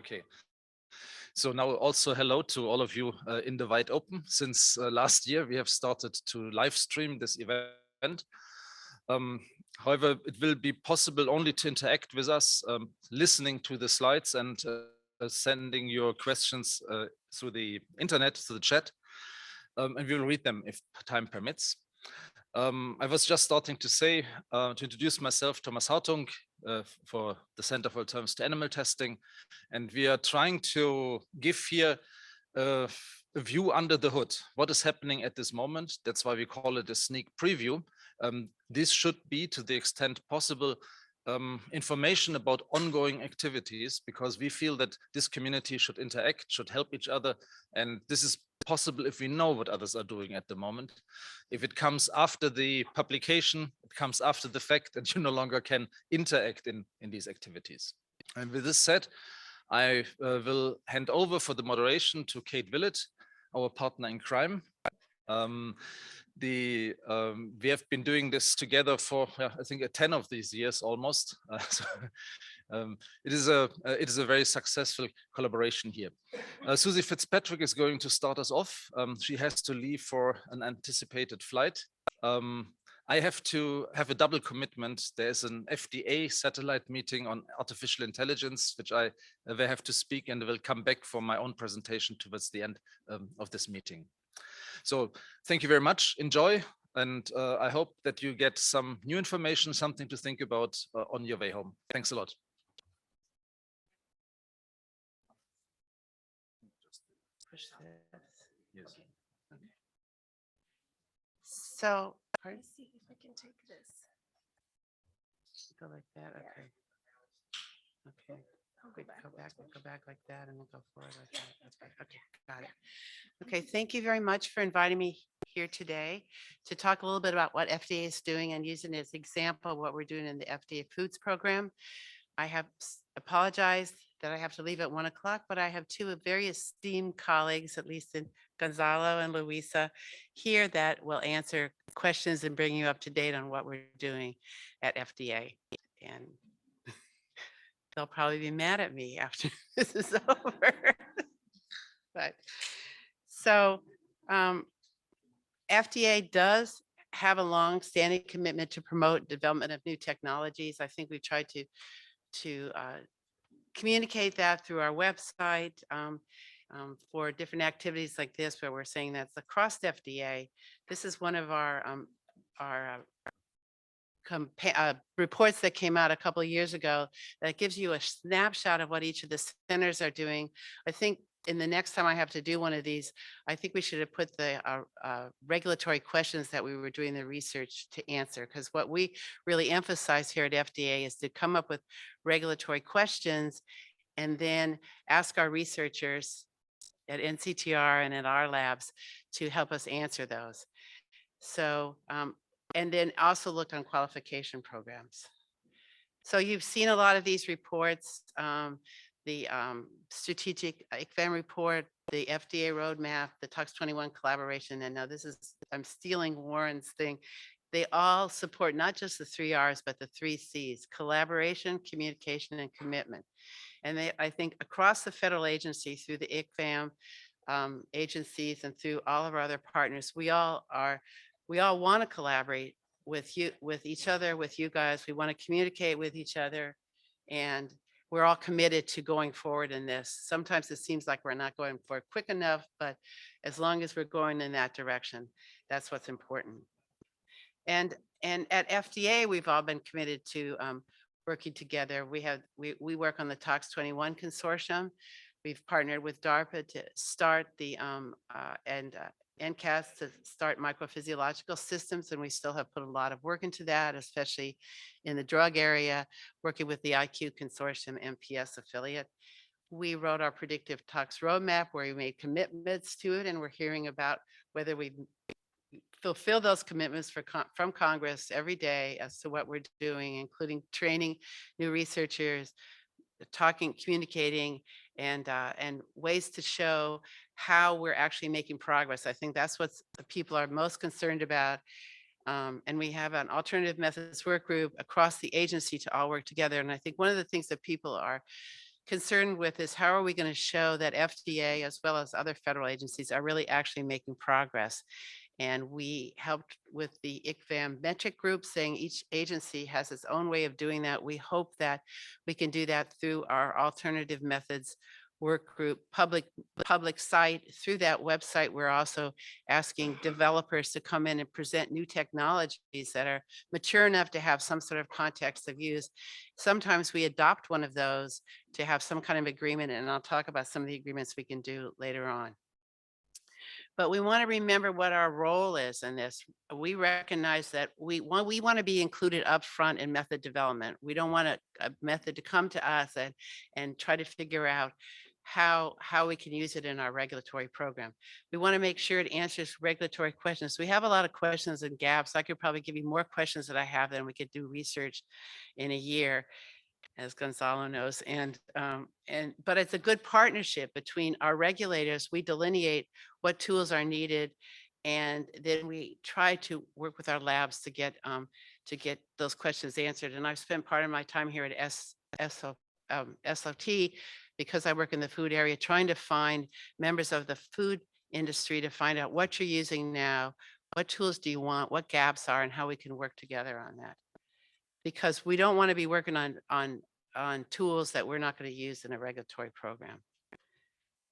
Okay. So now also hello to all of you in the wide open. Since last year, we have started to live stream this event. However, it will be possible only to interact with us, listening to the slides and sending your questions through the internet, through the chat, and we will read them if time permits. I was just starting to say, to introduce myself, Thomas Hartung, for the Center for Alternatives to Animal Testing. And we are trying to give here a view under the hood. What is happening at this moment? That's why we call it a sneak preview. This should be, to the extent possible, information about ongoing activities, because we feel that this community should interact, should help each other. And this is possible if we know what others are doing at the moment. If it comes after the publication, it comes after the fact, and you no longer can interact in these activities. And with this said, I will hand over for the moderation to Kate Willett, our partner in crime. We have been doing this together for, I think, 10 of these years almost. It is a very successful collaboration here. Susie Fitzpatrick is going to start us off. She has to leave for an anticipated flight. I have to have a double commitment. There's an FDA satellite meeting on artificial intelligence, which I will have to speak, and will come back for my own presentation towards the end of this meeting. So thank you very much. Enjoy. And I hope that you get some new information, something to think about on your way home. Thanks a lot. Yes. Okay. So, let's see if I can take this. Go like that. Okay. Okay. Go back like that, and we'll go forward like that. Okay, got it. Okay, thank you very much for inviting me here today to talk a little bit about what FDA is doing and using as example what we're doing in the FDA Foods program. I have apologized that I have to leave at 1 o'clock, but I have two very esteemed colleagues, at least in Gonzalo and Luisa, here that will answer questions and bring you up to date on what we're doing at FDA. And they'll probably be mad at me after this is over. But so FDA does have a long-standing commitment to promote development of new technologies. I think we've tried to communicate that through our website for different activities like this, where we're saying that's across the FDA. This is one of our reports that came out a couple of years ago that gives you a snapshot of what each of the centers are doing. I think in the next time I have to do one of these, I think we should have put the regulatory questions that we were doing the research to answer, because what we really emphasize here at FDA is to come up with regulatory questions and then ask our researchers at NCTR and at our labs to help us answer those. So, and then also look on qualification programs. So you've seen a lot of these reports, the strategic exam report, the FDA roadmap, the Tox21 collaboration, and now this is, I'm stealing Warren's thing. They all support not just the 3 R's, but the 3 C's: collaboration, communication, and commitment. And they, I think across the federal agency, through the ICFAM agencies and through all of our other partners, we all want to collaborate with you, with each other, with you guys. We want to communicate with each other, and we're all committed to going forward in this. Sometimes it seems like we're not going forward quick enough, but as long as we're going in that direction, that's what's important. And at FDA, we've all been committed to working together. We work on the Tox21 consortium. We've partnered with DARPA to start the NCATS to start microphysiological systems, and we still have put a lot of work into that, especially in the drug area, working with the IQ Consortium MPS affiliate. We wrote our predictive tox roadmap where we made commitments to it, and we're hearing about whether we fulfill those commitments from Congress every day as to what we're doing, including training new researchers, talking, communicating, and ways to show how we're actually making progress. I think that's what the people are most concerned about. And we have an alternative methods work group across the agency to all work together. And I think one of the things that people are concerned with is how are we going to show that FDA as well as other federal agencies are really actually making progress. And we helped with the ICVAM metric group, saying each agency has its own way of doing that. We hope that we can do that through our alternative methods work group, public site. Through that website, we're also asking developers to come in and present new technologies that are mature enough to have some sort of context of use. Sometimes we adopt one of those to have some kind of agreement, and I'll talk about some of the agreements we can do later on. But we want to remember what our role is in this. We recognize that we want to be included upfront in method development. We don't want a method to come to us and try to figure out how we can use it in our regulatory program. We want to make sure it answers regulatory questions. We have a lot of questions and gaps. I could probably give you more questions that I have than we could do research in a year, as Gonzalo knows. But it's a good partnership between our regulators. We delineate what tools are needed, and then we try to work with our labs to get those questions answered. And I've spent part of my time here at SOT, because I work in the food area, trying to find members of the food industry to find out what you're using now, what tools do you want, what gaps are, and how we can work together on that. Because we don't want to be working on tools that we're not going to use in a regulatory program.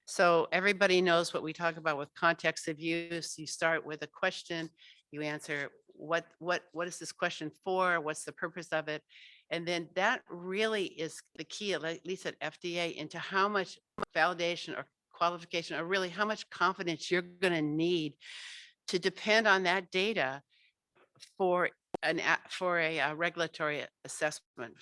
So everybody knows what we talk about with context of use. You start with a question, you answer what is this question for, what's the purpose of it, and then that really is the key, at least at FDA, into how much validation or qualification, or really how much confidence you're going to need to depend on that data for a regulatory assessment.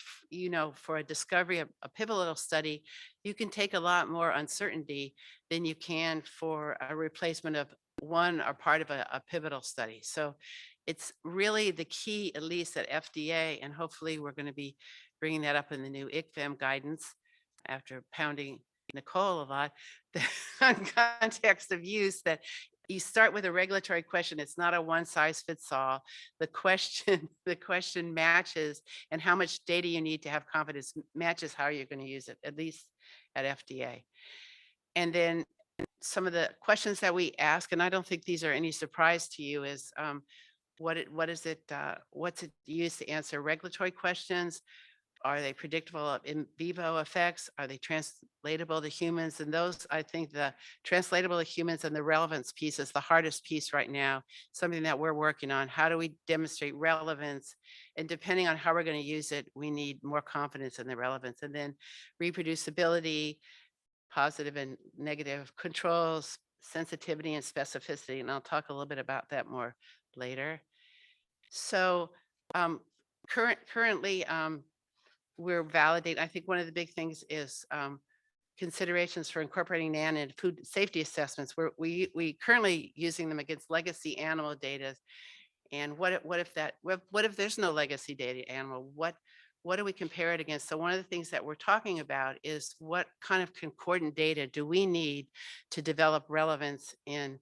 For a discovery, a pivotal study, you can take a lot more uncertainty than you can for a replacement of one or part of a pivotal study. So it's really the key, at least at FDA, and hopefully we're going to be bringing that up in the new ICVAM guidance after pounding Nicole a lot, the context of use, that you start with a regulatory question. It's not a one size fits all. The question matches, and how much data you need to have confidence matches how you're going to use it, at least at FDA. And then some of the questions that we ask, and I don't think these are any surprise to you, is what's it used to answer regulatory questions? Are they predictable of in vivo effects? Are they translatable to humans? And those, I think the translatable to humans and the relevance piece is the hardest piece right now, something that we're working on. How do we demonstrate relevance? And depending on how we're going to use it, we need more confidence in the relevance. And then reproducibility, positive and negative controls, sensitivity and specificity. And I'll talk a little bit about that more later. So currently, we're validating. I think one of the big things is considerations for incorporating NAN in food safety assessments. We currently using them against legacy animal data. And what if there's no legacy data animal? What do we compare it against? So one of the things that we're talking about is what kind of concordant data do we need to develop relevance in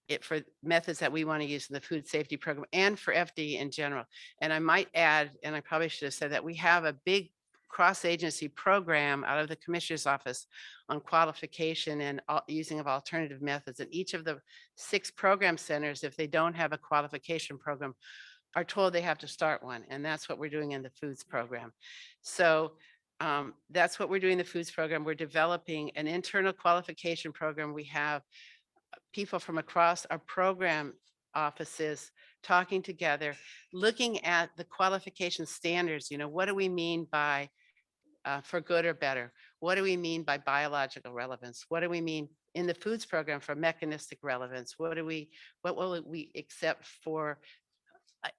it for methods that we want to use in the food safety program and for FD in general. And I might add, and I probably should have said that, we have a big cross-agency program out of the Commissioner's Office on qualification and using of alternative methods. And each of the 6 program centers, if they don't have a qualification program, are told they have to start one. And that's what we're doing in the foods program. So that's what we're doing in the foods program. We're developing an internal qualification program. We have people from across our program offices talking together, looking at the qualification standards. What do we mean by for good or better? What do we mean by biological relevance? What do we mean in the foods program for mechanistic relevance? What will we accept for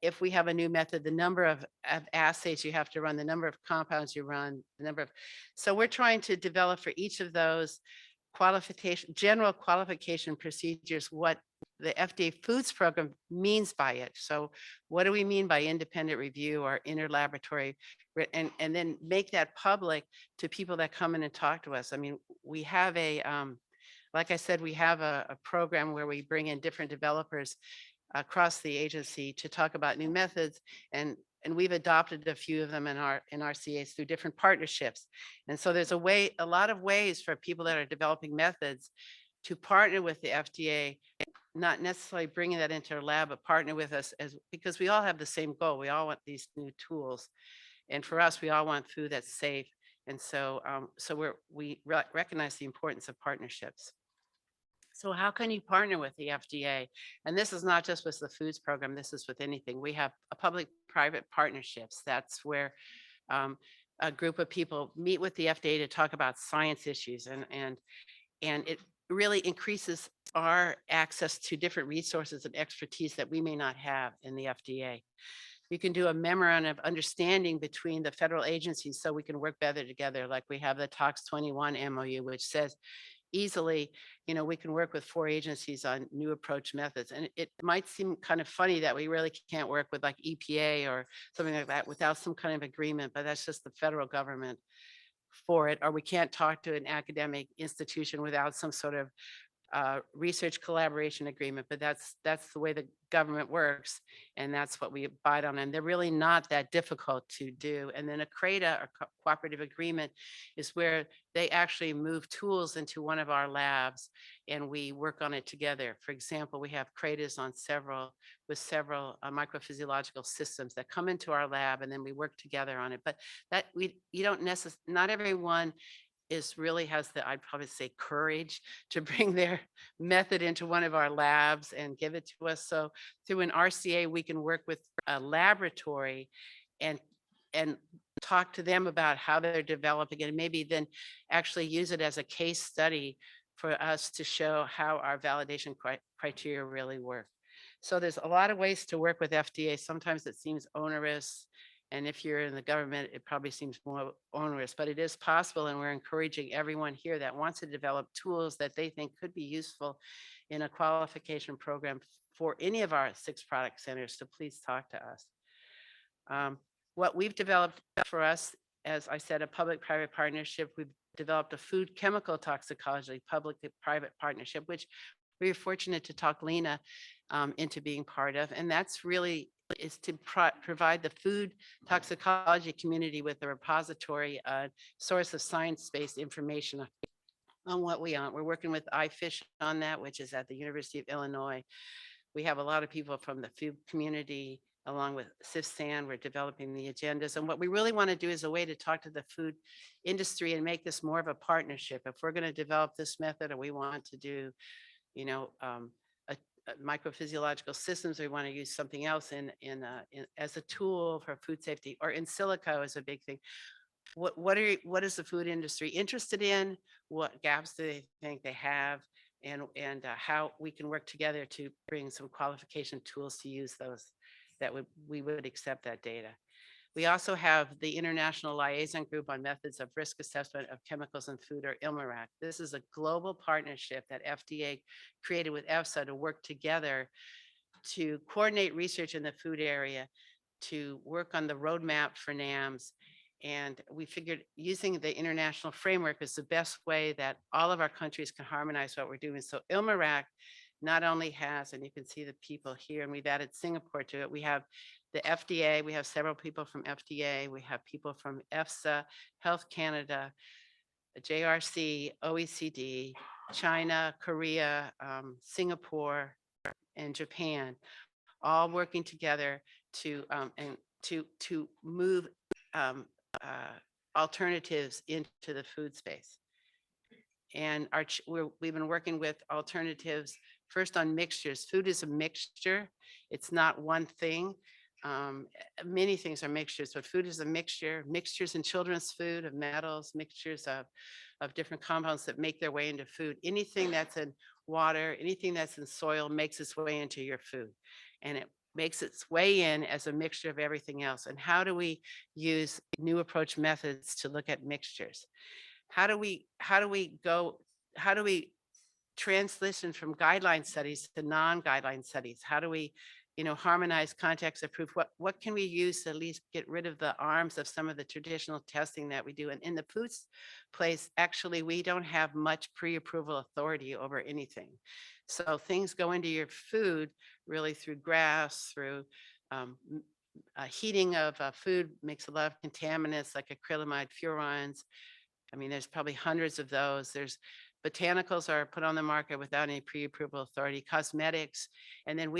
if we have a new method, the number of assays you have to run, the number of compounds you run, so we're trying to develop for each of those general qualification procedures, what the FDA foods program means by it. So what do we mean by independent review or interlaboratory, and then make that public to people that come in and talk to us. I mean, we have like I said, we have a program where we bring in different developers across the agency to talk about new methods. And and we've adopted a few of them in our CAs through different partnerships. And so there's a lot of ways for people that are developing methods to partner with the FDA, not necessarily bringing that into our lab, but partner with us because we all have the same goal. We all want these new tools. And for us, we all want food that's safe. And so, we recognize the importance of partnerships. So how can you partner with the FDA? And this is not just with the foods program, this is with anything. We have a public-private partnerships. That's where a group of people meet with the FDA to talk about science issues. And it really increases our access to different resources and expertise that we may not have in the FDA. You can do a memorandum of understanding between the federal agencies so we can work better together. Like we have the Tox 21 MOU, which says easily, we can work with 4 agencies on new approach methods. And it might seem kind of funny that we really can't work with like EPA or something like that without some kind of agreement, but that's just the federal government for it. Or we can't talk to an academic institution without some sort of research collaboration agreement, but that's the way the government works, and that's what we abide on. And they're really not that difficult to do. And then a CRADA, or cooperative agreement, is where they actually move tools into one of our labs, and we work on it together. For example, we have CRADAs on several microphysiological systems that come into our lab, and then we work together on it. But that you don't necessarily, not everyone really has the, I'd probably say, courage to bring their method into one of our labs and give it to us. So through an RCA, we can work with a laboratory and talk to them about how they're developing it, and maybe then actually use it as a case study for us to show how our validation criteria really work. So there's a lot of ways to work with FDA. Sometimes it seems onerous. And if you're in the government, it probably seems more onerous, but it is possible. And we're encouraging everyone here that wants to develop tools that they think could be useful in a qualification program for any of our 6 product centers to please talk to us. What we've developed for us, as I said, a public-private partnership. We've developed a food chemical toxicology public-private partnership, which we were fortunate to talk Lena into being part of. And that's really is to provide the food toxicology community with a repository, source of science-based information on what we want. We're working with iFish on that, which is at the University of Illinois. We have a lot of people from the food community, along with CIFSAN. We're developing the agendas. And what we really want to do is a way to talk to the food industry and make this more of a partnership. If we're going to develop this method, or we want to do, microphysiological systems, we want to use something else as a tool for food safety, or in silico is a big thing. What is the food industry interested in? What gaps do they think they have? And how we can work together to bring some qualification tools to use those we would accept that data. We also have the International Liaison Group on Methods of Risk Assessment of Chemicals in Food, or ILMIRAC. This is a global partnership that FDA created with AFSA to work together to coordinate research in the food area, to work on the roadmap for NAMs. And we figured using the international framework is the best way that all of our countries can harmonize what we're doing. So ILMIRAC not only has, and you can see the people here, and we've added Singapore to it, we have the FDA, we have several people from FDA, we have people from EFSA, Health Canada, JRC, OECD, China, Korea, Singapore, and Japan, all working together to move alternatives into the food space. And we've been working with alternatives first on mixtures. Food is a mixture. It's not one thing. Many things are mixtures, but food is a mixture. Mixtures in children's food of metals, mixtures of different compounds that make their way into food. Anything that's in water, anything that's in soil makes its way into your food. And it makes its way in as a mixture of everything else. And how do we use new approach methods to look at mixtures? How do we transition from guideline studies to non-guideline studies? How do we, harmonize context of proof? What can we use to at least get rid of the arms of some of the traditional testing that we do? And in the foods place, actually, we don't have much pre-approval authority over anything. So things go into your food really through graphs, through heating of food makes a lot of contaminants like acrylamide, furans. I mean, there's probably hundreds of those. There's botanicals are put on the market without any pre-approval authority, cosmetics. And then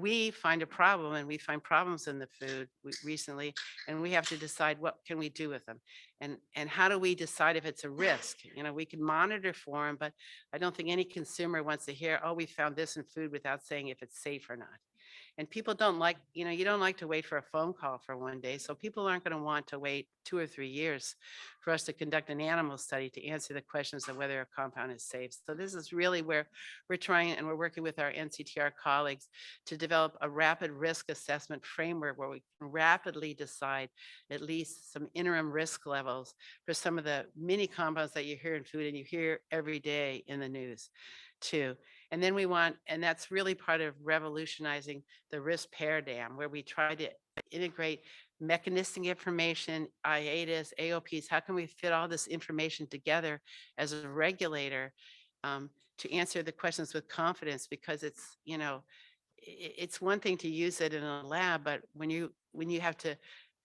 we find a problem, and we find problems in the food recently, and we have to decide what can we do with them. And how do we decide if it's a risk? You know, we can monitor for them, but I don't think any consumer wants to hear, oh, we found this in food, without saying if it's safe or not. And people don't like, you know, you don't like to wait for a phone call for one day. So people aren't going to want to wait 2 or 3 years for us to conduct an animal study to answer the questions of whether a compound is safe. So this is really where we're trying, and we're working with our NCTR colleagues to develop a rapid risk assessment framework where we can rapidly decide at least some interim risk levels for some of the many compounds that you hear in food and you hear every day in the news too. And then we want, and that's really part of revolutionizing the risk paradigm, where we try to integrate mechanistic information, IATAs, AOPs. How can we fit all this information together as a regulator to answer the questions with confidence? Because it's, you know, it's one thing to use it in a lab, but when you have to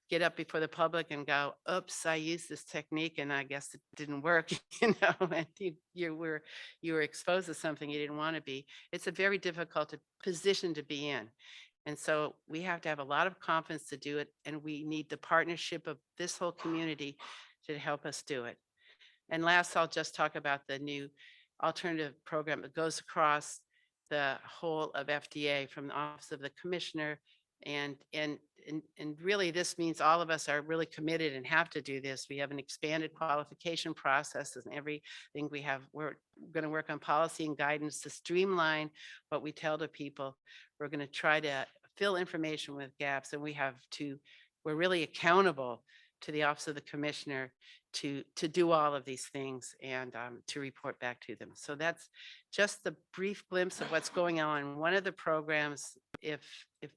get up before the public and go, oops, I used this technique and I guess it didn't work, you know, and you were exposed to something you didn't want to be. It's a very difficult position to be in. And so we have to have a lot of confidence to do it. And we need the partnership of this whole community to help us do it. And last, I'll just talk about the new alternative program that goes across the whole of FDA, from the Office of the Commissioner. And really, this means all of us are really committed and have to do this. We have an expanded qualification process and everything we have. We're going to work on policy and guidance to streamline what we tell to people. We're going to try to fill information with gaps, and we're really accountable to the Office of the Commissioner to do all of these things and to report back to them. So that's just the brief glimpse of what's going on. One of the programs, if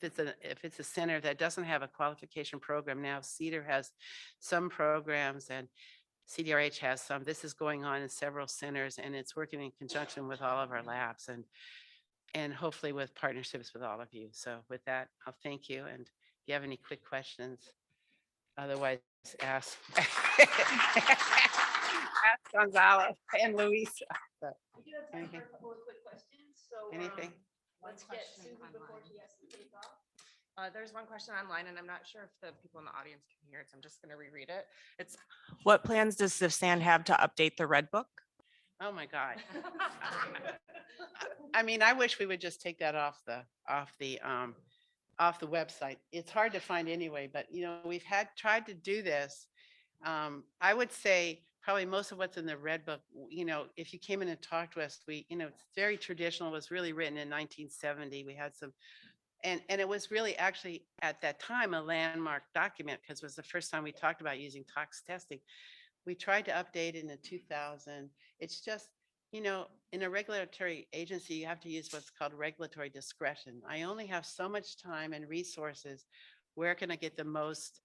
it's a center that doesn't have a qualification program now, CEDAR has some programs and CDRH has some. This is going on in several centers, and it's working in conjunction with all of our labs and hopefully with partnerships with all of you. So with that, I'll thank you. And if you have any quick questions, otherwise ask Gonzalo and Luisa. I do have time for a couple of quick questions. So Anything? let's get Susie before she has to take off. There's one question online, and I'm not sure if the people in the audience can hear it, so I'm just going to reread it. It's, what plans does Suzanne have to update the Red Book? Oh my God. I mean, I wish we would just take that off the website. It's hard to find anyway, but you know, we've tried to do this. I would say probably most of what's in the Red Book, you know, if you came in and talked to us, you know, it's very traditional. It was really written in 1970. We had some, and it was really actually at that time a landmark document because it was the first time we talked about using tox testing. We tried to update it in 2000. It's just, you know, in a regulatory agency, you have to use what's called regulatory discretion. I only have so much time and resources. Where can I get the most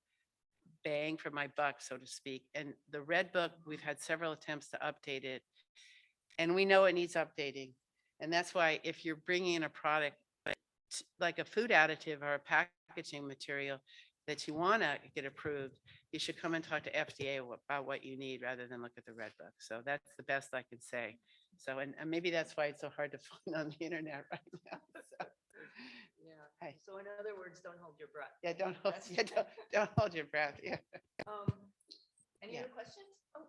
bang for my buck, so to speak? And the Red Book, we've had several attempts to update it, and we know it needs updating. And that's why if you're bringing in a product like a food additive or a packaging material that you want to get approved, you should come and talk to FDA about what you need rather than look at the Red Book. So that's the best I can say. So, and maybe that's why it's so hard to find on the internet right now. So, Yeah. Hey. So in other words, don't hold your breath. yeah, don't hold your breath. Yeah. Any Yeah. other questions? Oh,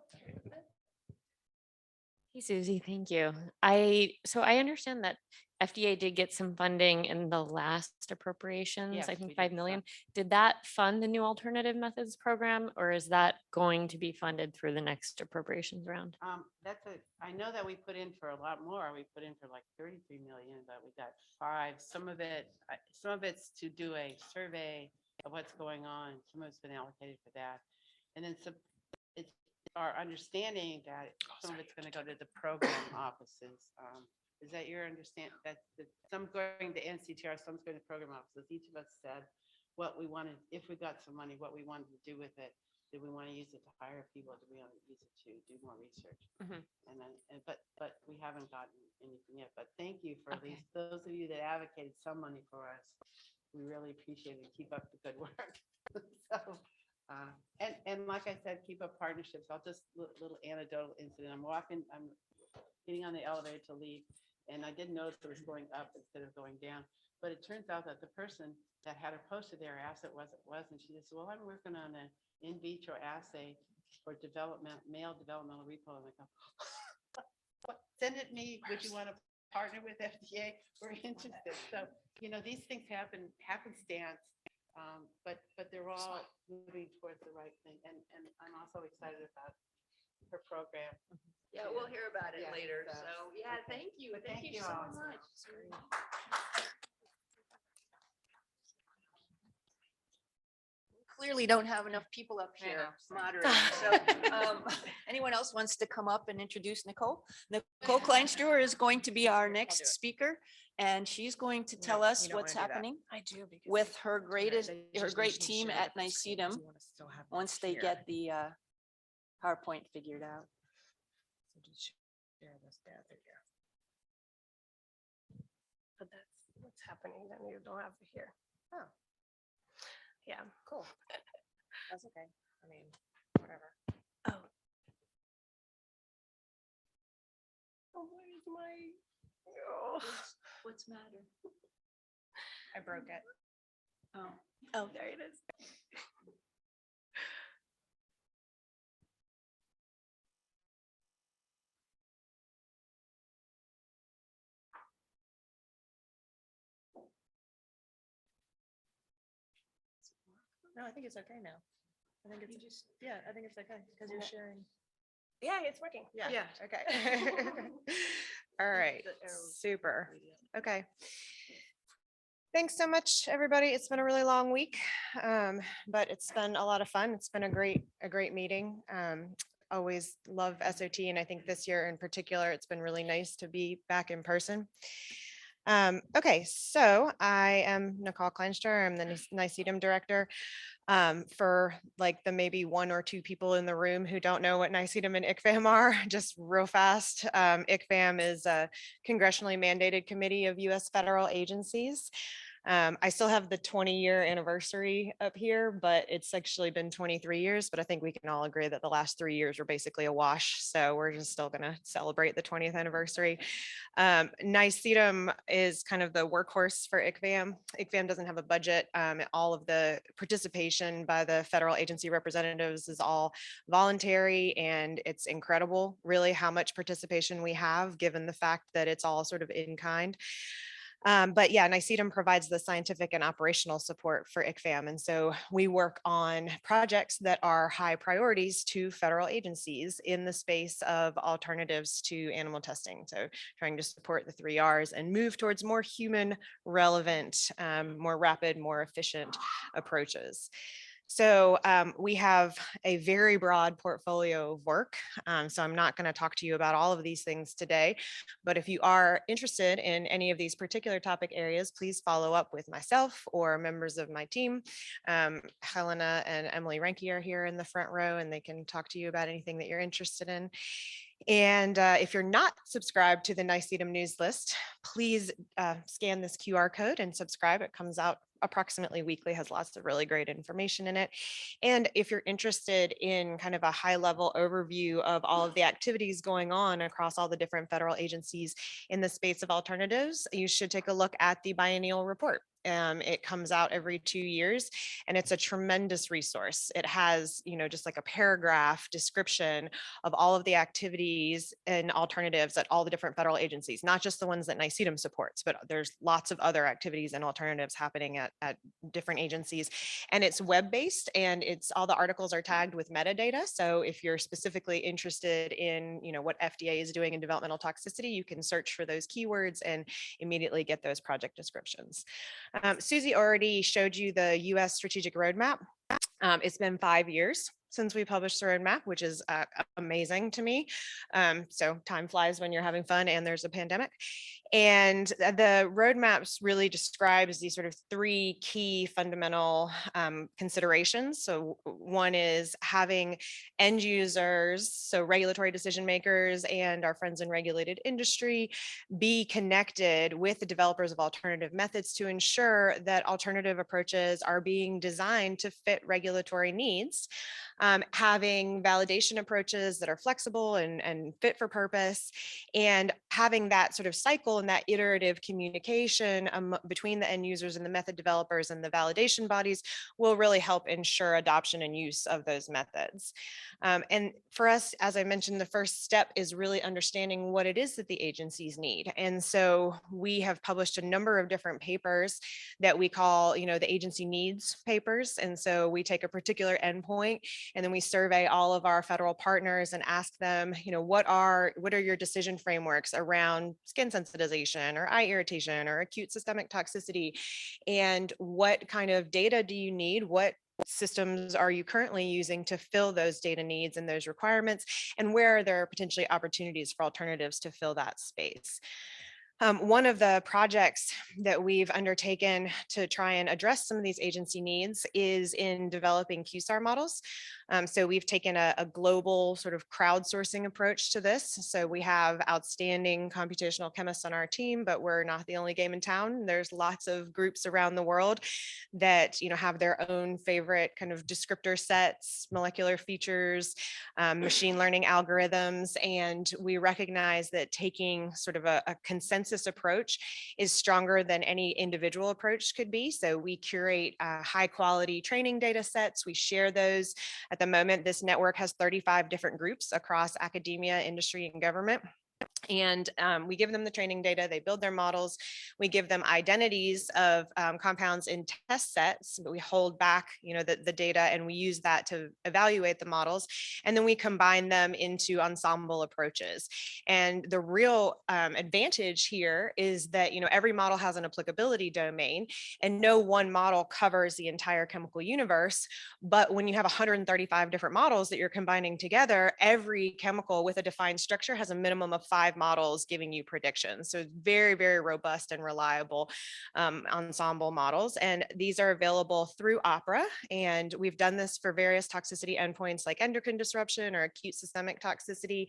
Hey, Susie, thank you. So I understand that FDA did get some funding in the last appropriations, Yes, I we think did 5 million. Did that fund the new alternative methods program, or is that going to be funded through the next appropriations round? I know that we put in for a lot more. We put in for like 33 million, but we got 5. Some of it's to do a survey of what's going on. Some of it's been allocated for that. And then it's our understanding that some of it's going to go to the program offices. Is that your understanding? That some going to NCTR, some going to program offices. Each of us said what we wanted, if we got some money, what we wanted to do with it. Did we want to use it to hire people? Do we want to use it to do more research? Mhm. But we haven't gotten anything yet. But thank you for at least those of you that advocated some money for us. we really appreciate it. Keep up the good work. So, and like I said, keep up partnerships. I'll just little anecdotal incident. I'm getting on the elevator to leave, and I didn't notice it was going up instead of going down. But it turns out that the person that had her posted there asked it wasn't. She just said, well, I'm working on an in vitro assay for male developmental repo. And I go, what? Send it me. Would you want to partner with FDA? We're interested. So, these things happenstance, but they're all moving towards the right thing. And I'm also excited about her program. Yeah, we'll hear about it Yeah, later. so, So, yeah, okay. thank you. But Thank thank you you so all. much. Clearly don't have enough people up here moderating. So anyone else wants to come up and introduce Nicole? Nicole Kleinstreuer is going to be our next speaker, and she's going to tell us what's happening I do. with her great team at NICEATM once they get the PowerPoint figured out. But that's what's happening, then you don't have to hear. Oh. Yeah. Cool. That's okay. I mean, whatever. Oh. Oh, where's my? Oh. What's matter? I broke it. Oh, there it is. No, I think it's okay now. I think it's yeah, I think it's okay because you're sharing. Yeah, it's working. Yeah. Okay. All right. Super. Okay. Thanks so much, everybody. It's been a really long week, but it's been a lot of fun. It's been a great meeting. Always love SOT, and I think this year in particular, it's been really nice to be back in person. Okay, so I am Nicole Kleinstreuer. I'm the NICEATM director. For like the maybe one or two people in the room who don't know what NICEATM and ICFAM are, just real fast. ICFAM is a congressionally mandated committee of U.S. federal agencies. I still have the 20-year anniversary up here, but it's actually been 23 years, but I think we can all agree that the last 3 years were basically a wash. So we're just still gonna celebrate the 20th anniversary. NICEATM is kind of the workhorse for ICFAM. ICFAM doesn't have a budget. All of the participation by the federal agency representatives is all voluntary, and it's incredible really how much participation we have given the fact that it's all sort of in kind. But yeah, NICEATM provides the scientific and operational support for ICFAM. And so we work on projects that are high priorities to federal agencies in the space of alternatives to animal testing. So trying to support the 3 Rs and move towards more human relevant, more rapid, more efficient approaches. So we have a very broad portfolio of work. So I'm not going to talk to you about all of these things today, but if you are interested in any of these particular topic areas, please follow up with myself or members of my team. Helena and Emily Renke are here in the front row, and they can talk to you about anything that you're interested in. And if you're not subscribed to the NICEATM news list, please scan this QR code and subscribe. It comes out approximately weekly, has lots of really great information in it. And if you're interested in kind of a high level overview of all of the activities going on across all the different federal agencies in the space of alternatives, you should take a look at the biennial report. It comes out every 2 years, and it's a tremendous resource. It has, just like a paragraph description of all of the activities and alternatives at all the different federal agencies, not just the ones that NICEATM supports, but there's lots of other activities and alternatives happening at different agencies. And it's web-based, and all the articles are tagged with metadata. So if you're specifically interested in, what FDA is doing in developmental toxicity, you can search for those keywords and immediately get those project descriptions. Susie already showed you the US strategic roadmap. It's been 5 years since we published the roadmap, which is amazing to me. So time flies when you're having fun and there's a pandemic. And the roadmaps really describes these sort of three key fundamental considerations. So one is having end users, so regulatory decision makers and our friends in regulated industry, be connected with the developers of alternative methods to ensure that alternative approaches are being designed to fit regulatory needs. Having validation approaches that are flexible and fit for purpose, and having that sort of cycle and that iterative communication between the end users and the method developers and the validation bodies will really help ensure adoption and use of those methods. And for us, as I mentioned, the first step is really understanding what it is that the agencies need. And so we have published a number of different papers that we call, the agency needs papers. And so we take a particular endpoint and then we survey all of our federal partners and ask them, what are your decision frameworks around skin sensitization or eye irritation or acute systemic toxicity? And what kind of data do you need? What systems are you currently using to fill those data needs and those requirements? And where are there potentially opportunities for alternatives to fill that space? One of the projects that we've undertaken to try and address some of these agency needs is in developing QSAR models. So we've taken a global sort of crowdsourcing approach to this. So we have outstanding computational chemists on our team, but we're not the only game in town. There's lots of groups around the world that have their own favorite kind of descriptor sets, molecular features, machine learning algorithms, and we recognize that taking sort of a consensus approach is stronger than any individual approach could be. So we curate high quality training data sets. We share those. At the moment, this network has 35 different groups across academia, industry, and government. And we give them the training data, they build their models, we give them identities of compounds in test sets, but we hold back the data and we use that to evaluate the models. And then we combine them into ensemble approaches. And the real advantage here is that every model has an applicability domain and no one model covers the entire chemical universe. But when you have 135 different models that you're combining together, every chemical with a defined structure has a minimum of 5 models giving you predictions. So very, very robust and reliable ensemble models. And these are available through OPERA. And we've done this for various toxicity endpoints like endocrine disruption or acute systemic toxicity.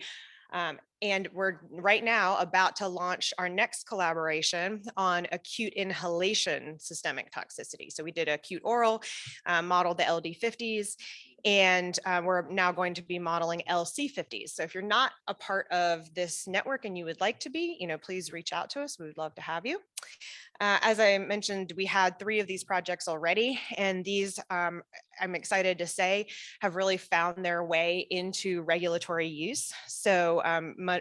And we're right now about to launch our next collaboration on acute inhalation systemic toxicity. So we did acute oral, modeled the LD50s, and we're now going to be modeling LC50s. So if you're not a part of this network and you would like to be, please reach out to us. We would love to have you. As I mentioned, we had 3 of these projects already, and these, I'm excited to say, have really found their way into regulatory use. So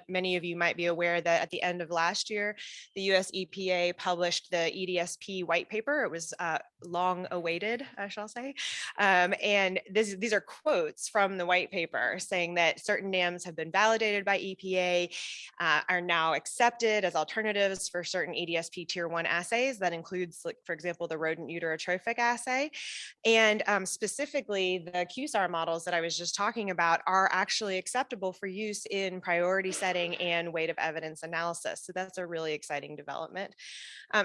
many of you might be aware that at the end of last year, the US EPA published the EDSP white paper. It was long awaited, I shall say. And these are quotes from the white paper saying that certain NAMs have been validated by EPA, are now accepted as alternatives for certain EDSP tier 1 assays. That includes, like, for example, the rodent uterotrophic assay. And specifically, the QSAR models that I was just talking about are actually acceptable for use in priority setting and weight of evidence analysis. So that's a really exciting development.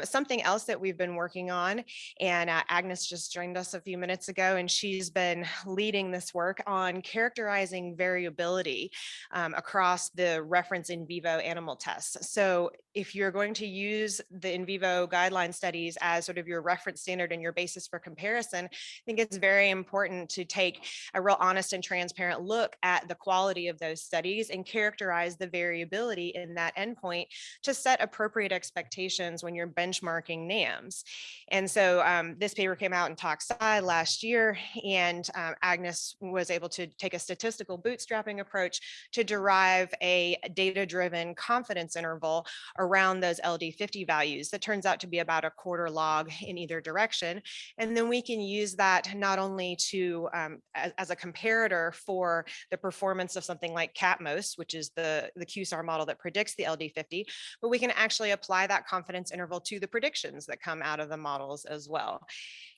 Something else that we've been working on, and Agnes just joined us a few minutes ago, and she's been leading this work on characterizing variability across the reference in vivo animal tests. So if you're going to use the in vivo guideline studies as sort of your reference standard and your basis for comparison, I think it's very important to take a real honest and transparent look at the quality of those studies and characterize the variability in that endpoint to set appropriate expectations when you're benchmarking NAMs. And so this paper came out in Toxicology last year, and Agnes was able to take a statistical bootstrapping approach to derive a data-driven confidence interval around those LD50 values that turns out to be about a quarter log in either direction. And then we can use that not only to as a comparator for the performance of something like CATMOS, which is the QSAR model that predicts the LD50, but we can actually apply that confidence interval to the predictions that come out of the models as well.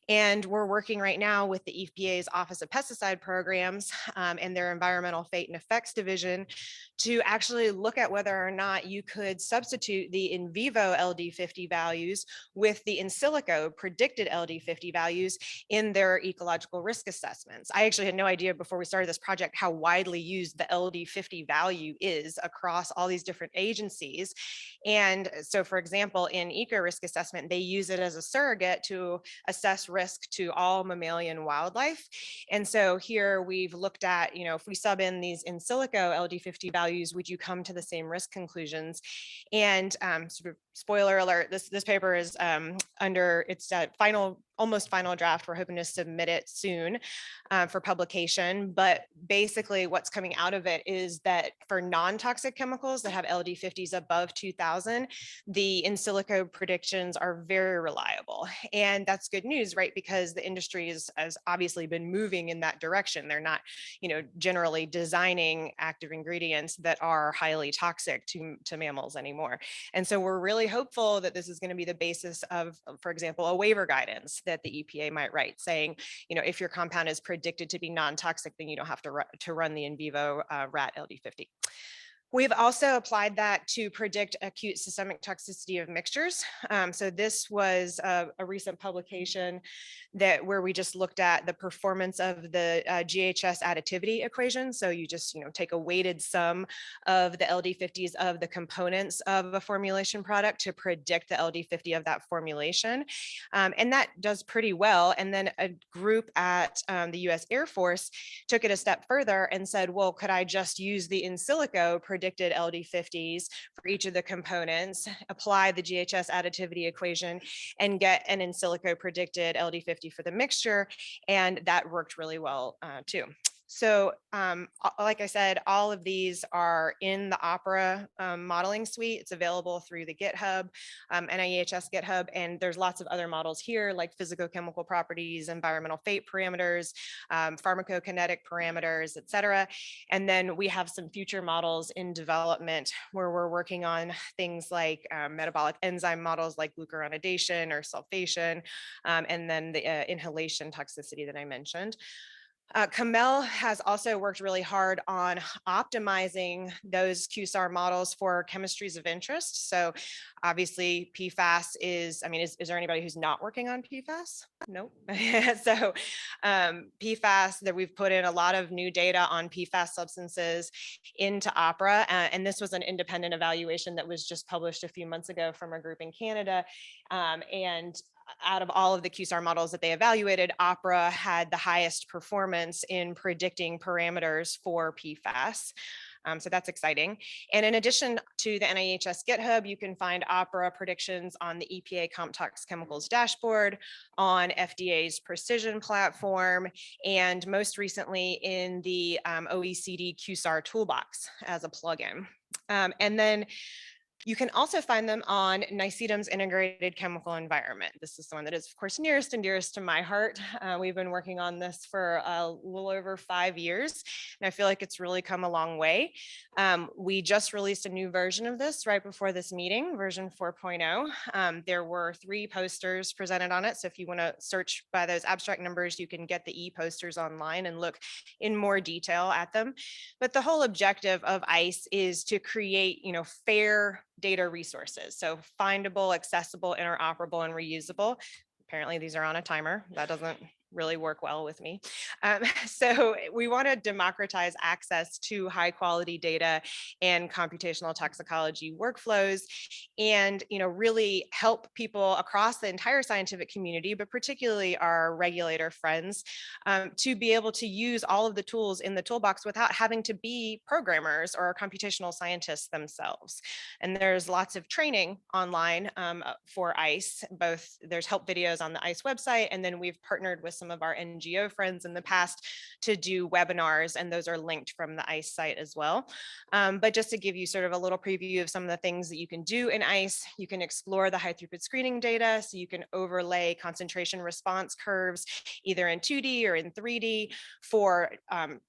And we're working right now with the EPA's Office of Pesticide Programs and their Environmental Fate and Effects Division to actually look at whether or not you could substitute the in vivo LD50 values with the in silico predicted LD50 values in their ecological risk assessments. I actually had no idea before we started this project how widely used the LD50 value is across all these different agencies. And so, for example, in eco risk assessment, they use it as a surrogate to assess risk to all mammalian wildlife. And so here we've looked at, if we sub in these in silico LD50 values, would you come to the same risk conclusions? And sort of spoiler alert, this paper is under its almost final draft. We're hoping to submit it soon for publication. But basically what's coming out of it is that for non-toxic chemicals that have LD50s above 2000, the in silico predictions are very reliable. And that's good news, right? Because the industry has obviously been moving in that direction. They're not, generally designing active ingredients that are highly toxic to mammals anymore. And so we're really hopeful that this is going to be the basis of, for example, a waiver guidance that the EPA might write saying, if your compound is predicted to be non-toxic, then you don't have to run the in vivo rat LD50. We've also applied that to predict acute systemic toxicity of mixtures. So this was a recent publication where we just looked at the performance of the GHS additivity equation. So you just take a weighted sum of the LD50s of the components of a formulation product to predict the LD50 of that formulation. And that does pretty well. And then a group at the US Air Force took it a step further and said, well, could I just use the in silico predicted LD50s for each of the components, apply the GHS additivity equation, and get an in silico predicted LD50 for the mixture? And that worked really well too. So like I said, all of these are in the OPERA modeling suite. It's available through the GitHub, NIEHS GitHub, and there's lots of other models here like physicochemical properties, environmental fate parameters, pharmacokinetic parameters, et cetera. And then we have some future models in development where we're working on things like metabolic enzyme models like glucuronidation or sulfation, and then the inhalation toxicity that I mentioned. Kamel has also worked really hard on optimizing those QSAR models for chemistries of interest. So obviously PFAS is there anybody who's not working on PFAS? Nope. So PFAS, that we've put in a lot of new data on PFAS substances into OPERA. And this was an independent evaluation that was just published a few months ago from a group in Canada. And out of all of the QSAR models that they evaluated, OPERA had the highest performance in predicting parameters for PFAS. So that's exciting. And in addition to the NIEHS GitHub, you can find OPERA predictions on the EPA CompTox Chemicals dashboard, on FDA's Precision platform, and most recently in the OECD QSAR toolbox as a plugin. And then you can also find them on NICEATM's integrated chemical environment. This is the one that is, of course, nearest and dearest to my heart. We've been working on this for a little over 5 years, and I feel like it's really come a long way. We just released a new version of this right before this meeting, version 4.0. There were 3 posters presented on it. So if you want to search by those abstract numbers, you can get the e-posters online and look in more detail at them. But the whole objective of ICE is to create, fair data resources. So findable, accessible, interoperable, and reusable. Apparently these are on a timer. That doesn't really work well with me. So we want to democratize access to high quality data and computational toxicology workflows, and really help people across the entire scientific community, but particularly our regulator friends, to be able to use all of the tools in the toolbox without having to be programmers or computational scientists themselves. And there's lots of training online for ICE. Both there's help videos on the ICE website, and then we've partnered with some some of our NGO friends in the past to do webinars, and those are linked from the ICE site as well. But just to give you sort of a little preview of some of the things that you can do in ICE, you can explore the high throughput screening data, so you can overlay concentration response curves either in 2D or in 3D for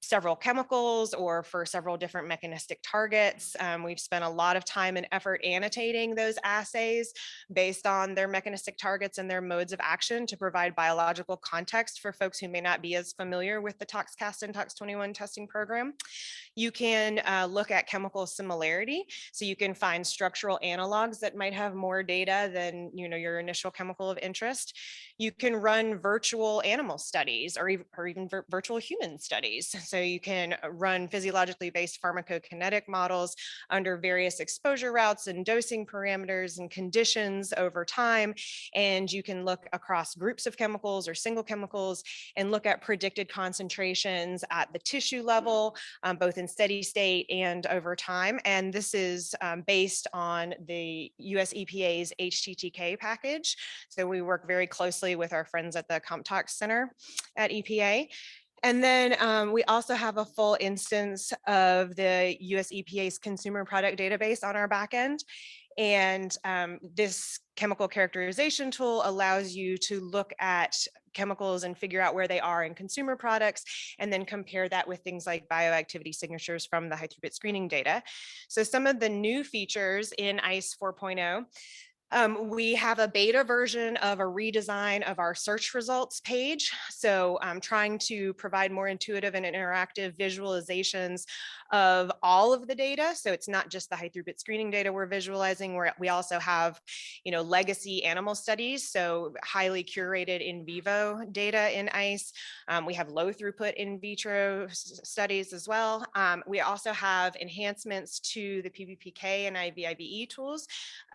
several chemicals or for several different mechanistic targets. We've spent a lot of time and effort annotating those assays based on their mechanistic targets and their modes of action to provide biological context for folks who may not be as familiar with the ToxCast and Tox21 testing program. You can look at chemical similarity, so you can find structural analogs that might have more data than your initial chemical of interest. You can run virtual animal studies or even virtual human studies. So you can run physiologically based pharmacokinetic models under various exposure routes and dosing parameters and conditions over time. And you can look across groups of chemicals or single chemicals and look at predicted concentrations at the tissue level, both in steady state and over time. And this is based on the US EPA's HTTK package. So we work very closely with our friends at the CompTox Center at EPA. And then we also have a full instance of the US EPA's consumer product database on our backend. And this chemical characterization tool allows you to look at chemicals and figure out where they are in consumer products, and then compare that with things like bioactivity signatures from the high throughput screening data. So some of the new features in ICE 4.0, we have a beta version of a redesign of our search results page. So I'm trying to provide more intuitive and interactive visualizations of all of the data. So it's not just the high throughput screening data we're visualizing, where we also have, legacy animal studies. So highly curated in vivo data in ICE. We have low throughput in vitro studies as well. We also have enhancements to the PBPK and IVIVE tools,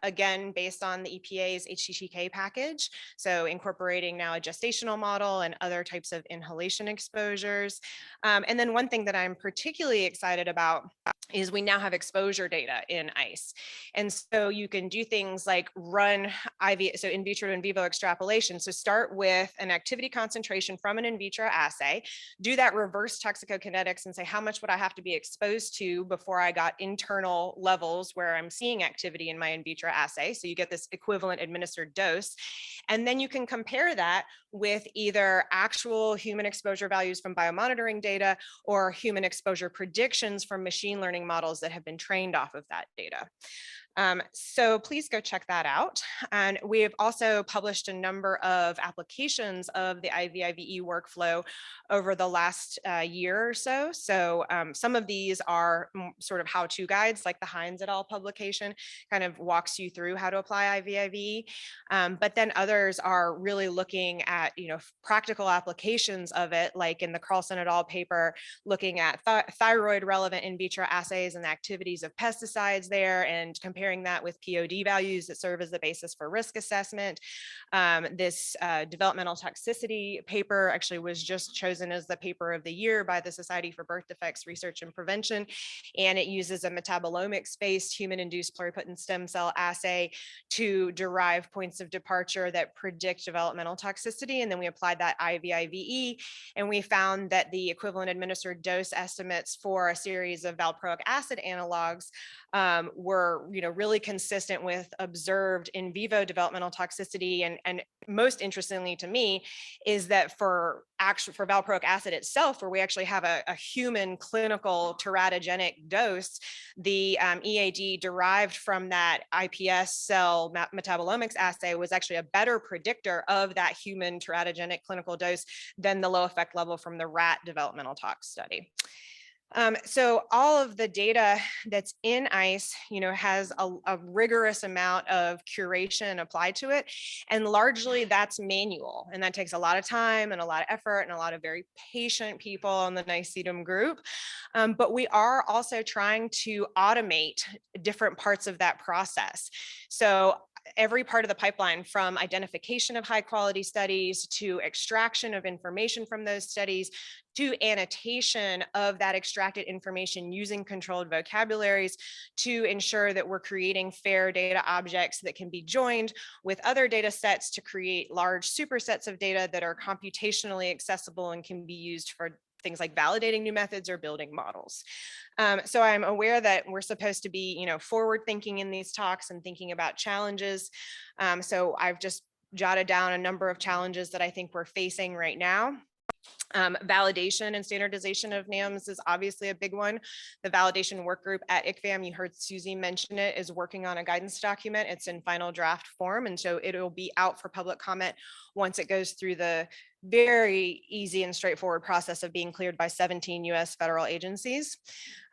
again, based on the EPA's HTTK package. So incorporating now a gestational model and other types of inhalation exposures. And then one thing that I'm particularly excited about is we now have exposure data in ICE. And so you can do things like run so in vitro to in vivo extrapolation. So start with an activity concentration from an in vitro assay, do that reverse toxicokinetics and say, how much would I have to be exposed to before I got internal levels where I'm seeing activity in my in vitro assay? So you get this equivalent administered dose. And then you can compare that with either actual human exposure values from biomonitoring data or human exposure predictions from machine learning models that have been trained off of that data. So please go check that out. And we have also published a number of applications of the IVIVE workflow over the last year or so. So some of these are sort of how-to guides, like the Hines et al. Publication kind of walks you through how to apply IVIVE. But then others are really looking at, practical applications of it, like in the Carlson et al. Paper, looking at thyroid relevant in vitro assays and the activities of pesticides there, and comparing that with POD values that serve as the basis for risk assessment. This developmental toxicity paper actually was just chosen as the paper of the year by the Society for Birth Defects Research and Prevention. And it uses a metabolomics-based human-induced pluripotent stem cell assay to derive points of departure that predict developmental toxicity. And then we applied that IVIVE, and we found that the equivalent administered dose estimates for a series of valproic acid analogs were, really consistent with observed in vivo developmental toxicity. And most interestingly to me is that for valproic acid itself, where we actually have a human clinical teratogenic dose, the EAD derived from that IPS cell metabolomics assay was actually a better predictor of that human teratogenic clinical dose than the low effect level from the rat developmental tox study. So all of the data that's in ICE, has a rigorous amount of curation applied to it. And largely that's manual. And that takes a lot of time and a lot of effort and a lot of very patient people on the NICEATM group. But we are also trying to automate different parts of that process. So every part of the pipeline, from identification of high quality studies to extraction of information from those studies to annotation of that extracted information using controlled vocabularies to ensure that we're creating fair data objects that can be joined with other data sets to create large supersets of data that are computationally accessible and can be used for things like validating new methods or building models. So I'm aware that we're supposed to be, forward thinking in these talks and thinking about challenges. So I've just jotted down a number of challenges that I think we're facing right now. Validation and standardization of NAMs is obviously a big one. The validation work group at ICVAM, you heard Susie mention it, is working on a guidance document. It's in final draft form, and so it'll be out for public comment once it goes through the very easy and straightforward process of being cleared by 17 US federal agencies.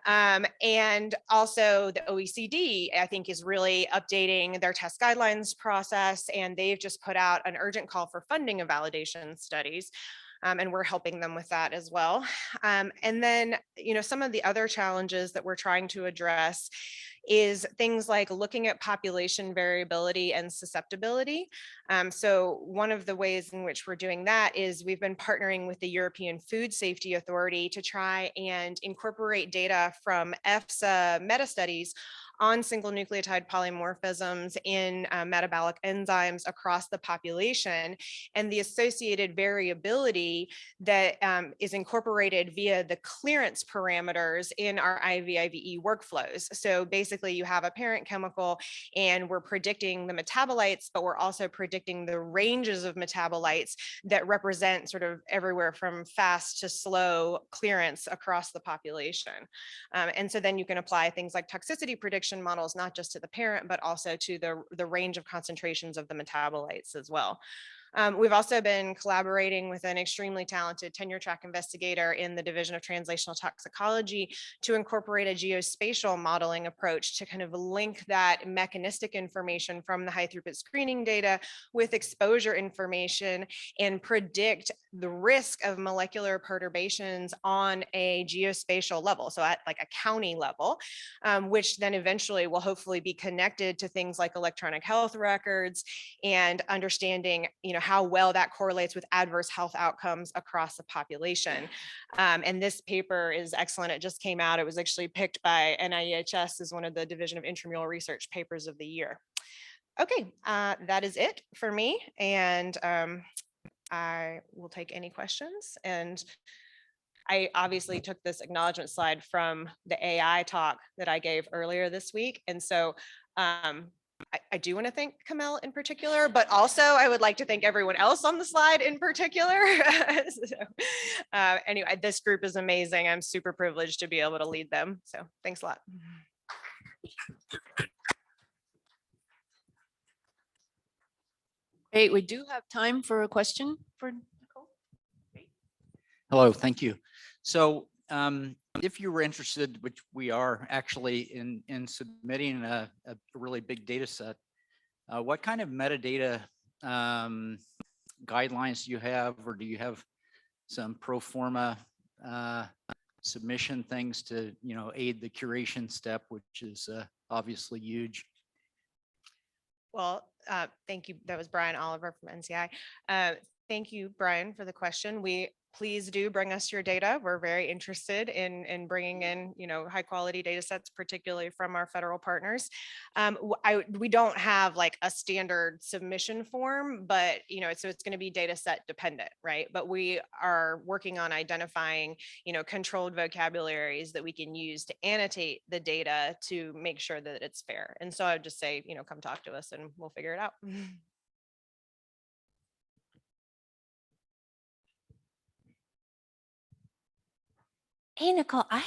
And also the OECD, I think, is really updating their test guidelines process, and they've just put out an urgent call for funding of validation studies. And we're helping them with that as well. And then, some of the other challenges that we're trying to address is things like looking at population variability and susceptibility. So one of the ways in which we're doing that is we've been partnering with the European Food Safety Authority to try and incorporate data from EFSA meta studies on single nucleotide polymorphisms in metabolic enzymes across the population, and the associated variability that is incorporated via the clearance parameters in our IVIVE workflows. So basically you have a parent chemical and we're predicting the metabolites, but we're also predicting the ranges of metabolites that represent sort of everywhere from fast to slow clearance across the population. And so then you can apply things like toxicity prediction models, not just to the parent, but also to the range of concentrations of the metabolites as well. We've also been collaborating with an extremely talented tenure track investigator in the Division of Translational Toxicology to incorporate a geospatial modeling approach to kind of link that mechanistic information from the high throughput screening data with exposure information and predict the risk of molecular perturbations on a geospatial level, so at like a county level, which then eventually will hopefully be connected to things like electronic health records and understanding, how well that correlates with adverse health outcomes across the population. And this paper is excellent. It just came out. It was actually picked by NICEATM as one of the Division of Intramural Research papers of the year. Okay, that is it for me. And I will take any questions. And I obviously took this acknowledgement slide from the AI talk that I gave earlier this week. And so I do want to thank Kamel in particular, but also I would like to thank everyone else on the slide in particular. Anyway, this group is amazing. I'm super privileged to be able to lead them. So thanks a lot. Great, we do have time for a question for Nicole. Hello, thank you. So if you were interested, which we are actually in submitting a really big data set, what kind of metadata guidelines do you have, or do you have some pro forma submission things to aid the curation step, which is obviously huge? Well, thank you. That was Brian Oliver from NCI. Thank you, Brian, for the question. Please do bring us your data. We're very interested in bringing in, high quality data sets, particularly from our federal partners. We don't have like a standard submission form, but, so it's going to be data set dependent, right? But we are working on identifying, controlled vocabularies that we can use to annotate the data to make sure that it's fair. And so I'd just say, come talk to us and we'll figure it out. Hey, Nicole, I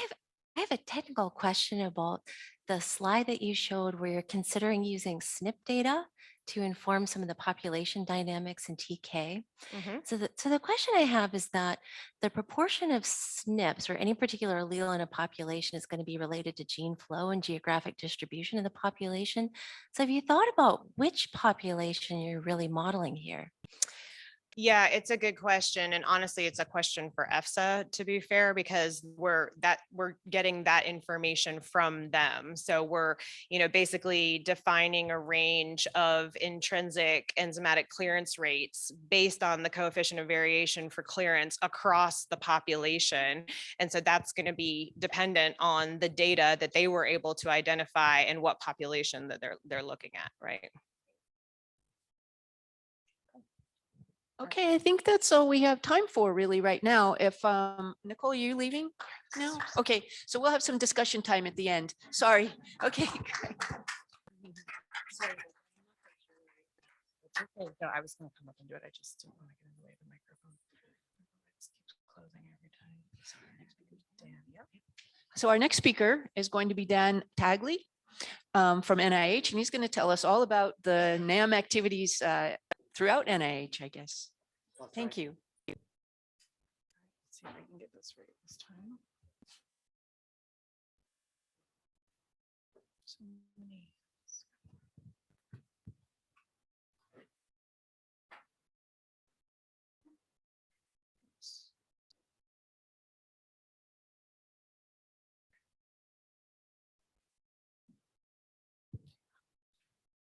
have a technical question about the slide that you showed where you're considering using SNP data to inform some of the population dynamics in TK. So the question I have is that the proportion of SNPs or any particular allele in a population is going to be related to gene flow and geographic distribution of the population. So have you thought about which population you're really modeling here? Yeah, it's a good question. And honestly, it's a question for EFSA, to be fair, because we're getting that information from them. So we're, basically defining a range of intrinsic enzymatic clearance rates based on the coefficient of variation for clearance across the population. And so that's going to be dependent on the data that they were able to identify and what population that they're looking at, right? Okay, I think that's all we have time for really right now. If Nicole, are you leaving now? Okay, so we'll have some discussion time at the end. Sorry. Okay. No, I was going to come up and do it. I just didn't want to get in the way of the microphone. It just keeps closing every time. So our next speaker is Dan. Yep. So our next speaker is going to be Dan Tagle from NIH, and he's going to tell us all about the NAM activities throughout NIH, I guess. Thank you. Let's see if I can get this right this time. So many.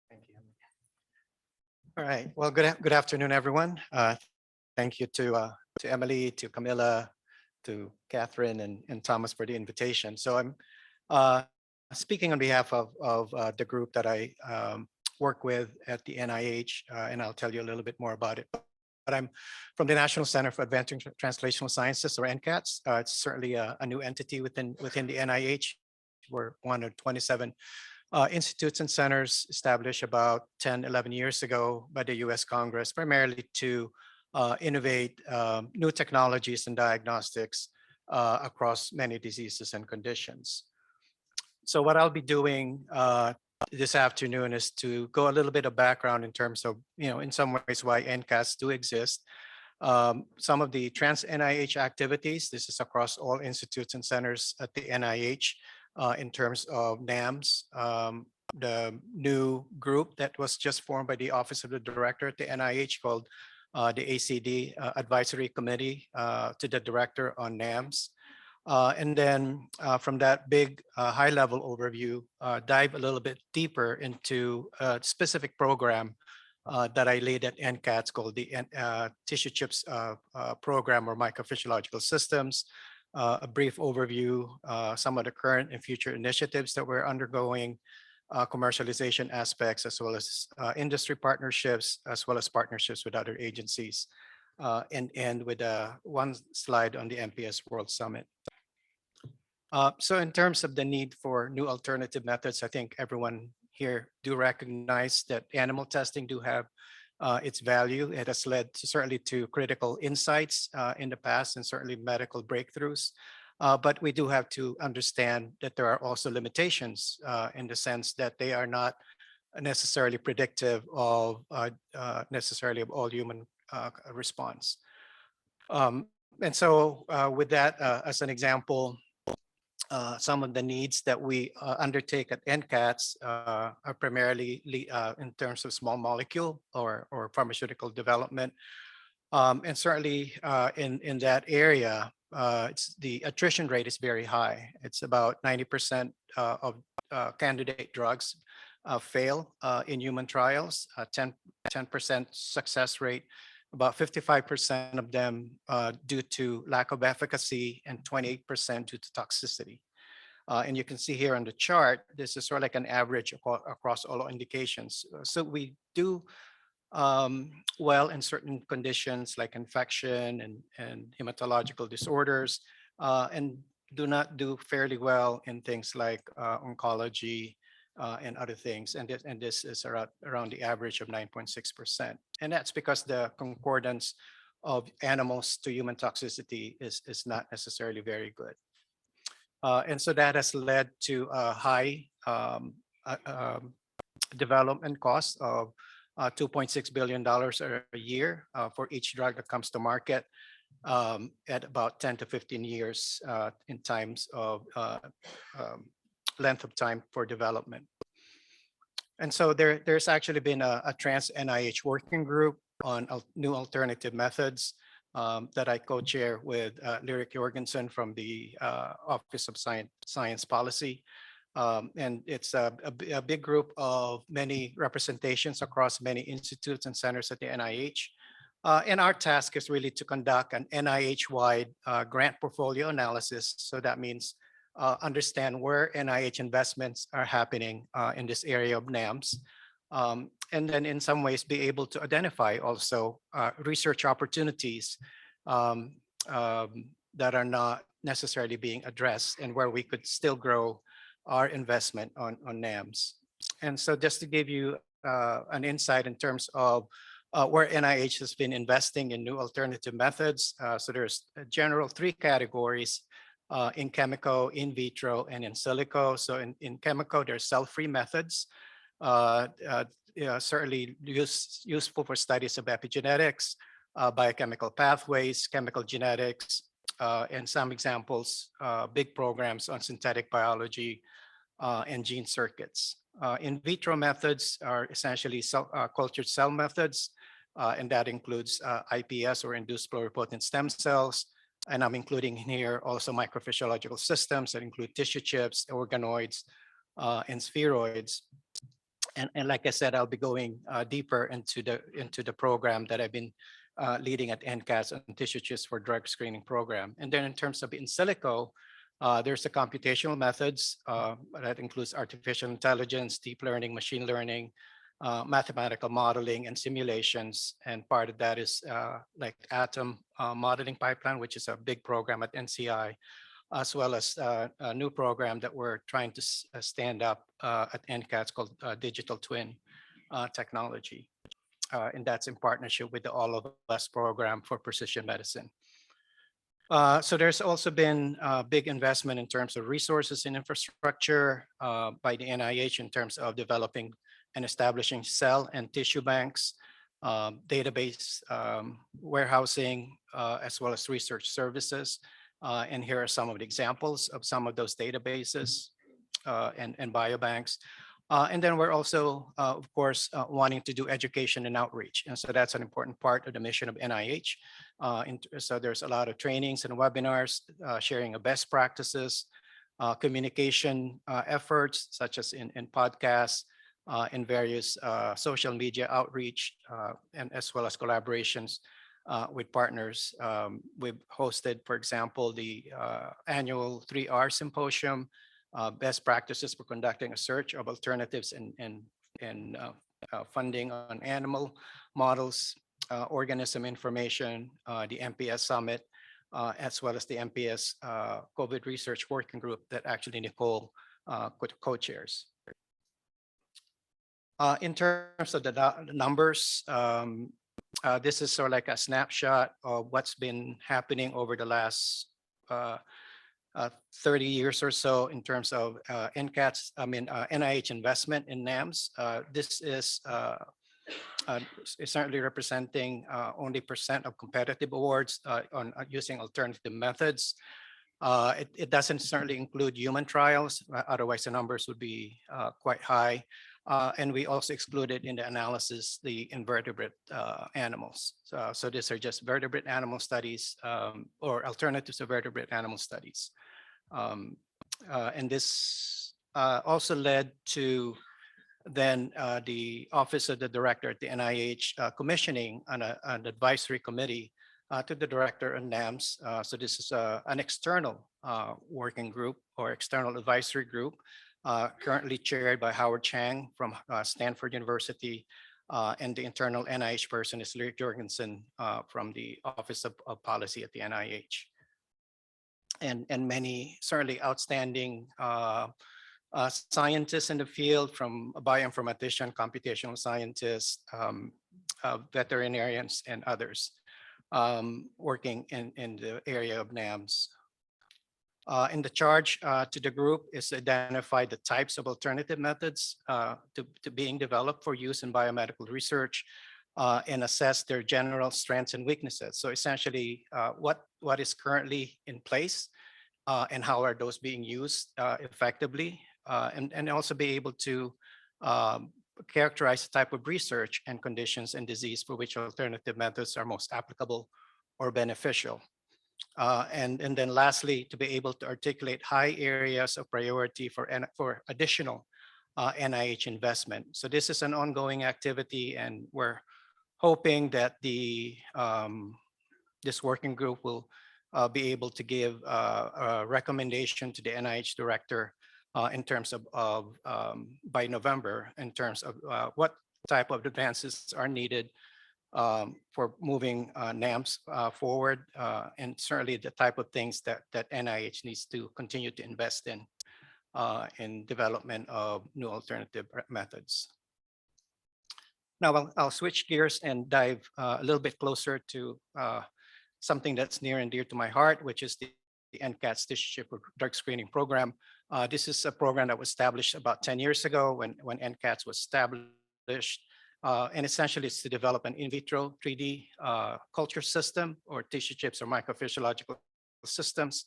Thank you. All right. Well, good afternoon, everyone. Thank you to Emily, to Camilla, to Catherine, and Thomas for the invitation. So I'm speaking on behalf of the group that I work with at the NIH, and I'll tell you a little bit more about it. But I'm from the National Center for Advancing Translational Sciences, or NCATS. It's certainly a new entity within the NIH. We're one of 27 institutes and centers established about 10, 11 years ago by the US Congress, primarily to innovate new technologies and diagnostics across many diseases and conditions. So what I'll be doing this afternoon is to go a little bit of background in terms of, in some ways why NCATS do exist. Some of the trans-NIH activities, this is across all institutes and centers at the NIH, in terms of NAMS, the new group that was just formed by the Office of the Director at the NIH called the ACD Advisory Committee to the Director on NAMS. And then from that big high-level overview, dive a little bit deeper into a specific program that I lead at NCATS called the Tissue Chips Program, or Microphysiological Systems. A brief overview, some of the current and future initiatives that we're undergoing, commercialization aspects, as well as industry partnerships, as well as partnerships with other agencies, and end with one slide on the MPS World Summit. So in terms of the need for new alternative methods, I think everyone here do recognize that animal testing do have its value. It has led certainly to critical insights in the past, and certainly medical breakthroughs. But we do have to understand that there are also limitations in the sense that they are not necessarily predictive of necessarily of all human response. And so with that as an example, some of the needs that we undertake at NCATS are primarily in terms of small molecule or pharmaceutical development. And certainly in that area, the attrition rate is very high. It's about 90% of candidate drugs fail in human trials, 10% success rate, about 55% of them due to lack of efficacy, and 28% due to toxicity. And you can see here on the chart, this is sort of like an average across all indications. So we do well in certain conditions like infection and hematological disorders, and do not do fairly well in things like oncology and other things. And this is around the average of 9.6%. And that's because the concordance of animals to human toxicity is not necessarily very good. And so that has led to a high development cost of $2.6 billion a year for each drug that comes to market, at about 10 to 15 years in times of length of time for development. And so there's actually been a trans-NIH working group new alternative methods that I co-chair with Lyric Jorgensen from the Office of Science Policy. And it's a big group of many representations across many institutes and centers at the NIH. And our task is really to conduct an NIH-wide grant portfolio analysis. So that means understand where NIH investments are happening in this area of NAMS. And then in some ways be able to identify also research opportunities that are not necessarily being addressed and where we could still grow our investment on NAMS. And so just to give you an insight in terms of where NIH has been investing in new alternative methods. So there's a general 3 categories in chemical, in vitro, and in silico. So in chemical, there's cell-free methods, certainly useful for studies of epigenetics, biochemical pathways, chemical genetics, and some examples, big programs on synthetic biology and gene circuits. In vitro methods are essentially cultured cell methods, and that includes IPS or induced pluripotent stem cells. And I'm including here also microphysiological systems that include tissue chips, organoids, and spheroids. And like I said, I'll be going deeper into the program that I've been leading at NCATS on tissue chips for drug screening program. And then in terms of in silico, there's the computational methods that includes artificial intelligence, deep learning, machine learning, mathematical modeling and simulations. And part of that is like ATOM modeling pipeline, which is a big program at NCI, as well as a new program that we're trying to stand up at NCATS called Digital Twin Technology. And that's in partnership with the All of Us program for precision medicine. So there's also been a big investment in terms of resources and infrastructure by the NIH in terms of developing and establishing cell and tissue banks, database warehousing, as well as research services. And here are some of the examples of some of those databases and biobanks. And then we're also, of course, wanting to do education and outreach. And so that's an important part of the mission of NIH. So there's a lot of trainings and webinars, sharing of best practices, communication efforts, such as in podcasts, in various social media outreach, and as well as collaborations with partners. We've hosted, for example, the annual 3R symposium, best practices for conducting a search of alternatives and funding on animal models, organism information, the MPS Summit, as well as the MPS COVID Research Working Group that actually Nicole co-chairs. In terms of the numbers, this is sort of like a snapshot of what's been happening over the last 30 years or so in terms of NCATS, NIH investment in NAMS. This is certainly representing only % of competitive awards on using alternative methods. It doesn't certainly include human trials, otherwise the numbers would be quite high. And we also excluded in the analysis the invertebrate animals. So these are just vertebrate animal studies or alternatives to vertebrate animal studies. And this also led to then the Office of the Director at the NIH commissioning an advisory committee to the Director on NAMS. So this is an external working group or external advisory group currently chaired by Howard Chang from Stanford University, and the internal NIH person is Lyric Jorgensen from the Office of Policy at the NIH. And many certainly outstanding scientists in the field, from a bioinformatician, computational scientists, veterinarians, and others working in the area of NAMS. And the charge to the group is to identify the types of alternative methods to being developed for use in biomedical research and assess their general strengths and weaknesses. So essentially, what is currently in place and how are those being used effectively, and also be able to characterize the type of research and conditions and disease for which alternative methods are most applicable or beneficial. And then lastly, to be able to articulate high areas of priority for additional NIH investment. So this is an ongoing activity, and we're hoping that this working group will be able to give a recommendation to the NIH director in terms of by November, in terms of what type of advances are needed for moving NAMS forward, and certainly the type of things that NIH needs to continue to invest in development of new alternative methods. Now I'll switch gears and dive a little bit closer to something that's near and dear to my heart, which is the NCATS Tissue Chip Drug Screening Program. This is a program that was established about 10 years ago when NCATS was established. And essentially it's to develop an in vitro 3D culture system or tissue chips or microphysiological systems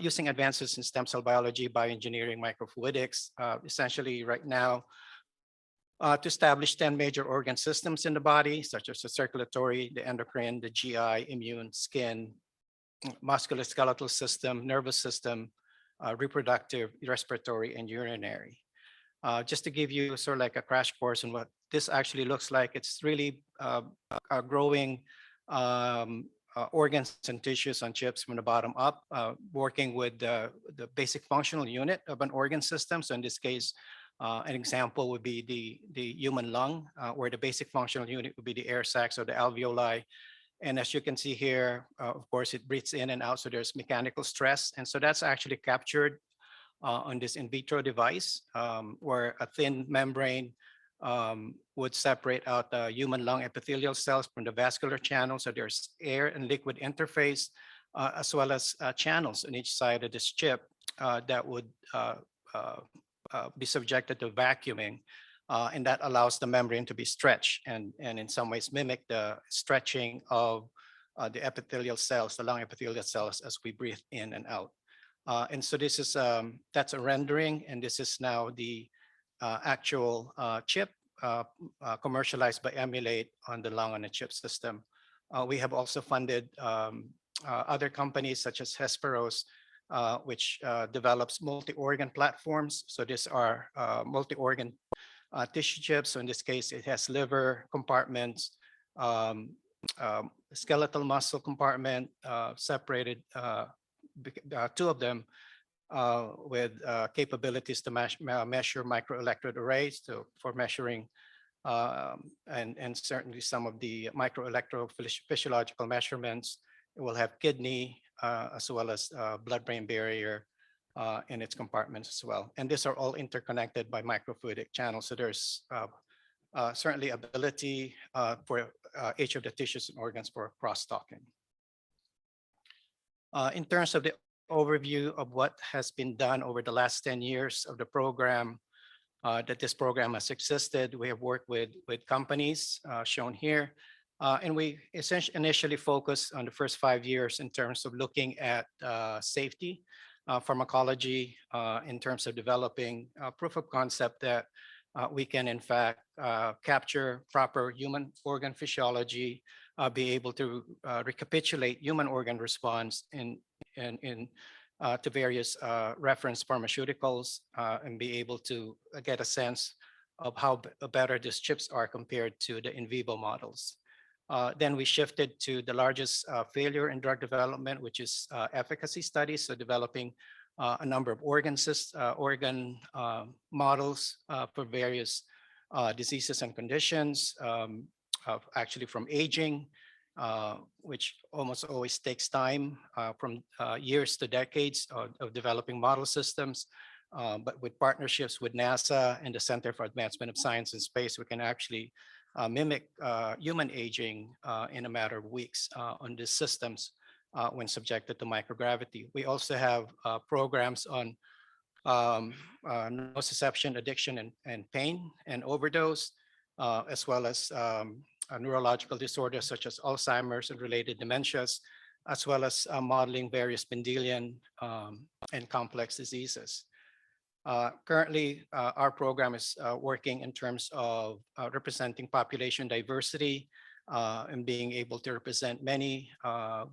using advances in stem cell biology, bioengineering, microfluidics. Essentially right now, to establish 10 major organ systems in the body, such as the circulatory, the endocrine, the GI, immune, skin, musculoskeletal system, nervous system, reproductive, respiratory, and urinary. Just to give you sort of like a crash course on what this actually looks like, it's really growing organs and tissues on chips from the bottom up, working with the basic functional unit of an organ system. So in this case, an example would be the human lung, where the basic functional unit would be the air sacs or the alveoli. And as you can see here, of course, it breathes in and out, so there's mechanical stress. And so that's actually captured on this in vitro device, where a thin membrane would separate out the human lung epithelial cells from the vascular channel. So there's air and liquid interface, as well as channels on each side of this chip that would be subjected to vacuuming. And that allows the membrane to be stretched and in some ways mimic the stretching of the epithelial cells, the lung epithelial cells, as we breathe in and out. And so this is, that's a rendering, and this is now the actual chip commercialized by Emulate on the lung on a chip system. We have also funded other companies such as Hesperos, which develops multi-organ platforms. So these are multi-organ tissue chips. So in this case, it has liver compartments, skeletal muscle compartment, separated, two of them with capabilities to measure microelectrode arrays for measuring and certainly some of the microelectrophysiological measurements. It will have kidney as well as blood-brain barrier in its compartments as well. And these are all interconnected by microfluidic channels. So there's certainly ability for each of the tissues and organs for cross-talking. In terms of the overview of what has been done over the last 10 years of the program, that this program has existed, we have worked with companies shown here. And we essentially initially focused on the first 5 years in terms of looking at safety, pharmacology, in terms of developing proof of concept that we can in fact capture proper human organ physiology, be able to recapitulate human organ response to various reference pharmaceuticals, and be able to get a sense of how better these chips are compared to the in vivo models. Then we shifted to the largest failure in drug development, which is efficacy studies. So developing a number of organ models for various diseases and conditions, actually from aging, which almost always takes time, from years to decades of developing model systems. But with partnerships with NASA and the Center for Advancement of Science and Space, we can actually mimic human aging in a matter of weeks on these systems when subjected to microgravity. We also have programs on nociception, addiction, and pain and overdose, as well as neurological disorders such as Alzheimer's and related dementias, as well as modeling various Mendelian and complex diseases. Currently, our program is working in terms of representing population diversity and being able to represent many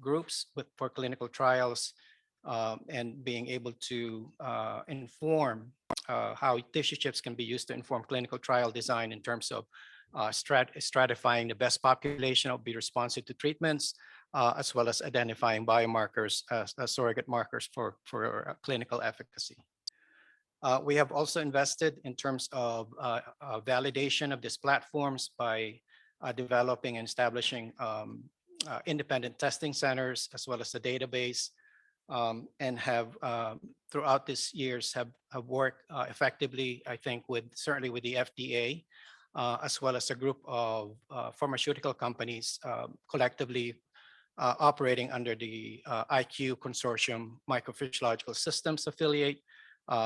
groups for clinical trials and being able to inform how tissue chips can be used to inform clinical trial design in terms of stratifying the best population that will be responsive to treatments, as well as identifying biomarkers as surrogate markers for clinical efficacy. We have also invested in terms of validation of these platforms by developing and establishing independent testing centers, as well as a database, and have throughout these years have worked effectively, I think, certainly with the FDA, as well as a group of pharmaceutical companies collectively operating under the IQ Consortium Microphysiological Systems affiliate.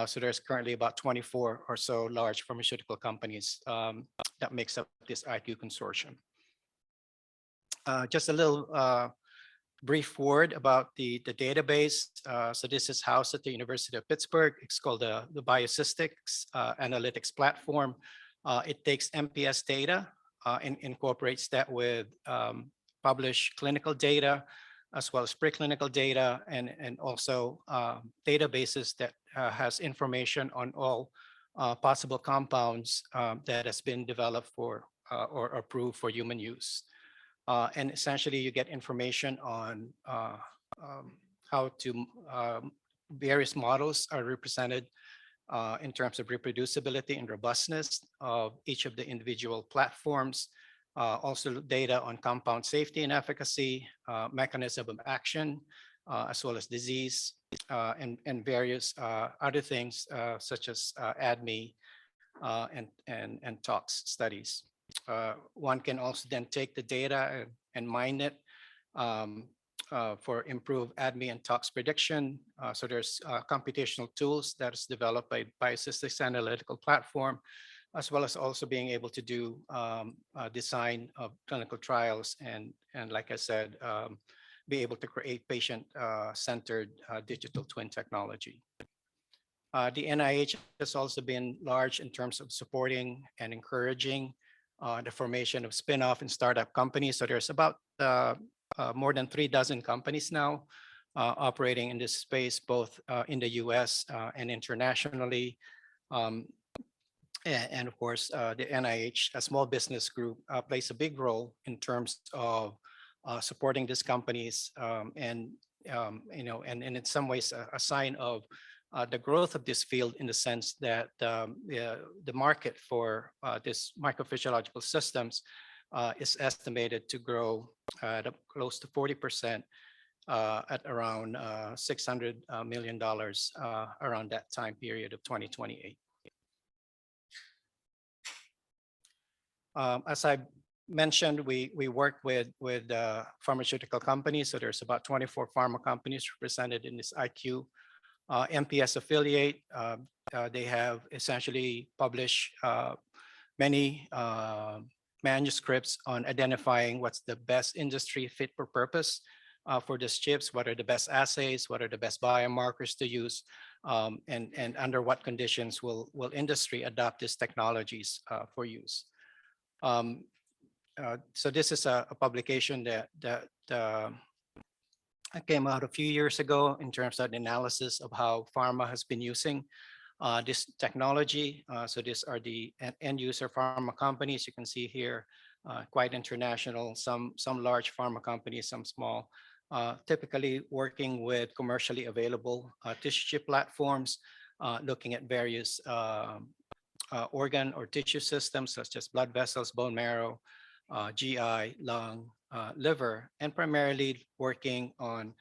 So there's currently about 24 or so large pharmaceutical companies that makes up this IQ Consortium. Just a little brief word about the database. So this is housed at the University of Pittsburgh. It's called the Biostatistics Analytics Platform. It takes MPS data and incorporates that with published clinical data, as well as preclinical data, and also databases that has information on all possible compounds that has been developed for or approved for human use. And essentially you get information on how to various models are represented in terms of reproducibility and robustness of each of the individual platforms. Also data on compound safety and efficacy, mechanism of action, as well as disease, and various other things such as ADME and tox studies. One can also then take the data and mine it for improved ADME and tox prediction. So there's computational tools that is developed by Biostatistics Analytical Platform, as well as also being able to do design of clinical trials and like I said, be able to create patient-centered digital twin technology. The NIH has also been large in terms of supporting and encouraging the formation of spin-off and startup companies. So there's about more than 36 companies now operating in this space, both in the US and internationally. And of course, the NIH, a small business group, plays a big role in terms of supporting these companies, and in some ways a sign of the growth of this field, in the sense that the market for this microphysiological systems is estimated to grow at close to 40% at around $600 million around that time period of 2028. As I mentioned, we work with pharmaceutical companies. So there's about 24 pharma companies represented in this IQ MPS affiliate. They have essentially published many manuscripts on identifying what's the best industry fit for purpose for these chips, what are the best assays, what are the best biomarkers to use, and under what conditions will industry adopt these technologies for use. So this is a publication that came out a few years ago in terms of the analysis of how pharma has been using this technology. So these are the end user pharma companies. You can see here, quite international, some large pharma companies, some small, typically working with commercially available tissue chip platforms, looking at various organ or tissue systems such as blood vessels, bone marrow, GI, lung, liver, and primarily working on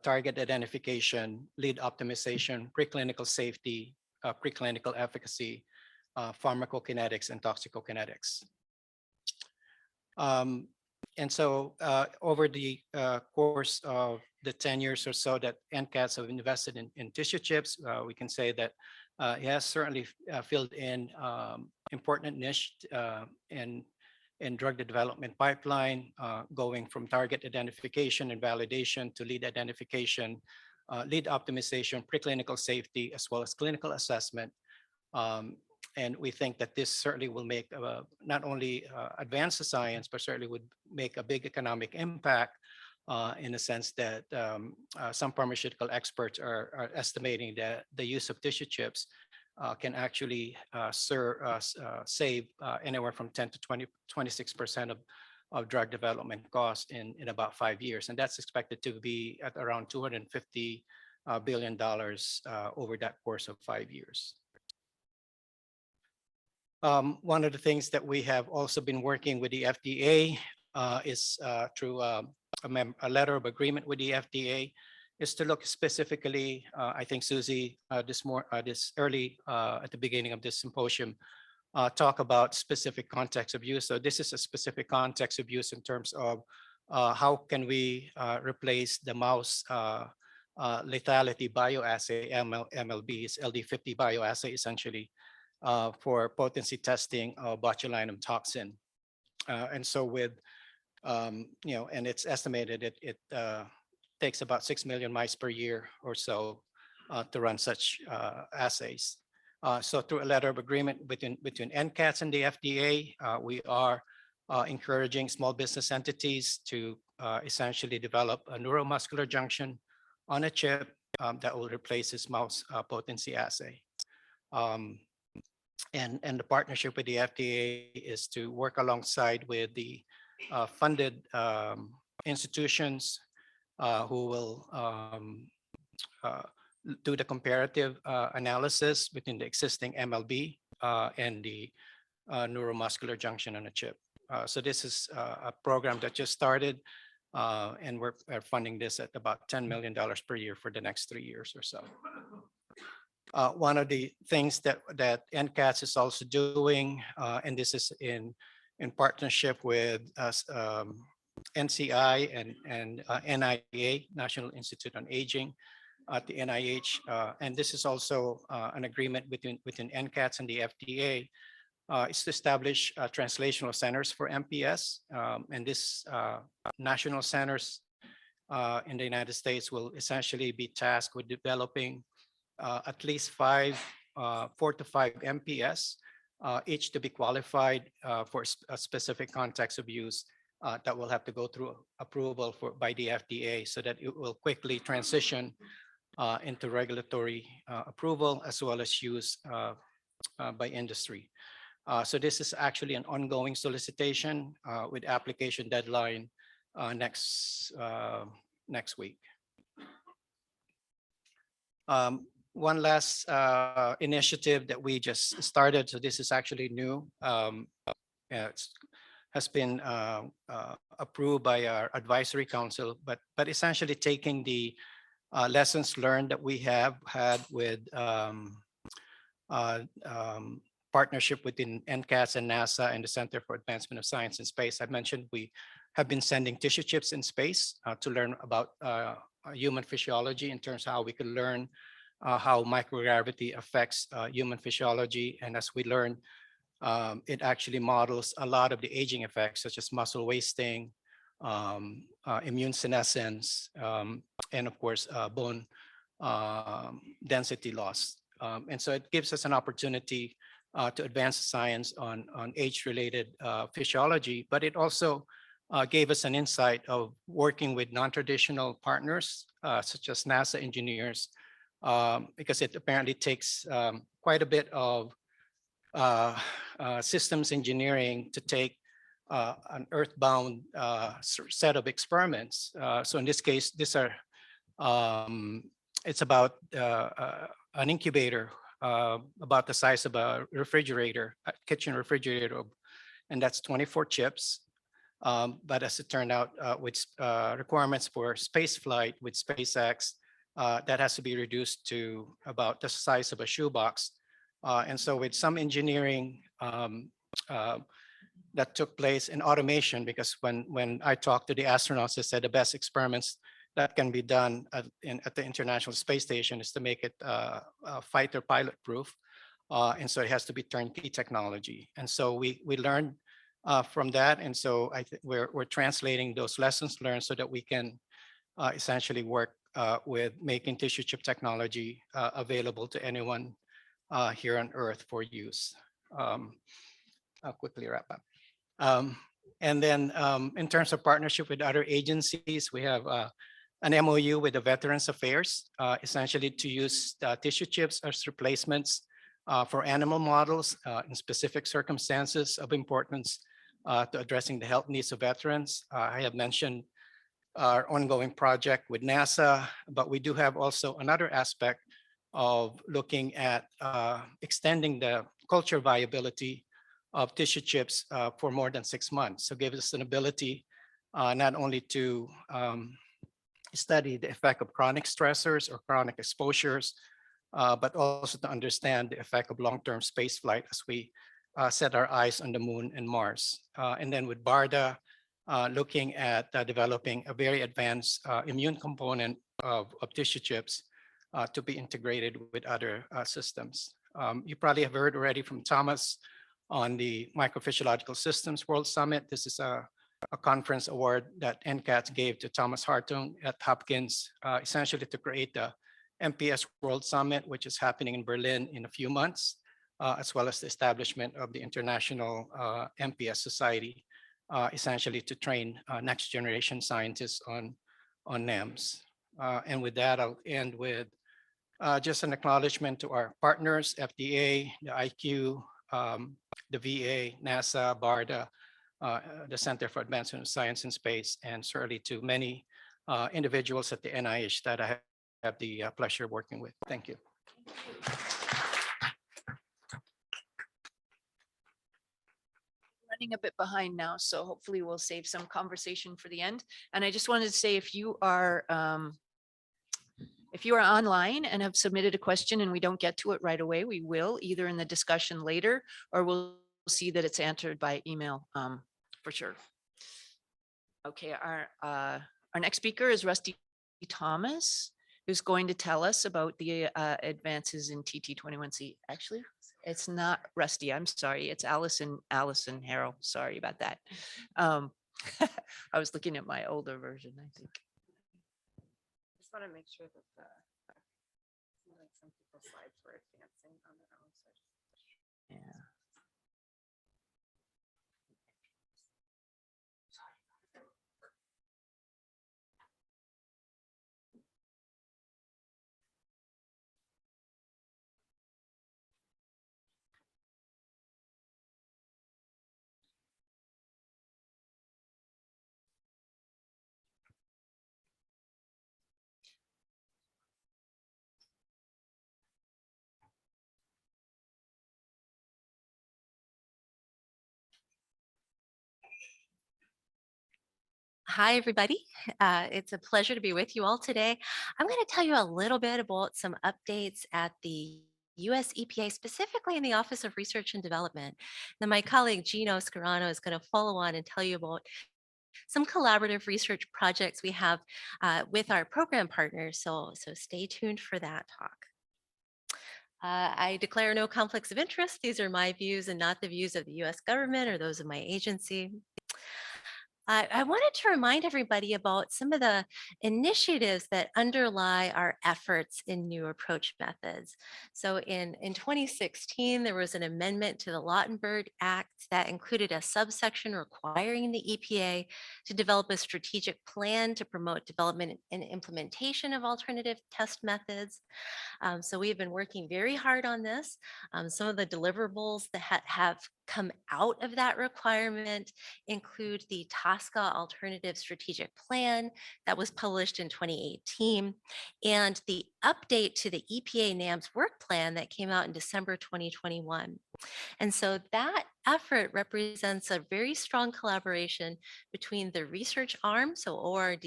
target identification, lead optimization, preclinical safety, preclinical efficacy, pharmacokinetics, and toxicokinetics. And so over the course of the 10 years or so that NCATS have invested in tissue chips, we can say that it has certainly filled in important niche in drug development pipeline, going from target identification and validation to lead identification, lead optimization, preclinical safety, as well as clinical assessment. And we think that this certainly will make not only advance the science, but certainly would make a big economic impact in the sense that some pharmaceutical experts are estimating that the use of tissue chips can actually save anywhere from 10 to 26% of drug development costs in about 5 years. And that's expected to be at around $250 billion over that course of 5 years. One of the things that we have also been working with the FDA is through a letter of agreement with the FDA, is to look specifically, I think Susie this early at the beginning of this symposium, talk about specific context of use. So this is a specific context of use in terms of how can we replace the mouse lethality bioassay, MLBs, LD50 bioassay essentially, for potency testing of botulinum toxin. And so with, and it's estimated it takes about 6 million mice per year or so to run such assays. So through a letter of agreement between NCATS and the FDA, we are encouraging small business entities to essentially develop a neuromuscular junction on a chip that will replace this mouse potency assay. And the partnership with the FDA is to work alongside with the funded institutions who will do the comparative analysis between the existing MLB and the neuromuscular junction on a chip. So this is a program that just started, and we're funding this at about $10 million per year for the next 3 years or so. One of the things that NCATS is also doing, and this is in partnership with NCI and NIA, National Institute on Aging, at the NIH, and this is also an agreement between NCATS and the FDA, is to establish translational centers for MPS, and this national centers in the United States will essentially be tasked with developing at least 4 to 5 MPS, each to be qualified for a specific context of use that will have to go through approval by the FDA so that it will quickly transition into regulatory approval as well as use by industry. So this is actually an ongoing solicitation with application deadline next week. One last initiative that we just started, so this is actually new. It has been approved by our advisory council, but essentially taking the lessons learned that we have had with partnership within NCATS and NASA and the Center for Advancement of Science and Space. I mentioned we have been sending tissue chips in space to learn about human physiology in terms of how we can learn how microgravity affects human physiology. And as we learn, it actually models a lot of the aging effects, such as muscle wasting, immune senescence, and of course, bone density loss. And so it gives us an opportunity to advance science on age-related physiology, but it also gave us an insight of working with non-traditional partners, such as NASA engineers, because it apparently takes quite a bit of systems engineering to take an earthbound set of experiments. So in this case, these are, it's about an incubator about the size of a refrigerator, a kitchen refrigerator, and that's 24 chips. But as it turned out, with requirements for space flight with SpaceX, that has to be reduced to about the size of a shoebox. And so with some engineering that took place in automation, because when I talked to the astronauts, they said the best experiments that can be done at the International Space Station is to make it fighter pilot proof. And so it has to be turnkey technology. And so we learned from that. And so we're translating those lessons learned so that we can essentially work with making tissue chip technology available to anyone here on Earth for use. I'll quickly wrap up. And then in terms of partnership with other agencies, we have an MOU with the Veterans Affairs, essentially to use tissue chips as replacements for animal models in specific circumstances of importance to addressing the health needs of veterans. I have mentioned our ongoing project with NASA, but we do have also another aspect of looking at extending the culture viability of tissue chips for more than 6 months. So gives us an ability not only to study the effect of chronic stressors or chronic exposures, but also to understand the effect of long-term space flight as we set our eyes on the moon and Mars. And then with BARDA, looking at developing a very advanced immune component of tissue chips to be integrated with other systems. You probably have heard already from Thomas on the Microphysiological Systems World Summit. This is a conference award that NCATS gave to Thomas Hartung at Hopkins, essentially to create the MPS World Summit, which is happening in Berlin in a few months, as well as the establishment of the International MPS Society, essentially to train next generation scientists on NAMs. And with that, I'll end with just an acknowledgement to our partners, FDA, the IQ, the VA, NASA, BARDA, the Center for Advancement of Science and Space, and certainly to many individuals at the NIH that I have the pleasure of working with. Thank you. Running a bit behind now, so hopefully we'll save some conversation for the end. And I just wanted to say, if you are online and have submitted a question and we don't get to it right away, we will either in the discussion later, or we'll see that it's answered by email for sure. Okay, our next speaker is Rusty Thomas, who's going to tell us about the advances in TT21C. Actually, it's not Rusty, I'm sorry. It's Alison Harrill. Sorry about that. I was looking at my older version, I think. Just want to make sure that some people's slides were advancing on their own. Yeah. Hi, everybody. It's a pleasure to be with you all today. I'm going to tell you a little bit about some updates at the US EPA, specifically in the Office of Research and Development. Then my colleague Gino Scarano is going to follow on and tell you about some collaborative research projects we have with our program partners. So stay tuned for that talk. I declare no conflicts of interest. These are my views and not the views of the US government or those of my agency. I wanted to remind everybody about some of the initiatives that underlie our efforts in new approach methods. So in 2016, there was an amendment to the Lautenberg Act that included a subsection requiring the EPA to develop a strategic plan to promote development and implementation of alternative test methods. So we've been working very hard on this. Some of the deliverables that have come out of that requirement include the TSCA Alternative Strategic Plan that was published in 2018 and the update to the EPA NAMS work plan that came out in December 2021. And so that effort represents a very strong collaboration between the research arm, so ORD,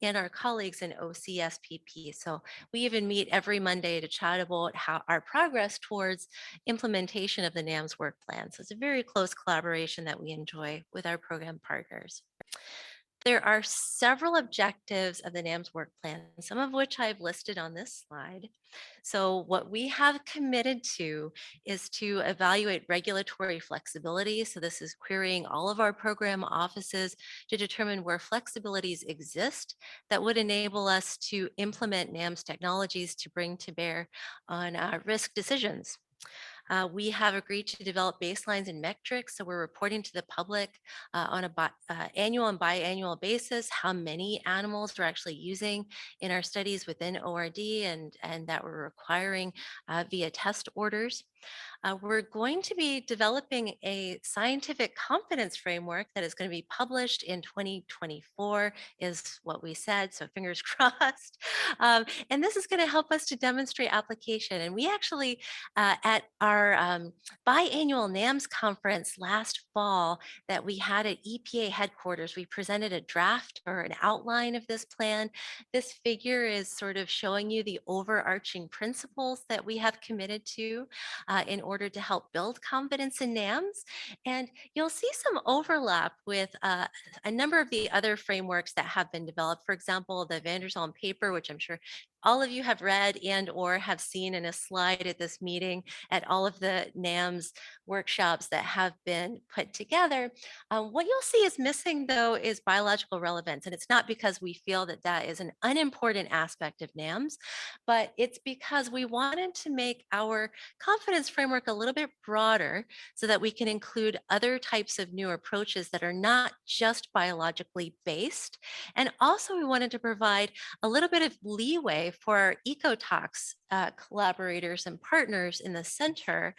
and our colleagues in OCSPP. So we even meet every Monday to chat about how our progress towards implementation of the NAMS work plan. So it's a very close collaboration that we enjoy with our program partners. There are several objectives of the NAMS work plan, some of which I've listed on this slide. So what we have committed to is to evaluate regulatory flexibility. So this is querying all of our program offices to determine where flexibilities exist that would enable us to implement NAMS technologies to bring to bear on risk decisions. We have agreed to develop baselines and metrics. So we're reporting to the public on a annual and biannual basis how many animals we're actually using in our studies within ORD and that we're requiring via test orders. We're going to be developing a scientific confidence framework that is going to be published in 2024 is what we said, so fingers crossed. And this is going to help us to demonstrate application. And we actually, at our biannual NAMS conference last fall that we had at EPA headquarters, we presented a draft or an outline of this plan. This figure is sort of showing you the overarching principles that we have committed to in order to help build confidence in NAMS. And you'll see some overlap with a number of the other frameworks that have been developed. For example, the Van der Zalm paper, which I'm sure all of you have read and or have seen in a slide at this meeting at all of the NAMS workshops that have been put together. What you'll see is missing though is biological relevance. And it's not because we feel that that is an unimportant aspect of NAMS, but it's because we wanted to make our confidence framework a little bit broader so that we can include other types of new approaches that are not just biologically based. And also we wanted to provide a little bit of leeway for our ecotox collaborators and partners in the center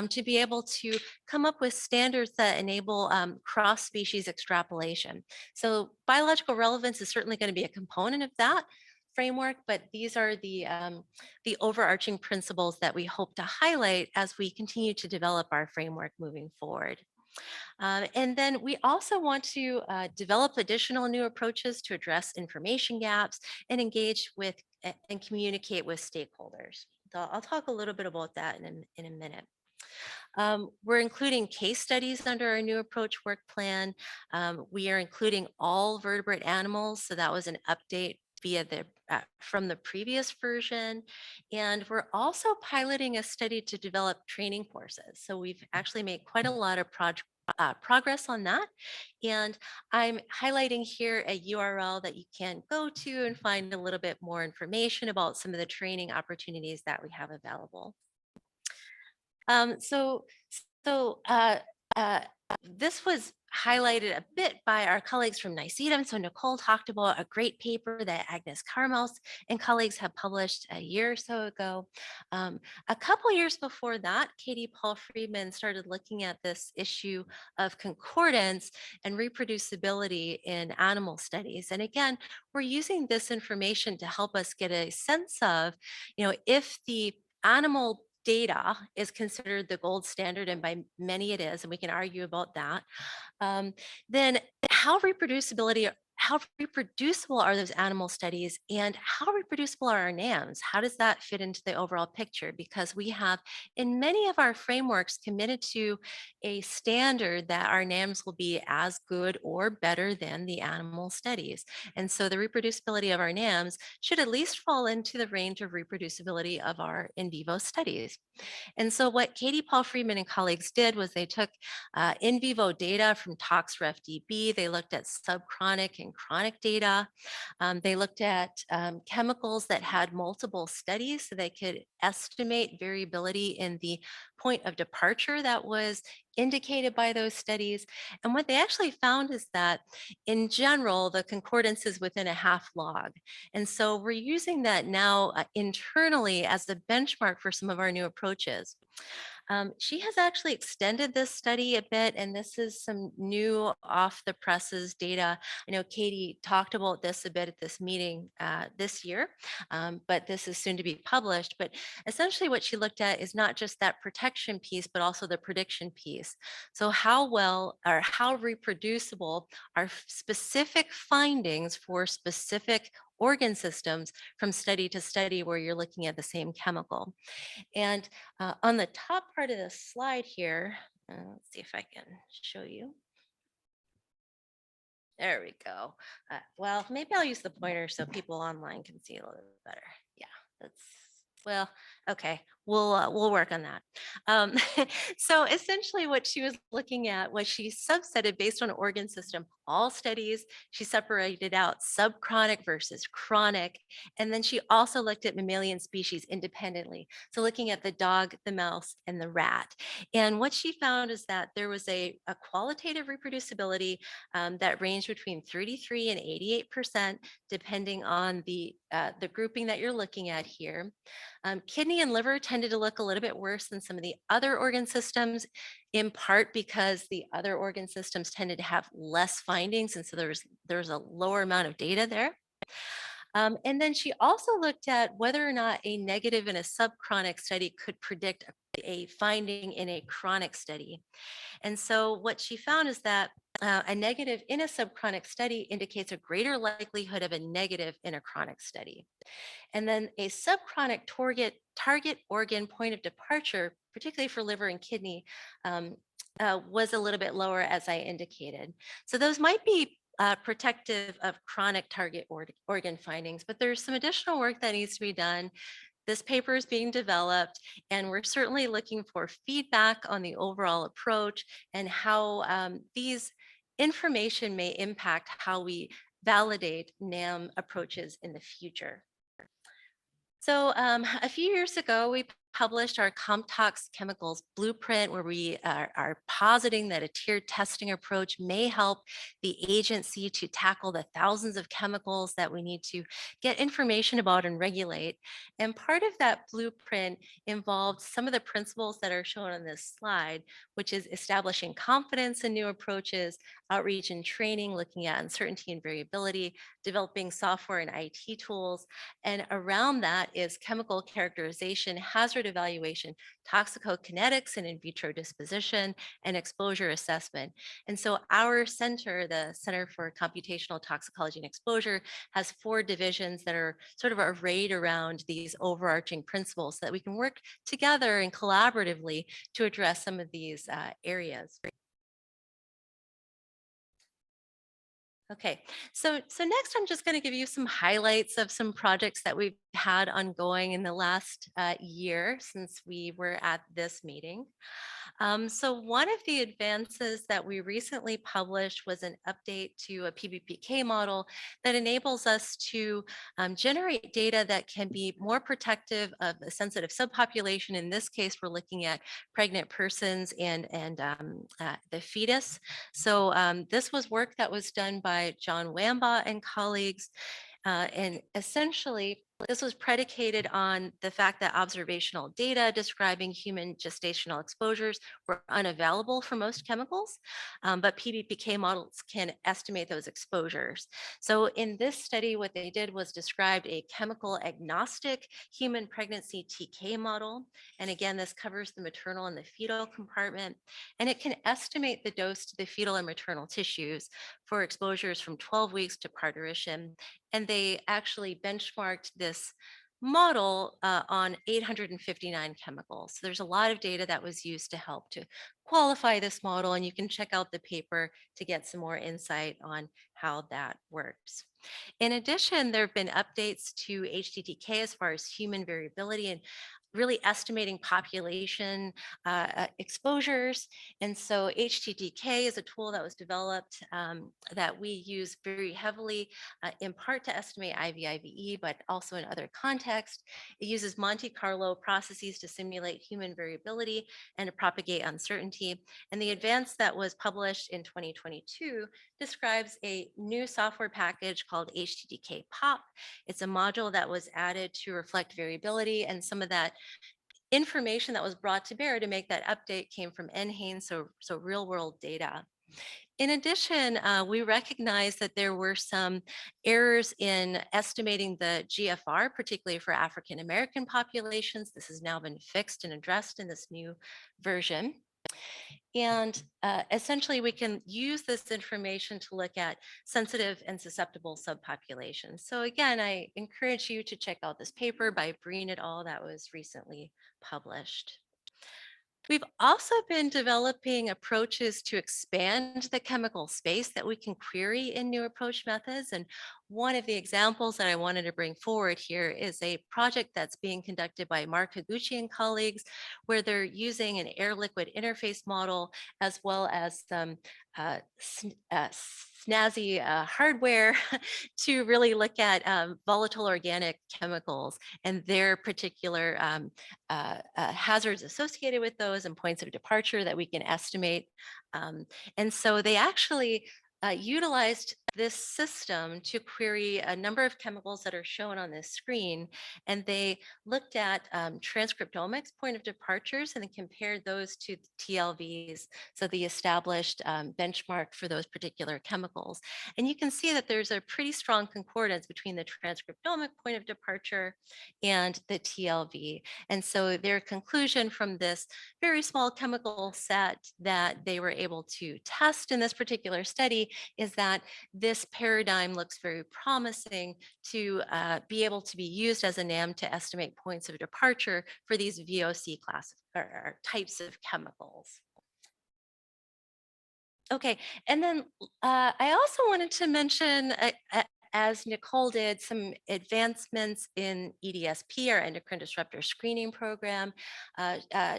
to be able to come up with standards that enable cross-species extrapolation. So biological relevance is certainly going to be a component of that framework, but these are the overarching principles that we hope to highlight as we continue to develop our framework moving forward. And then we also want to develop additional new approaches to address information gaps and engage with and communicate with stakeholders. So I'll talk a little bit about that in a minute. We're including case studies under our new approach work plan. We are including all vertebrate animals. So that was an update via the from the previous version. And we're also piloting a study to develop training courses. So we've actually made quite a lot of progress on that. And I'm highlighting here a URL that you can go to and find a little bit more information about some of the training opportunities that we have available. This was highlighted a bit by our colleagues from NICEATM. So Nicole talked about a great paper that Agnes Karmos and colleagues have published a year or so ago. A couple years before that, Katie Paul Friedman started looking at this issue of concordance and reproducibility in animal studies. And again, we're using this information to help us get a sense of, if the animal data is considered the gold standard, and by many it is, and we can argue about that, then how reproducible are those animal studies, and how reproducible are our NAMs? How does that fit into the overall picture? Because we have in many of our frameworks committed to a standard that our NAMs will be as good or better than the animal studies. And so the reproducibility of our NAMs should at least fall into the range of reproducibility of our in vivo studies. And so what Katie Paul Friedman and colleagues did was they took in vivo data from ToxRefDB. They looked at subchronic and chronic data. They looked at chemicals that had multiple studies so they could estimate variability in the point of departure that was indicated by those studies. And what they actually found is that in general, the concordance is within a half log. And so we're using that now internally as a benchmark for some of our new approaches. She has actually extended this study a bit, and this is some new off the presses data. I know Katie talked about this a bit at this meeting this year, but this is soon to be published. But essentially what she looked at is not just that protection piece, but also the prediction piece. So how well or how reproducible are specific findings for specific organ systems from study to study where you're looking at the same chemical. And on the top part of the slide here, let's see if I can show you. There we go. Well, maybe I'll use the pointer so people online can see a little bit better. Yeah, that's, well, okay, we'll work on that. So essentially what she was looking at was she subsetted based on organ system, all studies. She separated out subchronic versus chronic. And then she also looked at mammalian species independently. So looking at the dog, the mouse, and the rat. And what she found is that there was a qualitative reproducibility that ranged between 33 and 88%, depending on the grouping that you're looking at here. Kidney and liver tended to look a little bit worse than some of the other organ systems, in part because the other organ systems tended to have less findings, and so there's a lower amount of data there. And then she also looked at whether or not a negative in a subchronic study could predict a finding in a chronic study. And so what she found is that a negative in a subchronic study indicates a greater likelihood of a negative in a chronic study. And then a subchronic target organ point of departure, particularly for liver and kidney, was a little bit lower, as I indicated. So those might be protective of chronic target organ findings, but there's some additional work that needs to be done. This paper is being developed, and we're certainly looking for feedback on the overall approach and how these information may impact how we validate NAM approaches in the future. So a few years ago, we published our COMTOX chemicals blueprint, where we are positing that a tiered testing approach may help the agency to tackle the thousands of chemicals that we need to get information about and regulate. And part of that blueprint involved some of the principles that are shown on this slide, which is establishing confidence in new approaches, outreach and training, looking at uncertainty and variability, developing software and IT tools. And around that is chemical characterization, hazard evaluation, toxicokinetics and in vitro disposition, and exposure assessment. And so our center, the Center for Computational Toxicology and Exposure, has 4 divisions that are sort of arrayed around these overarching principles so that we can work together and collaboratively to address some of these areas. Okay, so next I'm just going to give you some highlights of some projects that we've had ongoing in the last year since we were at this meeting. So one of the advances that we recently published was an update to a PBPK model that enables us to generate data that can be more protective of a sensitive subpopulation. In this case, we're looking at pregnant persons and the fetus. So this was work that was done by John Wamba and colleagues. And essentially, this was predicated on the fact that observational data describing human gestational exposures were unavailable for most chemicals, but PBPK models can estimate those exposures. So in this study, what they did was described a chemical agnostic human pregnancy TK model. And again, this covers the maternal and the fetal compartment, and it can estimate the dose to the fetal and maternal tissues for exposures from 12 weeks to parturition. And they actually benchmarked this model on 859 chemicals. So there's a lot of data that was used to help to qualify this model, and you can check out the paper to get some more insight on how that works. In addition, there have been updates to HTTK as far as human variability and really estimating population exposures. And so HTTK is a tool that was developed that we use very heavily, in part to estimate IVIVE, but also in other contexts. It uses Monte Carlo processes to simulate human variability and to propagate uncertainty. And the advance that was published in 2022 describes a new software package called HTTK POP. It's a module that was added to reflect variability, and some of that information that was brought to bear to make that update came from NHANES, so real world data. In addition, we recognized that there were some errors in estimating the GFR, particularly for African American populations. This has now been fixed and addressed in this new version. And essentially, we can use this information to look at sensitive and susceptible subpopulations. So again, I encourage you to check out this paper by Breen et al. That was recently published. We've also been developing approaches to expand the chemical space that we can query in new approach methods. And one of the examples that I wanted to bring forward here is a project that's being conducted by Mark Higuchi and colleagues, where they're using an air-liquid interface model as well as some snazzy hardware to really look at volatile organic chemicals and their particular hazards associated with those and points of departure that we can estimate. And so they actually utilized this system to query a number of chemicals that are shown on this screen. And they looked at transcriptomics point of departures and then compared those to the TLVs, so the established benchmark for those particular chemicals. And you can see that there's a pretty strong concordance between the transcriptomic point of departure and the TLV. And so their conclusion from this very small chemical set that they were able to test in this particular study is that this paradigm looks very promising to be able to be used as a NAM to estimate points of departure for these VOC class or types of chemicals. Okay, and then I also wanted to mention, as Nicole did, some advancements in EDSP, our endocrine disruptor screening program.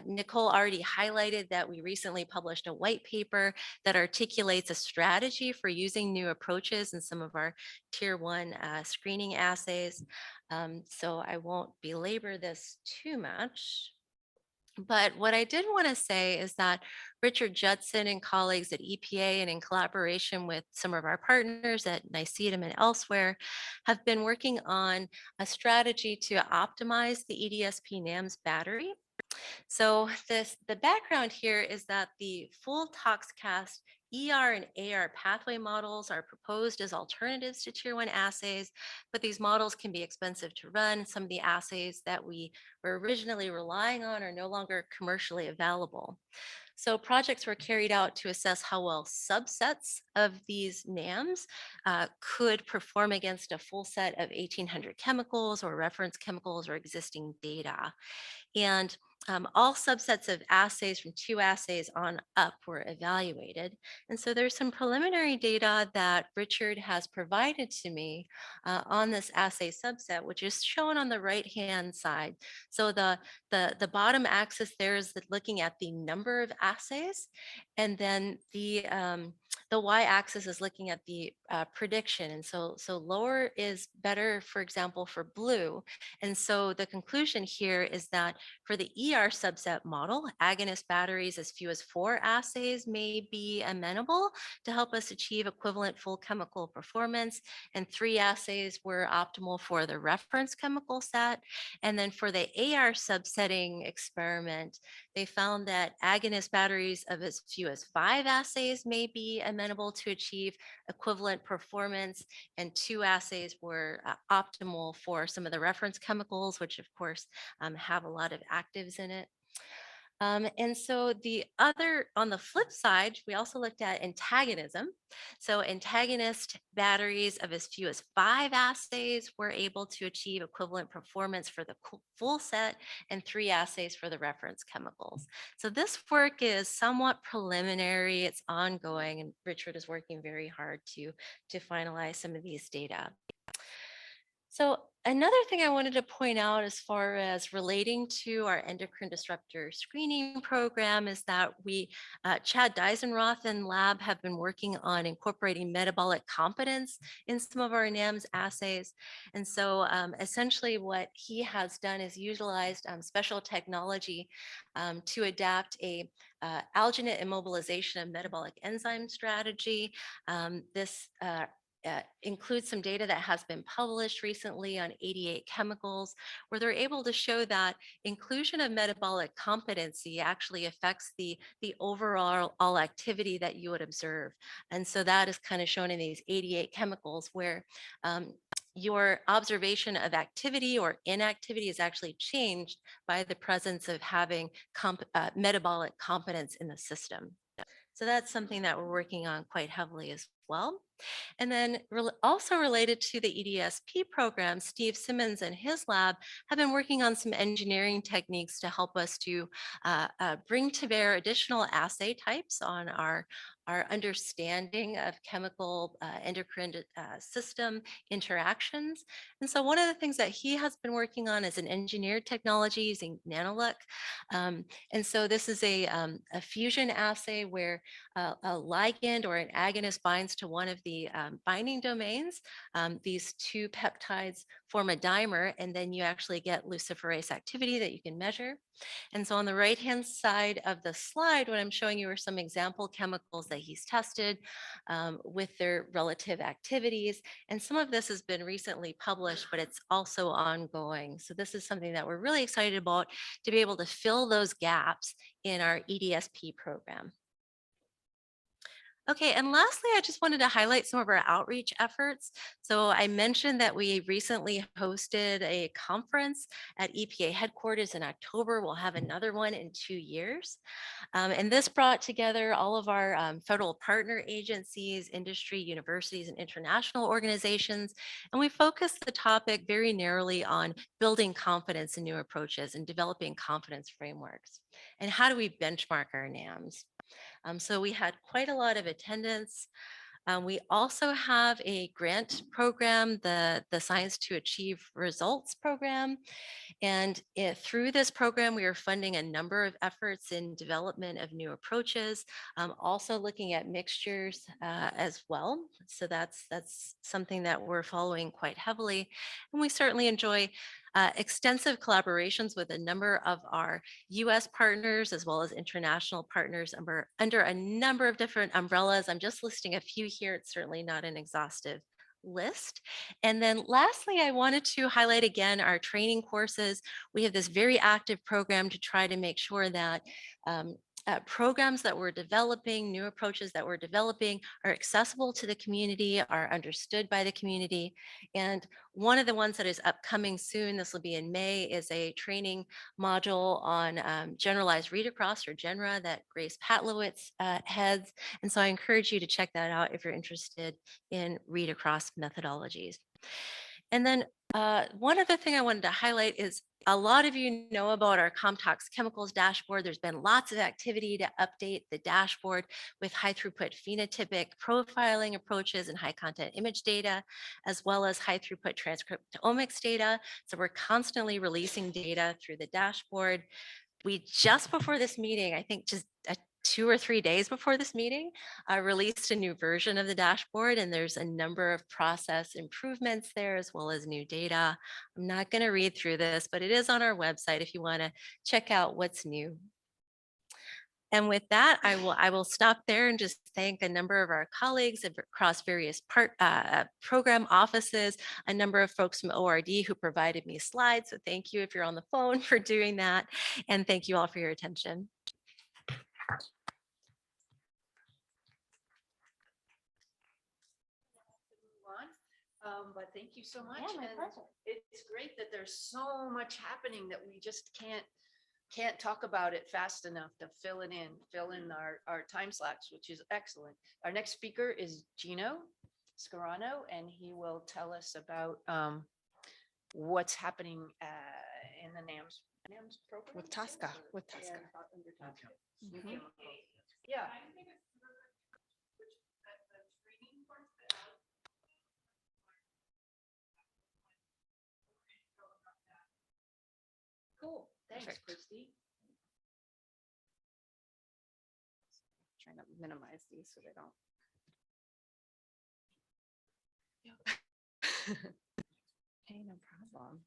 Nicole already highlighted that we recently published a white paper that articulates a strategy for using new approaches in some of our tier 1 screening assays. So I won't belabor this too much. But what I did want to say is that Richard Judson and colleagues at EPA and in collaboration with some of our partners at NICEATM and elsewhere have been working on a strategy to optimize the EDSP NAMS battery. So the background here is that the full ToxCast ER and AR pathway models are proposed as alternatives to tier 1 assays, but these models can be expensive to run. Some of the assays that we were originally relying on are no longer commercially available. So projects were carried out to assess how well subsets of these NAMs could perform against a full set of 1,800 chemicals or reference chemicals or existing data. And all subsets of assays from 2 assays on up were evaluated. And so there's some preliminary data that Richard has provided to me on this assay subset, which is shown on the right-hand side. So the bottom axis there is looking at the number of assays, and then the y-axis is looking at the prediction. And so lower is better, for example, for blue. And so the conclusion here is that for the ER subset model, agonist batteries as few as 4 assays may be amenable to help us achieve equivalent full chemical performance, and 3 assays were optimal for the reference chemical set. And then for the AR subsetting experiment, they found that agonist batteries of as few as 5 assays may be amenable to achieve equivalent performance, and 2 assays were optimal for some of the reference chemicals, which of course have a lot of actives in it. And so on the flip side, we also looked at antagonism. So antagonist batteries of as few as 5 assays were able to achieve equivalent performance for the full set, and 3 assays for the reference chemicals. So this work is somewhat preliminary, it's ongoing, and Richard is working very hard to finalize some of these data. So another thing I wanted to point out as far as relating to our endocrine disruptor screening program is that we, Chad Deisenroth and lab have been working on incorporating metabolic competence in some of our NAMS assays. And so essentially what he has done is utilized special technology to adapt a alginate immobilization of metabolic enzyme strategy. This includes some data that has been published recently on 88 chemicals, where they're able to show that inclusion of metabolic competency actually affects the overall activity that you would observe. And so that is kind of shown in these 88 chemicals, where your observation of activity or inactivity is actually changed by the presence of having metabolic competence in the system. So that's something that we're working on quite heavily as well. And then also related to the EDSP program, Steve Simmons and his lab have been working on some engineering techniques to help us to bring to bear additional assay types on our understanding of chemical endocrine system interactions. And so one of the things that he has been working on is an engineered technology using nanoluck. And so this is a fusion assay where a ligand or an agonist binds to one of the binding domains. These two peptides form a dimer, and then you actually get luciferase activity that you can measure. And so on the right-hand side of the slide, what I'm showing you are some example chemicals that he's tested with their relative activities. And some of this has been recently published, but it's also ongoing. So this is something that we're really excited about, to be able to fill those gaps in our EDSP program. Okay, and lastly, I just wanted to highlight some of our outreach efforts. So I mentioned that we recently hosted a conference at EPA headquarters in October. We'll have another one in 2 years. And this brought together all of our federal partner agencies, industry, universities, and international organizations. And we focused the topic very narrowly on building confidence in new approaches and developing confidence frameworks. And how do we benchmark our NAMs? So we had quite a lot of attendance. We also have a grant program, the Science to Achieve Results program. And through this program, we are funding a number of efforts in development of new approaches, also looking at mixtures as well. So that's something that we're following quite heavily. And we certainly enjoy extensive collaborations with a number of our US partners as well as international partners under a number of different umbrellas. I'm just listing a few here. It's certainly not an exhaustive list. And then lastly, I wanted to highlight again our training courses. We have this very active program to try to make sure that programs that we're developing, new approaches that we're developing, are accessible to the community, are understood by the community. And one of the ones that is upcoming soon, this will be in May, is a training module on generalized read across, or GENRA, that Grace Patlowitz heads. And so I encourage you to check that out if you're interested in read across methodologies. And then one other thing I wanted to highlight is, a lot of you know about our COMTOX chemicals dashboard. There's been lots of activity to update the dashboard with high throughput phenotypic profiling approaches and high content image data, as well as high throughput transcriptomics data. So we're constantly releasing data through the dashboard. We just before this meeting, I think just 2 or 3 days before this meeting, I released a new version of the dashboard, and there's a number of process improvements there as well as new data. I'm not going to read through this, but it is on our website if you want to check out what's new. And with that, I will stop there and just thank a number of our colleagues across various program offices, a number of folks from ORD who provided me slides. So thank you if you're on the phone for doing that. And thank you all for your attention. But thank you so much. Yeah, my And pleasure. it's great that there's so much happening that we just can't talk about it fast enough to fill in our time slacks, which is excellent. Our next speaker is Gino Scarano, and he will tell us about what's happening in the NAMS program. With TSCA, with TSCA. Mhm. Yeah. Cool. Thanks, Perfect. Christy. Trying to minimize these so they don't. Hey, no problem.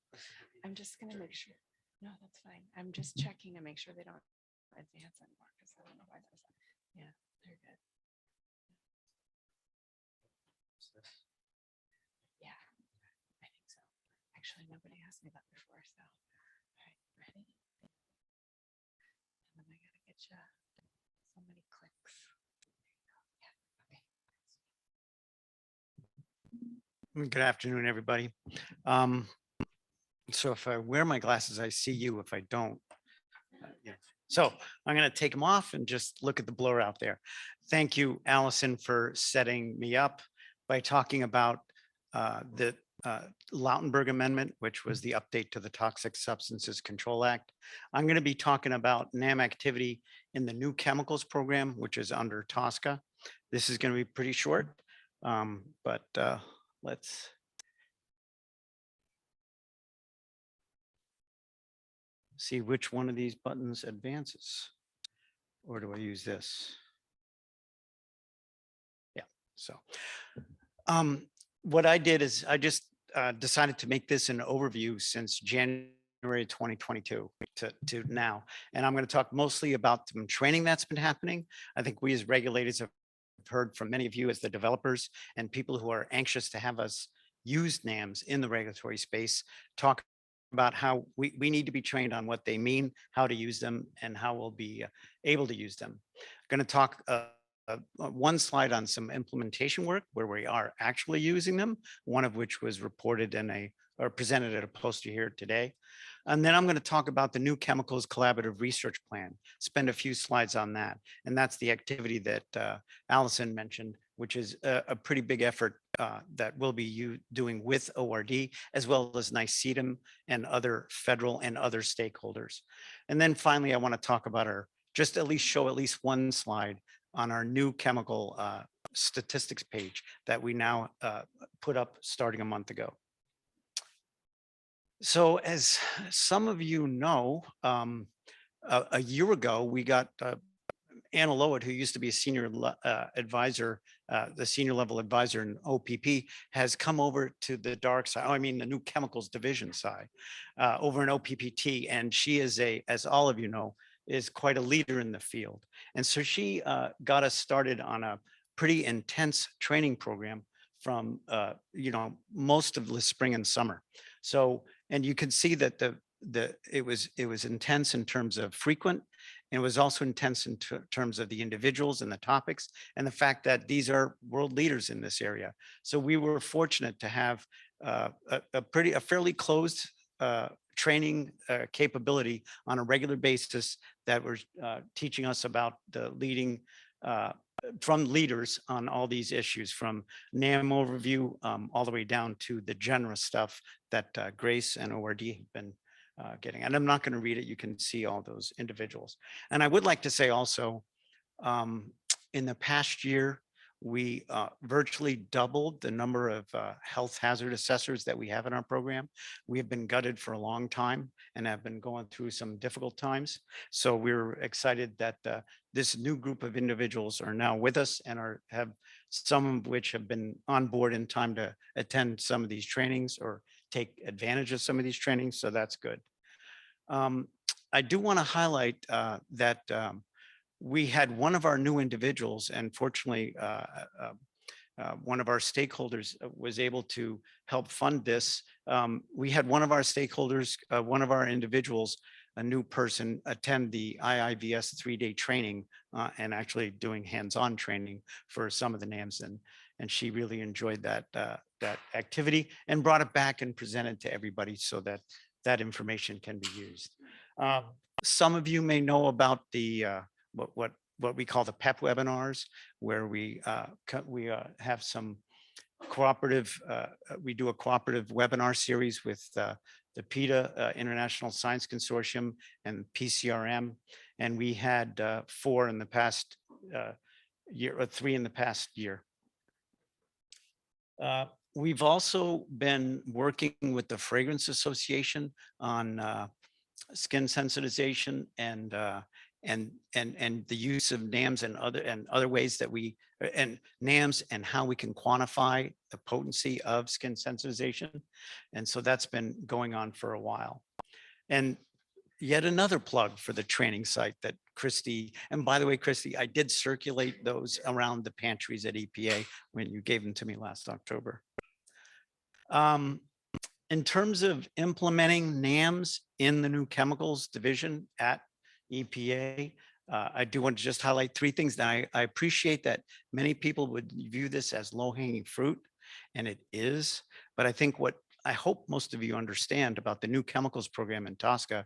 I'm just gonna make sure. No, that's fine. I'm just checking to make sure they don't advance anymore, because I don't know why that was. Yeah, they're good. Yeah, I think so. Actually, nobody asked me that before, so. All right, ready? And then I gotta get you so many clicks. Yeah, okay. Good afternoon, everybody. So if I wear my glasses, I see you. If I don't, yeah. So I'm going to take them off and just look at the blur out there. Thank you, Alison, for setting me up by talking about the Lautenberg Amendment, which was the update to the Toxic Substances Control Act. I'm going to be talking about NAM activity in the new chemicals program, which is under TSCA. This is going to be pretty short, but let's see which one of these buttons advances. Or do I use this? Yeah, so what I did is I just decided to make this an overview since January 2022 to now. And I'm going to talk mostly about some training that's been happening. I think we as regulators have heard from many of you as the developers and people who are anxious to have us use NAMs in the regulatory space, talk about how we need to be trained on what they mean, how to use them, and how we'll be able to use them. I'm going to talk one slide on some implementation work where we are actually using them, one of which was reported in or presented at a poster here today. And then I'm going to talk about the new chemicals collaborative research plan, spend a few slides on that. And that's the activity that Alison mentioned, which is a pretty big effort that we'll be doing with ORD, as well as NICEATM and other federal and other stakeholders. And then finally, I want to talk about just at least show at least one slide on our new chemical statistics page that we now put up starting a month ago. So as some of you know, a year ago, we got Anna Lowett, who used to be a senior advisor, the senior level advisor in OPP, has come over to the dark side. I mean, the new chemicals division side over in OPPT. And she is as all of you know, is quite a leader in the field. And so she got us started on a pretty intense training program from, most of the spring and summer. So, and you can see that it was intense in terms of frequent, and it was also intense in terms of the individuals and the topics, and the fact that these are world leaders in this area. So we were fortunate to have a fairly closed training capability on a regular basis that was teaching us about the leading from leaders on all these issues, from NAM overview all the way down to the generous stuff that Grace and ORD have been getting. And I'm not going to read it. You can see all those individuals. And I would like to say also, in the past year, we virtually doubled the number of health hazard assessors that we have in our program. We have been gutted for a long time and have been going through some difficult times. So we're excited that this new group of individuals are now with us and have some of which have been on board in time to attend some of these trainings or take advantage of some of these trainings. So that's good. I do want to highlight that we had one of our new individuals, and fortunately, one of our stakeholders was able to help fund this. We had one of our stakeholders, one of our individuals, a new person, attend the IIVS 3-day training and actually doing hands-on training for some of the NAMs, and she really enjoyed that activity and brought it back and presented to everybody so that that information can be used. Some of you may know about the what we call the PEP webinars, where we have some cooperative, we do a cooperative webinar series with the PETA International Science Consortium and PCRM, and we had 4 in the past year, or 3 in the past year. We've also been working with the Fragrance Association on skin sensitization and the use of NAMs and other ways that NAMs and how we can quantify the potency of skin sensitization. And so that's been going on for a while. And yet another plug for the training site that Christy, and by the way, Christy, I did circulate those around the pantries at EPA when you gave them to me last October. In terms of implementing NAMs in the new chemicals division at EPA, I do want to just highlight 3 things that I appreciate that many people would view this as low-hanging fruit, and it is. But I think what I hope most of you understand about the new chemicals program in TSCA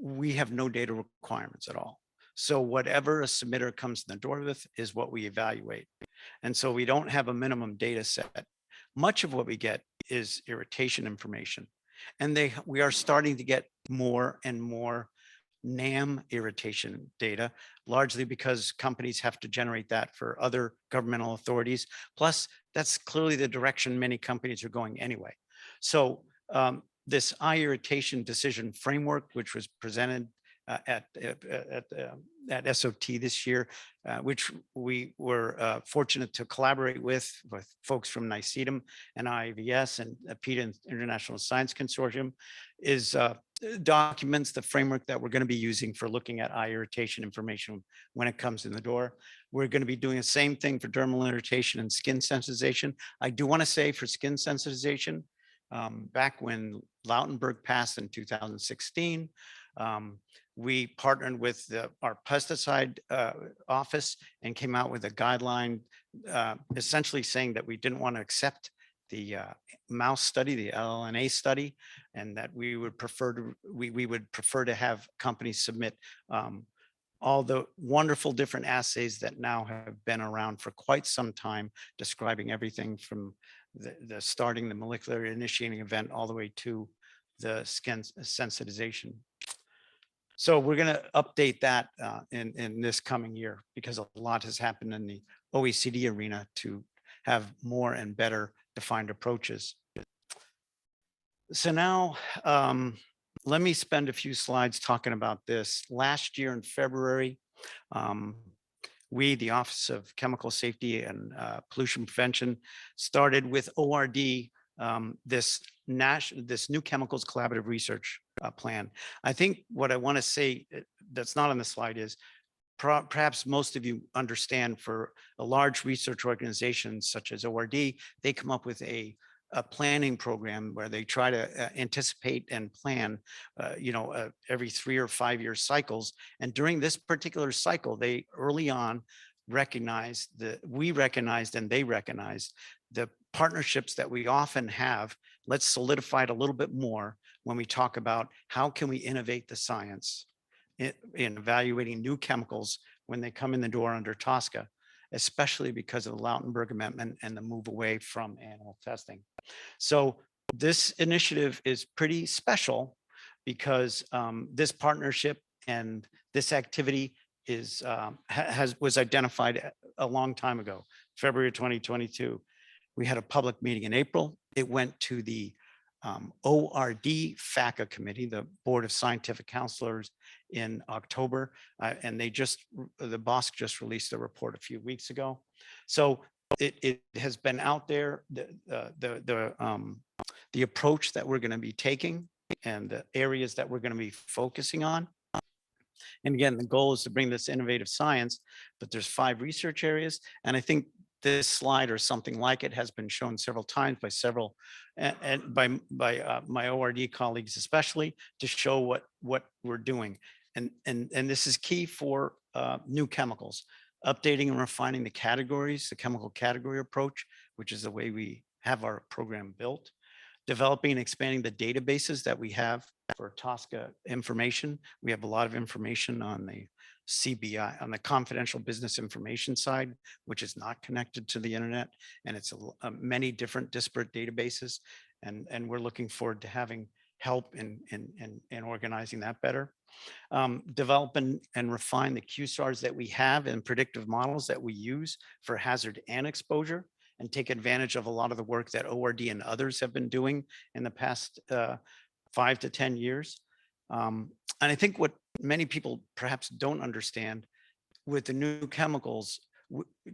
we have no data requirements at all. So whatever a submitter comes in the door with is what we evaluate. And so we don't have a minimum data set. Much of what we get is irritation information. And we are starting to get more and more NAM irritation data, largely because companies have to generate that for other governmental authorities. Plus, that's clearly the direction many companies are going anyway. So this eye irritation decision framework, which was presented at SOT this year, which we were fortunate to collaborate with folks from NICEATM and IAVS and PETA International Science Consortium, is documents the framework that we're going to be using for looking at eye irritation information when it comes in the door. We're going to be doing the same thing for dermal irritation and skin sensitization. I do want to say for skin sensitization, back when Lautenberg passed in 2016, we partnered with our pesticide office and came out with a guideline essentially saying that we didn't want to accept the mouse study, the LLNA study, and that we would prefer to have companies submit all the wonderful different assays that now have been around for quite some time, describing everything from the starting the molecular initiating event all the way to the skin sensitization. So we're going to update that in this coming year, because a lot has happened in the OECD arena to have more and better defined approaches. So now let me spend a few slides talking about this. Last year in February, we, the Office of Chemical Safety and Pollution Prevention, started with ORD this new chemicals collaborative research plan. I think what I want to say that's not on the slide is perhaps most of you understand, for a large research organization such as ORD, they come up with a planning program where they try to anticipate and plan, every 3 or 5 year cycles. And during this particular cycle, they early on we recognized and they recognized the partnerships that we often have. Let's solidify it a little bit more when we talk about how can we innovate the science in evaluating new chemicals when they come in the door under TSCA, especially because of the Lautenberg Amendment and the move away from animal testing. So this initiative is pretty special because this partnership and this activity was identified a long time ago, February 2022. We had a public meeting in April. It went to the ORD FACA committee, the Board of Scientific Counselors, in October. And the BOSC just released a report a few weeks ago. So it has been out there, the approach that we're going to be taking and the areas that we're going to be focusing on. And again, the goal is to bring this innovative science, but there's 5 research areas. And I think this slide or something like it has been shown several times by several and by my ORD colleagues, especially to show what we're doing. And this is key for new chemicals, updating and refining the categories, the chemical category approach, which is the way we have our program built, developing and expanding the databases that we have for TSCA information. We have a lot of information on the CBI, on the confidential business information side, which is not connected to the internet. And it's many different disparate databases. And we're looking forward to having help in organizing that better. Develop and refine the QSARs that we have and predictive models that we use for hazard and exposure, and take advantage of a lot of the work that ORD and others have been doing in the past 5 to 10 years. And I think what many people perhaps don't understand with the new chemicals,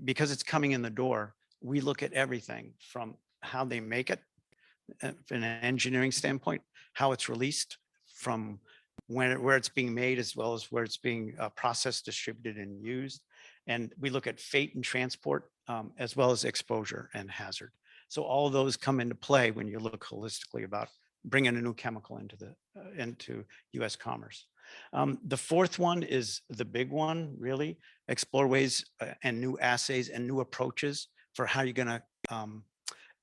because it's coming in the door, we look at everything from how they make it from an engineering standpoint, how it's released, from where it's being made, as well as where it's being processed, distributed, and used. And we look at fate and transport, as well as exposure and hazard. So all of those come into play when you look holistically about bringing a new chemical into US commerce. The fourth one is the big one, really. Explore ways and new assays and new approaches for how you're going to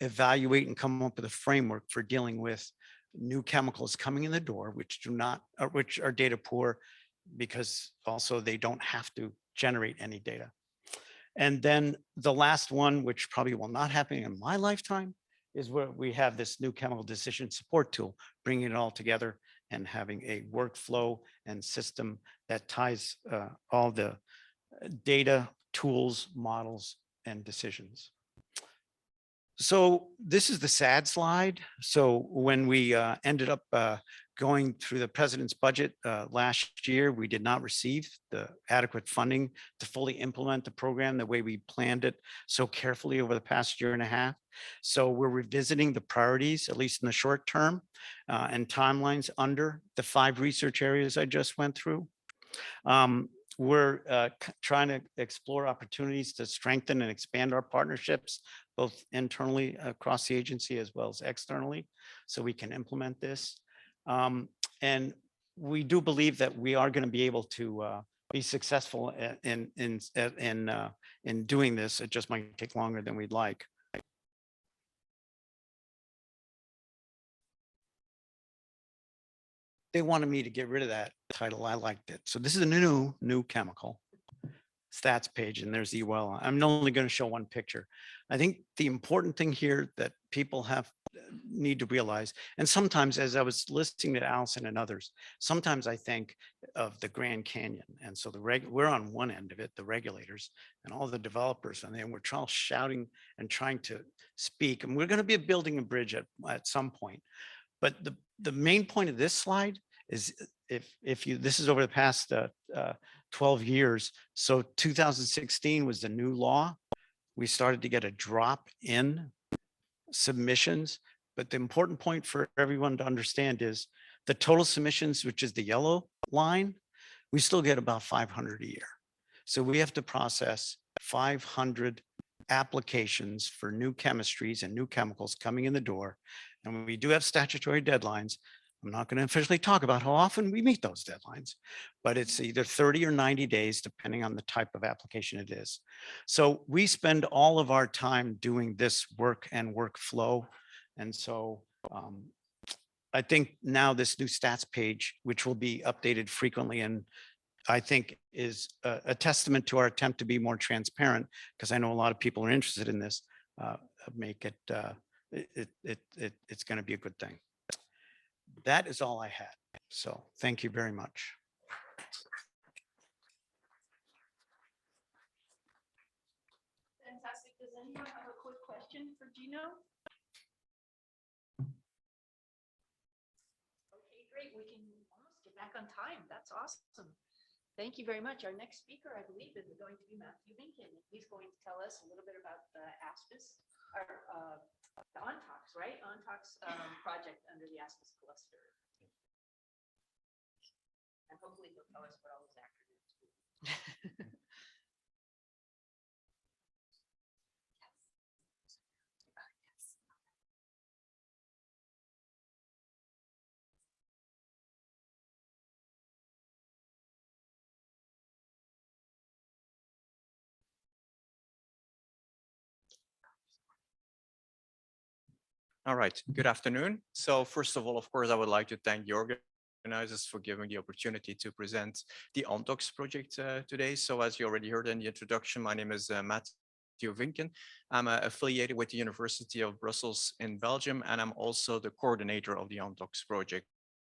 evaluate and come up with a framework for dealing with new chemicals coming in the door, which do not, which are data poor, because also they don't have to generate any data. And then the last one, which probably will not happen in my lifetime, is where we have this new chemical decision support tool, bringing it all together and having a workflow and system that ties all the data, tools, models, and decisions. So this is the sad slide. So when we ended up going through the president's budget last year, we did not receive the adequate funding to fully implement the program the way we planned it so carefully over the past year and a half. So we're revisiting the priorities, at least in the short term, and timelines under the 5 research areas I just went through. We're trying to explore opportunities to strengthen and expand our partnerships, both internally across the agency as well as externally, so we can implement this. And we do believe that we are going to be able to be successful in doing this. It just might take longer than we'd like. They wanted me to get rid of that title. I liked it. So this is a new chemical stats page, and there's the UL. I'm only going to show one picture. I think the important thing here that people need to realize, and sometimes as I was listening to Alison and others, sometimes I think of the Grand Canyon. And so we're on one end of it, the regulators and all the developers, and then we're all shouting and trying to speak. And we're going to be building a bridge at some point. But the main point of this slide is this is over the past 12 years. So 2016 was the new law. We started to get a drop in submissions. But the important point for everyone to understand is the total submissions, which is the yellow line, we still get about 500 a year. So we have to process 500 applications for new chemistries and new chemicals coming in the door. And we do have statutory deadlines. I'm not going to officially talk about how often we meet those deadlines, but it's either 30 or 90 days, depending on the type of application it is. So we spend all of our time doing this work and workflow. And so I think now this new stats page, which will be updated frequently, and I think is a testament to our attempt to be more transparent, because I know a lot of people are interested in this, make it, it's going to be a good thing. That is all I had. So thank you very much. Fantastic. Does anyone have a quick question for Gino? Okay, great. We can almost get back on time. That's awesome. Thank you very much. Our next speaker, I believe, is going to be Mathieu Vinken. He's going to tell us a little bit about the ASPIS, or the ONTOX, right? ONTOX project under the ASPIS cluster. And hopefully he'll tell us what all those acronyms mean. All right, good afternoon. So first of all, of course, I would like to thank the organizers for giving the opportunity to present the ONTOX project today. So as you already heard in the introduction, my name is Mathieu Vinken. I'm affiliated with the University of Brussels in Belgium, and I'm also the coordinator of the ONTOX project.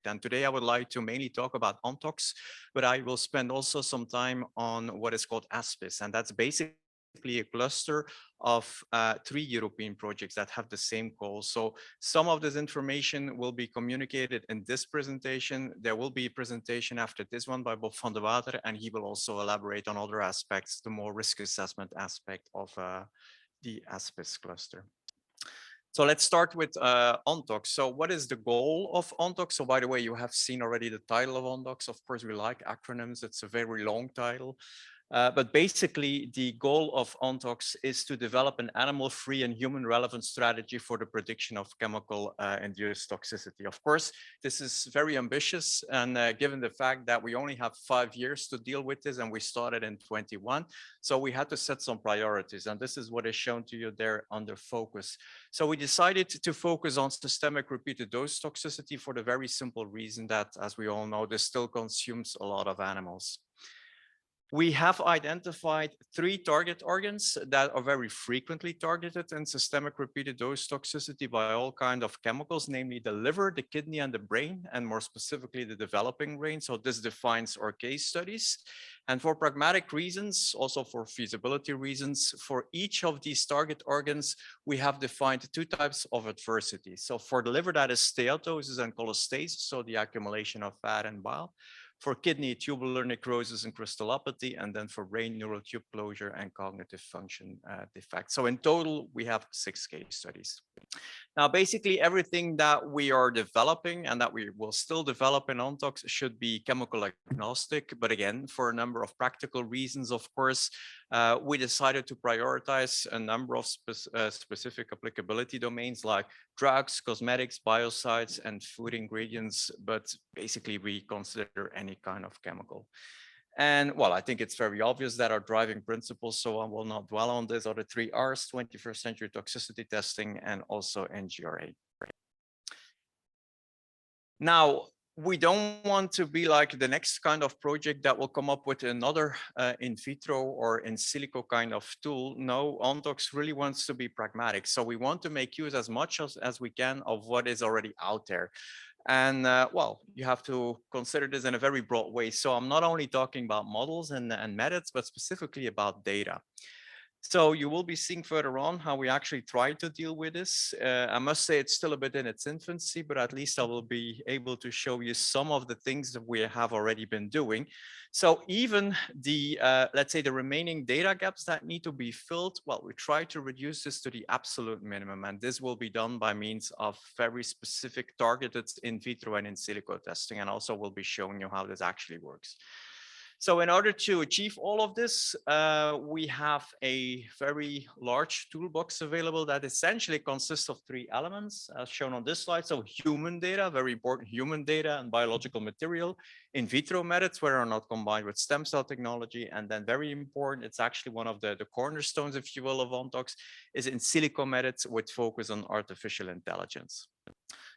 And today I would like to mainly talk about ONTOX, but I will spend also some time on what is called ASPIS, and that's basically a cluster of 3 European projects that have the same goal. So some of this information will be communicated in this presentation. There will be a presentation after this one by Bob van der Water, and he will also elaborate on other aspects, the more risk assessment aspect of the ASPIS cluster. So let's start with ONTOX. So what is the goal of ONTOX? So by the way, you have seen already the title of ONTOX. Of course, we like acronyms. It's a very long title. But basically, the goal of ONTOX is to develop an animal-free and human-relevant strategy for the prediction of chemical-induced toxicity. Of course, this is very ambitious, and given the fact that we only have 5 years to deal with this, and we started in 21, so we had to set some priorities, and this is what is shown to you there under focus. So we decided to focus on systemic repeated dose toxicity for the very simple reason that, as we all know, this still consumes a lot of animals. We have identified 3 target organs that are very frequently targeted in systemic repeated dose toxicity by all kinds of chemicals, namely the liver, the kidney, and the brain, and more specifically the developing brain. So this defines our case studies. And for pragmatic reasons, also for feasibility reasons, for each of these target organs, we have defined 2 types of adversity. So for the liver, that is steatosis and cholestasis, so the accumulation of fat and bile. For kidney, tubular necrosis and crystallopathy, and then for brain, neural tube closure and cognitive function defects. So in total, we have 6 case studies. Now, basically everything that we are developing and that we will still develop in ONTOX should be chemical agnostic. But again, for a number of practical reasons, of course, we decided to prioritize a number of specific applicability domains like drugs, cosmetics, biocides, and food ingredients. But basically, we consider any kind of chemical. And well, I think it's very obvious that our driving principles, so I will not dwell on this, are the 3 R's, 21st century toxicity testing, and also NGRA. Now, we don't want to be like the next kind of project that will come up with another in vitro or in silico kind of tool. No, ONTOX really wants to be pragmatic. So we want to make use as much as we can of what is already out there. And well, you have to consider this in a very broad way. So I'm not only talking about models and methods, but specifically about data. So you will be seeing further on how we actually try to deal with this. I must say it's still a bit in its infancy, but at least I will be able to show you some of the things that we have already been doing. So even the, let's say the remaining data gaps that need to be filled, well, we try to reduce this to the absolute minimum. And this will be done by means of very specific targeted in vitro and in silico testing. And also we'll be showing you how this actually works. So in order to achieve all of this, we have a very large toolbox available that essentially consists of 3 elements as shown on this slide. So human data, very important human data and biological material, in vitro methods where are not combined with stem cell technology. And then very important, it's actually one of the cornerstones, if you will, of ONTOX, is in silico methods with focus on artificial intelligence.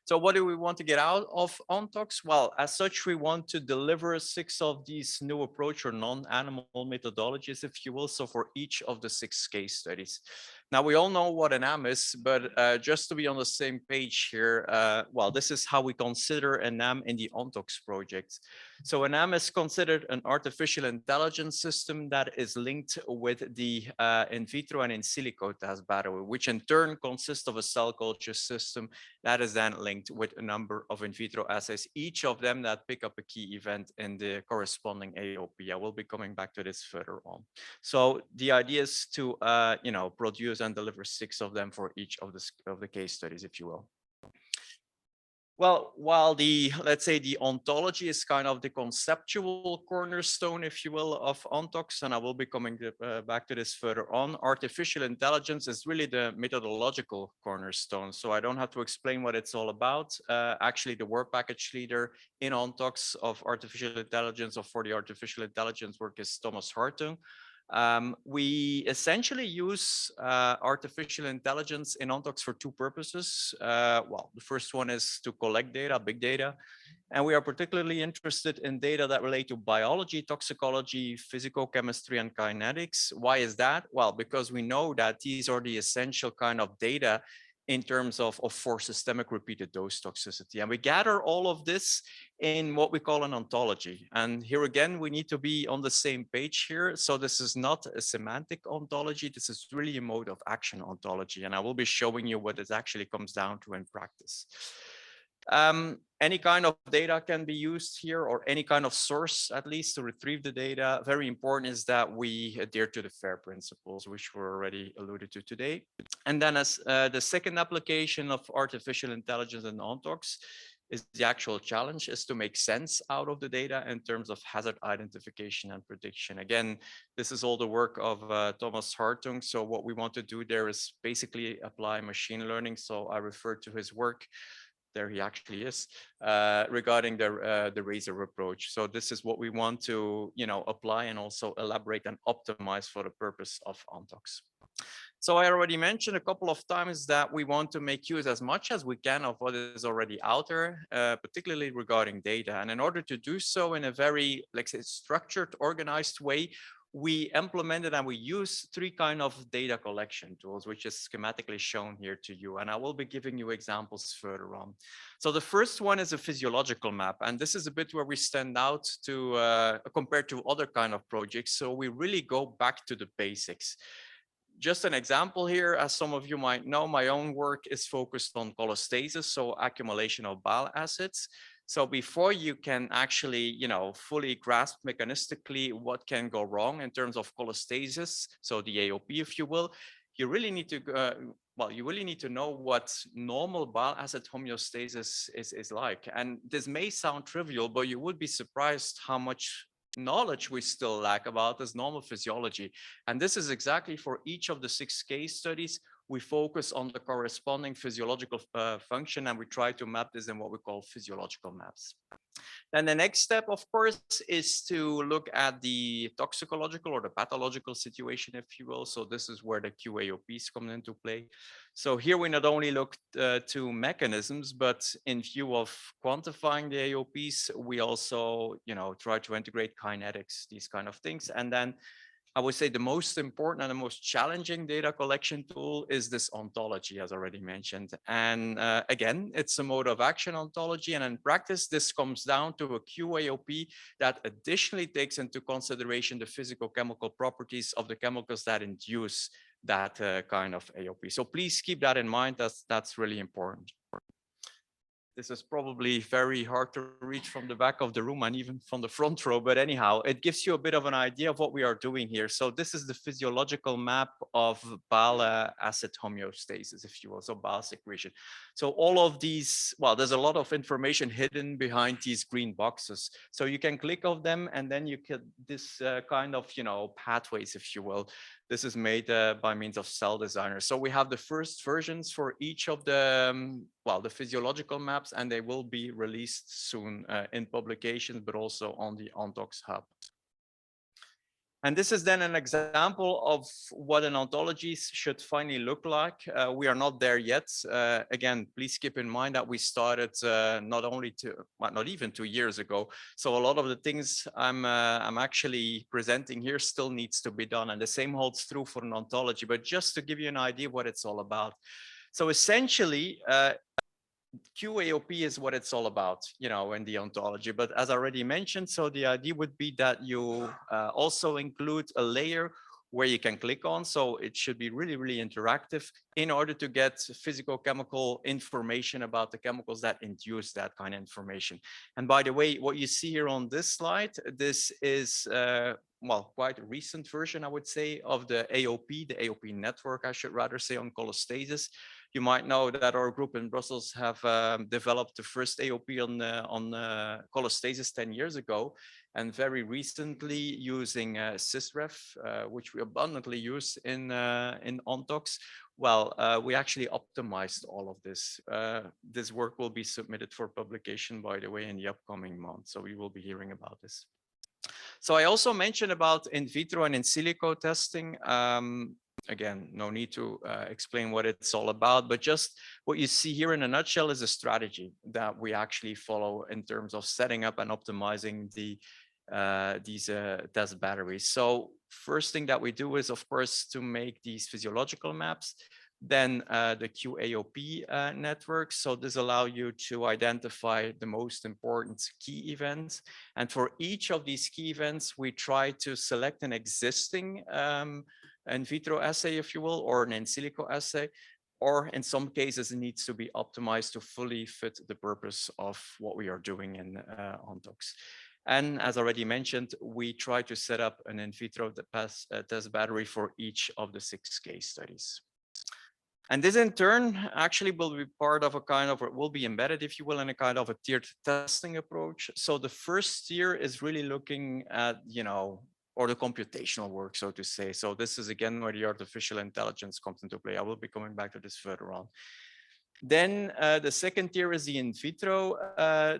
So what do we want to get out of ONTOX? Well, as such, we want to deliver 6 of these new approach or non-animal methodologies, if you will, so for each of the 6 case studies. Now, we all know what an AM is, but just to be on the same page here, well, this is how we consider an AM in the ONTOX project. So an AM is considered an artificial intelligence system that is linked with the in vitro and in silico test battery, which in turn consists of a cell culture system that is then linked with a number of in vitro assays, each of them that pick up a key event in the corresponding AOP. I will be coming back to this further on. So the idea is to, you know, produce and deliver 6 of them for each of the case studies, if you will. Well, while the, let's say the ontology is kind of the conceptual cornerstone, if you will, of ONTOX, and I will be coming back to this further on, artificial intelligence is really the methodological cornerstone. So I don't have to explain what it's all about. Actually, the work package leader in ONTOX of artificial intelligence, or for the artificial intelligence work, is Thomas Hartung. We essentially use artificial intelligence in ONTOX for 2 purposes. Well, the first one is to collect data, big data, and we are particularly interested in data that relate to biology, toxicology, physicochemistry, and kinetics. Why is that? Well, because we know that these are the essential kind of data in terms of for systemic repeated dose toxicity. And we gather all of this in what we call an ontology. And here again, we need to be on the same page here. So this is not a semantic ontology. This is really a mode of action ontology. And I will be showing you what it actually comes down to in practice. Any kind of data can be used here, or any kind of source, at least, to retrieve the data. Very important is that we adhere to the FAIR principles, which were already alluded to today. And then as the second application of artificial intelligence and ONTOX is the actual challenge, is to make sense out of the data in terms of hazard identification and prediction. Again, this is all the work of Thomas Hartung. So what we want to do there is basically apply machine learning. So I refer to his work. There he actually is, regarding the razor approach. So this is what we want to, apply and also elaborate and optimize for the purpose of ONTOX. So I already mentioned a couple of times that we want to make use as much as we can of what is already out there, particularly regarding data. And in order to do so in a very, let's say, structured, organized way, we implemented and we use three kind of data collection tools, which is schematically shown here to you. And I will be giving you examples further on. So the first one is a physiological map. And this is a bit where we stand out to compared to other kind of projects. So we really go back to the basics. Just an example here, as some of you might know, my own work is focused on cholestasis, so accumulation of bile acids. So before you can actually, fully grasp mechanistically what can go wrong in terms of cholestasis, so the AOP, if you will, you really need to, you really need to know what normal bile acid homeostasis is like. And this may sound trivial, but you would be surprised how much knowledge we still lack about this normal physiology. And this is exactly for each of the 6 case studies. We focus on the corresponding physiological function, and we try to map this in what we call physiological maps. Then the next step, of course, is to look at the toxicological or the pathological situation, if you will. So this is where the QAOPs come into play. So here we not only look to mechanisms, but in view of quantifying the AOPs, we also, try to integrate kinetics, these kind of things. And then I would say the most important and the most challenging data collection tool is this ontology, as already mentioned. And again, it's a mode of action ontology. And in practice, this comes down to a QAOP that additionally takes into consideration the physicochemical properties of the chemicals that induce that kind of AOP. So please keep that in mind. That's really important. This is probably very hard to reach from the back of the room and even from the front row, but anyhow, it gives you a bit of an idea of what we are doing here. So this is the physiological map of bile acid homeostasis, if you will, so bile secretion. So all of these, there's a lot of information hidden behind these green boxes. So you can click on them and then you get this kind of, pathways, if you will. This is made by means of Cell Designer. So we have the first versions for each of the, the physiological maps, and they will be released soon in publications, but also on the ONTOX Hub. And this is then an example of what an ontology should finally look like. We are not there yet. Again, please keep in mind that we started not even 2 years ago. So a lot of the things I'm actually presenting here still needs to be done. And the same holds true for an ontology, but just to give you an idea what it's all about. So essentially, QAOP is what it's all about, in the ontology. But as I already mentioned, so the idea would be that you also include a layer where you can click on. So it should be really, really interactive in order to get physicochemical information about the chemicals that induce that kind of information. And by the way, what you see here on this slide, this is quite a recent version, I would say, of the AOP network, I should rather say, on cholestasis. You might know that our group in Brussels have developed the first AOP on cholestasis 10 years ago, and very recently using sysref, which we abundantly use in ONTOX. We actually optimized all of this. This work will be submitted for publication, by the way, in the upcoming month. So we will be hearing about this. So I also mentioned about in vitro and in silico testing. Again, no need to explain what it's all about, but just what you see here in a nutshell is a strategy that we actually follow in terms of setting up and optimizing these test batteries. So first thing that we do is, of course, to make these physiological maps, then the QAOP network. So this allows you to identify the most important key events. And for each of these key events, we try to select an existing in vitro assay, if you will, or an in silico assay, or in some cases, it needs to be optimized to fully fit the purpose of what we are doing in ONTOX. And as already mentioned, we try to set up an in vitro test battery for each of the 6 case studies. And this in turn actually will be part of a kind of, or will be embedded, if you will, in a kind of a tiered testing approach. So the first tier is really looking at, or the computational work, so to say. So this is again where the artificial intelligence comes into play. I will be coming back to this further on. Then the second tier is the in vitro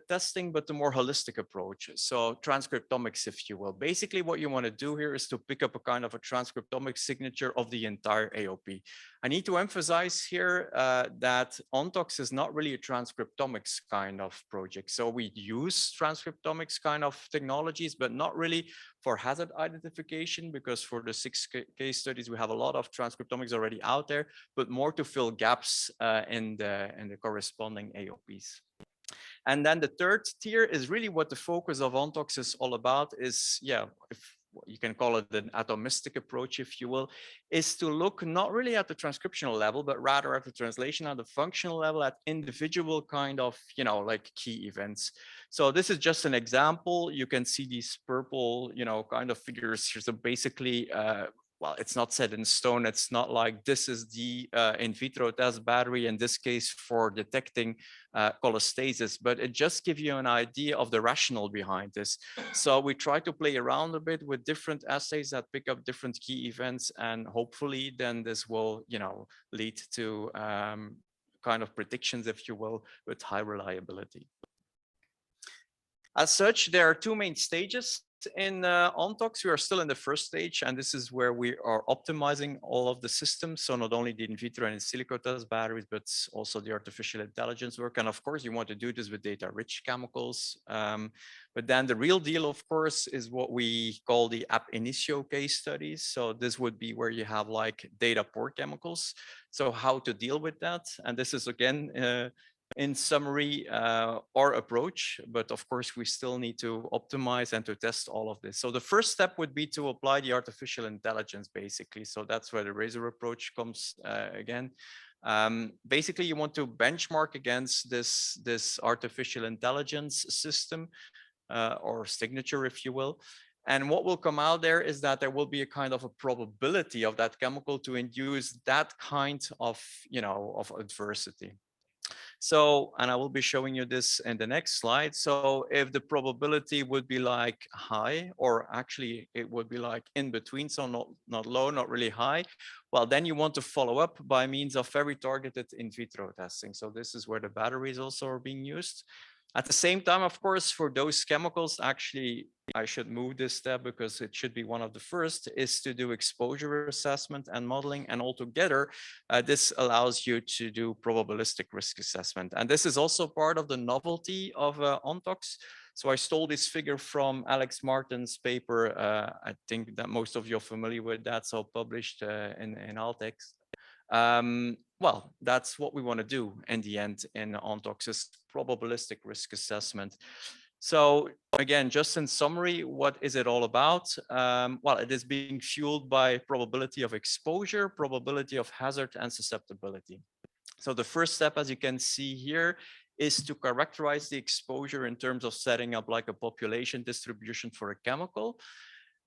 testing, but the more holistic approach. So transcriptomics, if you will. Basically, what you want to do here is to pick up a kind of a transcriptomic signature of the entire AOP. I need to emphasize here that ONTOX is not really a transcriptomics kind of project. So we use transcriptomics kind of technologies, but not really for hazard identification, because for the 6 case studies, we have a lot of transcriptomics already out there, but more to fill gaps in the corresponding AOPs. And then the third tier is really what the focus of ONTOX is all about is, if you can call it an atomistic approach, if you will, is to look not really at the transcriptional level, but rather at the translation at the functional level at individual kind of, like key events. So this is just an example. You can see these purple, kind of figures here. So basically, well, it's not set in stone. It's not like this is the in vitro test battery, in this case for detecting cholestasis, but it just gives you an idea of the rationale behind this. So we try to play around a bit with different assays that pick up different key events, and hopefully then this will, lead to kind of predictions, if you will, with high reliability. As such, there are 2 main stages in ONTOX. We are still in the first stage, and this is where we are optimizing all of the systems. So not only the in vitro and in silico test batteries, but also the artificial intelligence work. And of course, you want to do this with data-rich chemicals. But then the real deal, of course, is what we call the ab initio case studies. So this would be where you have like data-poor chemicals. So how to deal with that? And this is again, in summary, our approach, but of course we still need to optimize and to test all of this. So the first step would be to apply the artificial intelligence, basically. So that's where the razor approach comes again. Basically, you want to benchmark against this artificial intelligence system or signature, if you will. And what will come out there is that there will be a kind of a probability of that chemical to induce that kind of, of adversity. So, and I will be showing you this in the next slide. So if the probability would be like high, or actually it would be like in between, so not low, not really high, well, then you want to follow up by means of very targeted in vitro testing. So this is where the batteries also are being used. At the same time, of course, for those chemicals, actually, I should move this step because it should be one of the first, is to do exposure assessment and modeling. And altogether, this allows you to do probabilistic risk assessment. And this is also part of the novelty of ONTOX. So I stole this figure from Alex Martin's paper. I think that most of you are familiar with that, so published in Altex. Well, that's what we want to do in the end in ONTOX, is probabilistic risk assessment. So again, just in summary, what is it all about? Well, it is being fueled by probability of exposure, probability of hazard, and susceptibility. So the first step, as you can see here, is to characterize the exposure in terms of setting up like a population distribution for a chemical.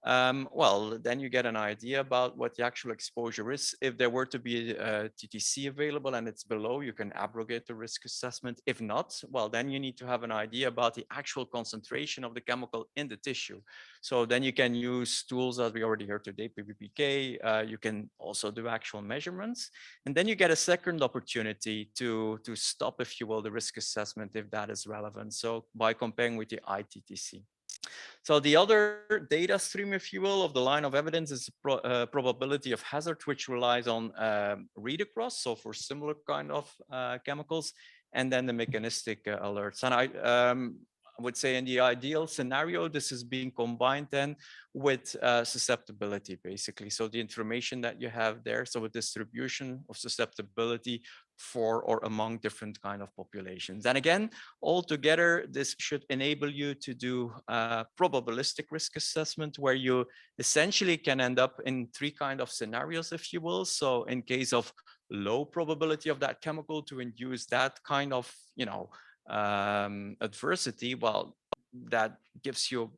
Well, then you get an idea about what the actual exposure is. If there were to be a TTC available and it's below, you can abrogate the risk assessment. If not, well, then you need to have an idea about the actual concentration of the chemical in the tissue. So then you can use tools that we already heard today, PBPK. You can also do actual measurements. And then you get a second opportunity to stop, if you will, the risk assessment if that is relevant. So by comparing with the ITTC. So the other data stream, if you will, of the line of evidence is probability of hazard, which relies on read across. So for similar kind of chemicals, and then the mechanistic alerts. And I would say in the ideal scenario, this is being combined then with susceptibility, basically. So the information that you have there, so a distribution of susceptibility for or among different kind of populations. And again, altogether, this should enable you to do probabilistic risk assessment, where you essentially can end up in 3 kind of scenarios, if you will. So in case of low probability of that chemical to induce that kind of, adversity, well, that gives you a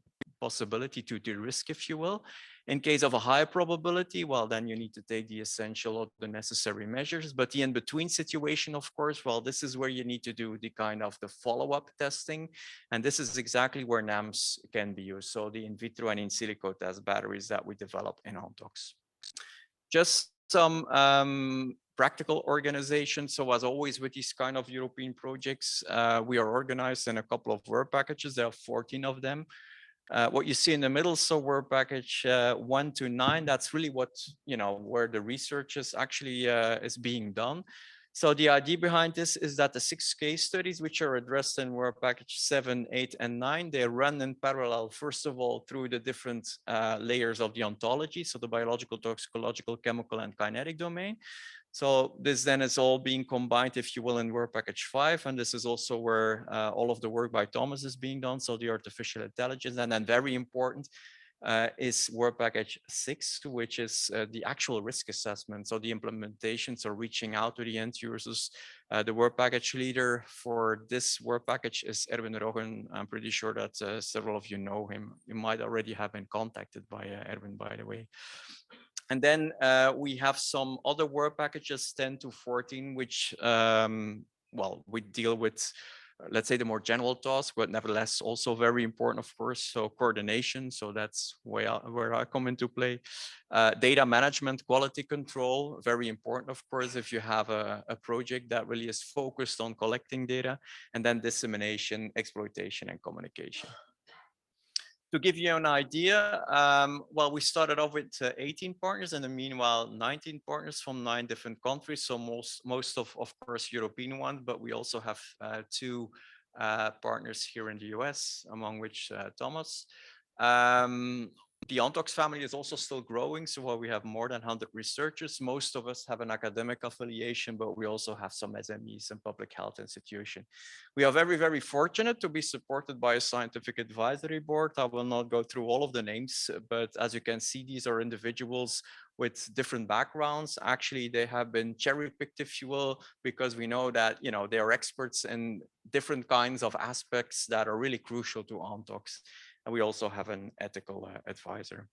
possibility to de-risk, if you will. In case of a high probability, well, then you need to take the essential or the necessary measures. But the in-between situation, of course, well, this is where you need to do the kind of the follow-up testing. And this is exactly where NAMs can be used. So the in vitro and in silico test batteries that we develop in ONTOX. Just some practical organization. So as always with these kind of European projects, we are organized in a couple of work packages. There are 14 of them. What you see in the middle, so work package 1 to 9, that's really what, where the research is actually is being done. So the idea behind this is that the 6 case studies, which are addressed in work package 7, 8, and 9, they run in parallel, first of all, through the different layers of the ontology, so the biological, toxicological, chemical, and kinetic domain. So this then is all being combined, if you will, in work package 5. And this is also where all of the work by Thomas is being done. So the artificial intelligence, and then very important is work package 6, which is the actual risk assessment. So the implementation, so reaching out to the end users. The work package leader for this work package is Erwin Roggen. I'm pretty sure that several of you know him. You might already have been contacted by Erwin, by the way. And then we have some other work packages, 10 to 14, which, well, we deal with, let's say, the more general tasks, but nevertheless also very important, of course. So coordination, so that's where I come into play. Data management, quality control, very important, of course, if you have a project that really is focused on collecting data, and then dissemination, exploitation, and communication. To give you an idea, well, we started off with 18 partners, and in the meanwhile, 19 partners from 9 different countries. So most of course, European ones, but we also have 2 partners here in the US, among which Thomas. The ONTOX family is also still growing. So while we have more than 100 researchers, most of us have an academic affiliation, but we also have some SMEs and public health institution. We are very, very fortunate to be supported by a scientific advisory board. I will not go through all of the names, but as you can see, these are individuals with different backgrounds. Actually, they have been cherry-picked, if you will, because we know that, they are experts in different kinds of aspects that are really crucial to ONTOX. And we also have an ethical advisor.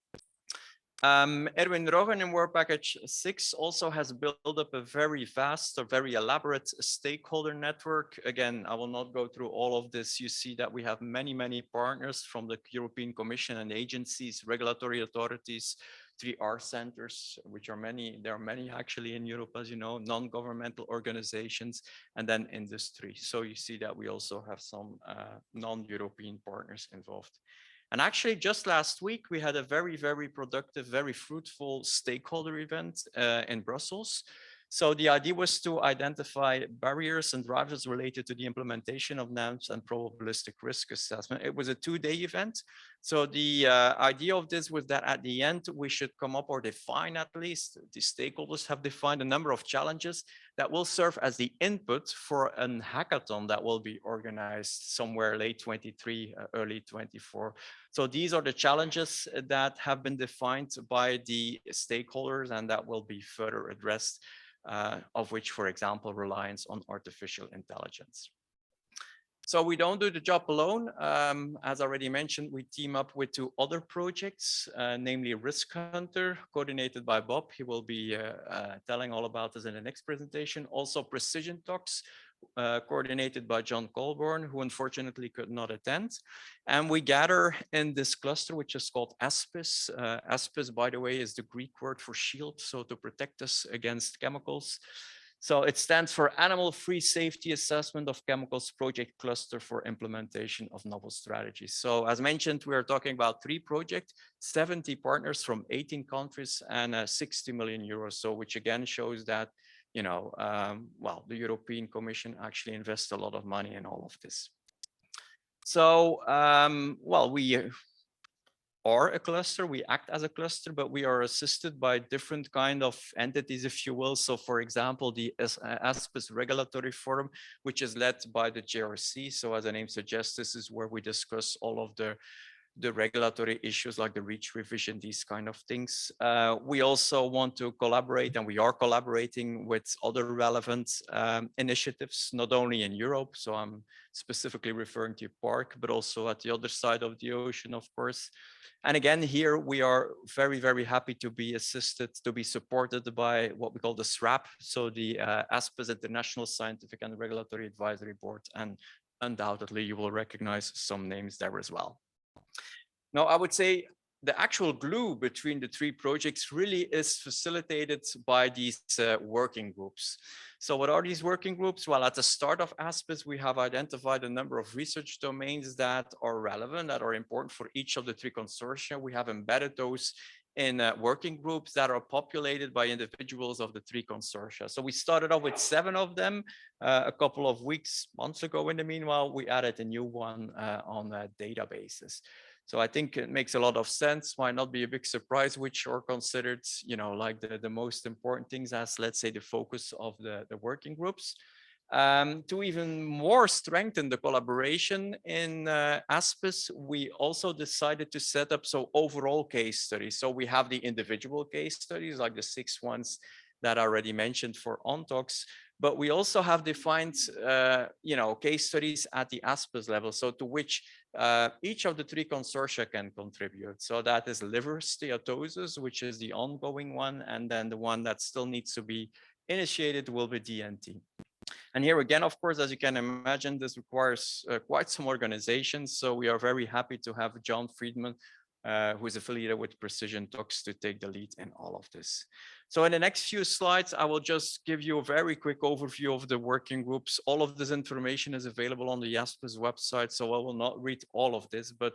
Erwin Roggen in work package 6 also has built up a very vast, a very elaborate stakeholder network. Again, I will not go through all of this. You see that we have many, many partners from the European Commission and agencies, regulatory authorities, 3R centers, which are many, there are many actually in Europe, as you know, non-governmental organizations, and then industry. So you see that we also have some non-European partners involved. And actually just last week, we had a very, very productive, very fruitful stakeholder event in Brussels. So the idea was to identify barriers and drivers related to the implementation of NAMs and probabilistic risk assessment. It was a 2-day event. So the idea of this was that at the end, we should come up or define, at least the stakeholders have defined a number of challenges that will serve as the input for a hackathon that will be organized somewhere late 23, early 24. So these are the challenges that have been defined by the stakeholders and that will be further addressed, of which, for example, reliance on artificial intelligence. So we don't do the job alone. As already mentioned, we team up with 2 other projects, namely RISK-HUNT3R, coordinated by Bob. He will be telling all about this in the next presentation. Also Precision Tox, coordinated by John Colborn, who unfortunately could not attend. And we gather in this cluster, which is called ASPIS. ASPIS, by the way, is the Greek word for shield, so to protect us against chemicals. So it stands for Animal-Free Safety Assessment of Chemicals Project Cluster for Implementation of Novel Strategies. So as mentioned, we are talking about 3 projects, 70 partners from 18 countries and 60 million euros. So which again shows that, well, the European Commission actually invests a lot of money in all of this. So, well, we are a cluster, we act as a cluster, but we are assisted by different kind of entities, if you will. So for example, the ASPIS Regulatory Forum, which is led by the JRC. So as the name suggests, this is where we discuss all of the the regulatory issues like the REACH revision, these kind of things. We also want to collaborate, and we are collaborating with other relevant initiatives, not only in Europe. So I'm specifically referring to PARC, but also at the other side of the ocean, of course. And again, here we are very, very happy to be assisted, to be supported by what we call the SRAP, so the ASPIS International Scientific and Regulatory Advisory Board. And undoubtedly, you will recognize some names there as well. Now, I would say the actual glue between the three projects really is facilitated by these working groups. So what are these working groups? Well, at the start of ASPIS, we have identified a number of research domains that are relevant, that are important for each of the three consortia. We have embedded those in working groups that are populated by individuals of the three consortia. So we started off with 7 of them a couple of months ago. In the meanwhile, we added a new one on databases. So I think it makes a lot of sense. Might not be a big surprise, which are considered, you know, like the most important things as, let's say, the focus of the working groups. To even more strengthen the collaboration in ASPIS, we also decided to set up overall case studies. So we have the individual case studies, like the 6 ones that I already mentioned for ONTOX, but we also have defined, you know, case studies at the ASPIS level, so to which each of the three consortia can contribute. So that is liver steatosis, which is the ongoing one, and then the one that still needs to be initiated will be DNT. And here again, of course, as you can imagine, this requires quite some organization. So we are very happy to have John Friedman, who is affiliated with Precision Tox, to take the lead in all of this. So in the next few slides, I will just give you a very quick overview of the working groups. All of this information is available on the ASPIS website, so I will not read all of this, but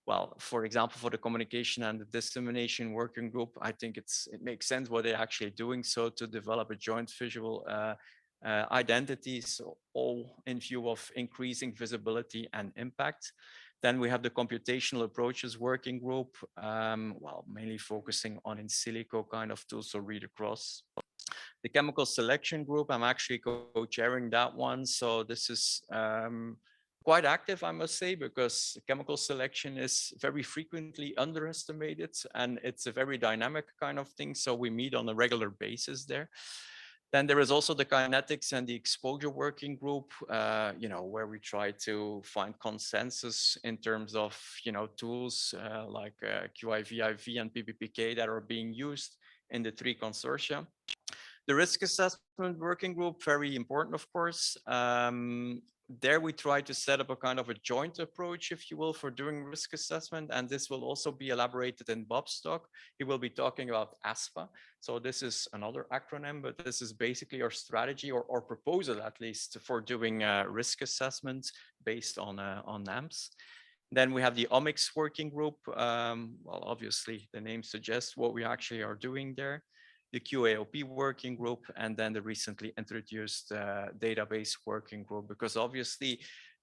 well, for example, for the communication and the dissemination working group, I think it makes sense what they're actually doing. So to develop a joint visual identities, all in view of increasing visibility and impact. Then we have the computational approaches working group, well, mainly focusing on in silico kind of tools, so read across. The chemical selection group, I'm actually co-chairing that one. So this is quite active, I must say, because chemical selection is very frequently underestimated, and it's a very dynamic kind of thing. So we meet on a regular basis there. Then there is also the kinetics and the exposure working group, you know, where we try to find consensus in terms of, you know, tools like QIVIV and PBPK that are being used in the three consortia. The risk assessment working group, very important, of course. There we try to set up a kind of a joint approach, if you will, for doing risk assessment. And this will also be elaborated in Bob's talk. He will be talking about ASPA. So this is another acronym, but this is basically our strategy or proposal, at least, for doing risk assessment based on NAMS. Then we have the omics working group. Well, obviously, the name suggests what we actually are doing there. The QAOP working group, and then the recently introduced database working group, because obviously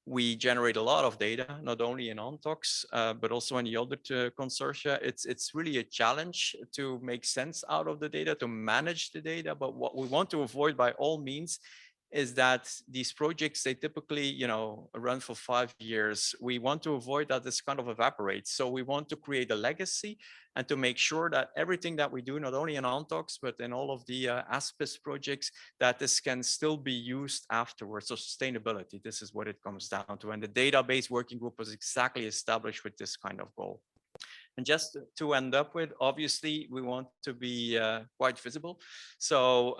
we generate a lot of data, not only in ONTOX, but also in the other consortia. It's really a challenge to make sense out of the data, to manage the data. But what we want to avoid by all means is that these projects, they typically, you know, run for 5 years. We want to avoid that this kind of evaporates. So we want to create a legacy and to make sure that everything that we do, not only in ONTOX, but in all of the ASPIS projects, that this can still be used afterwards. So sustainability, this is what it comes down to. And the database working group was exactly established with this kind of goal. And just to end up with, obviously, we want to be quite visible. So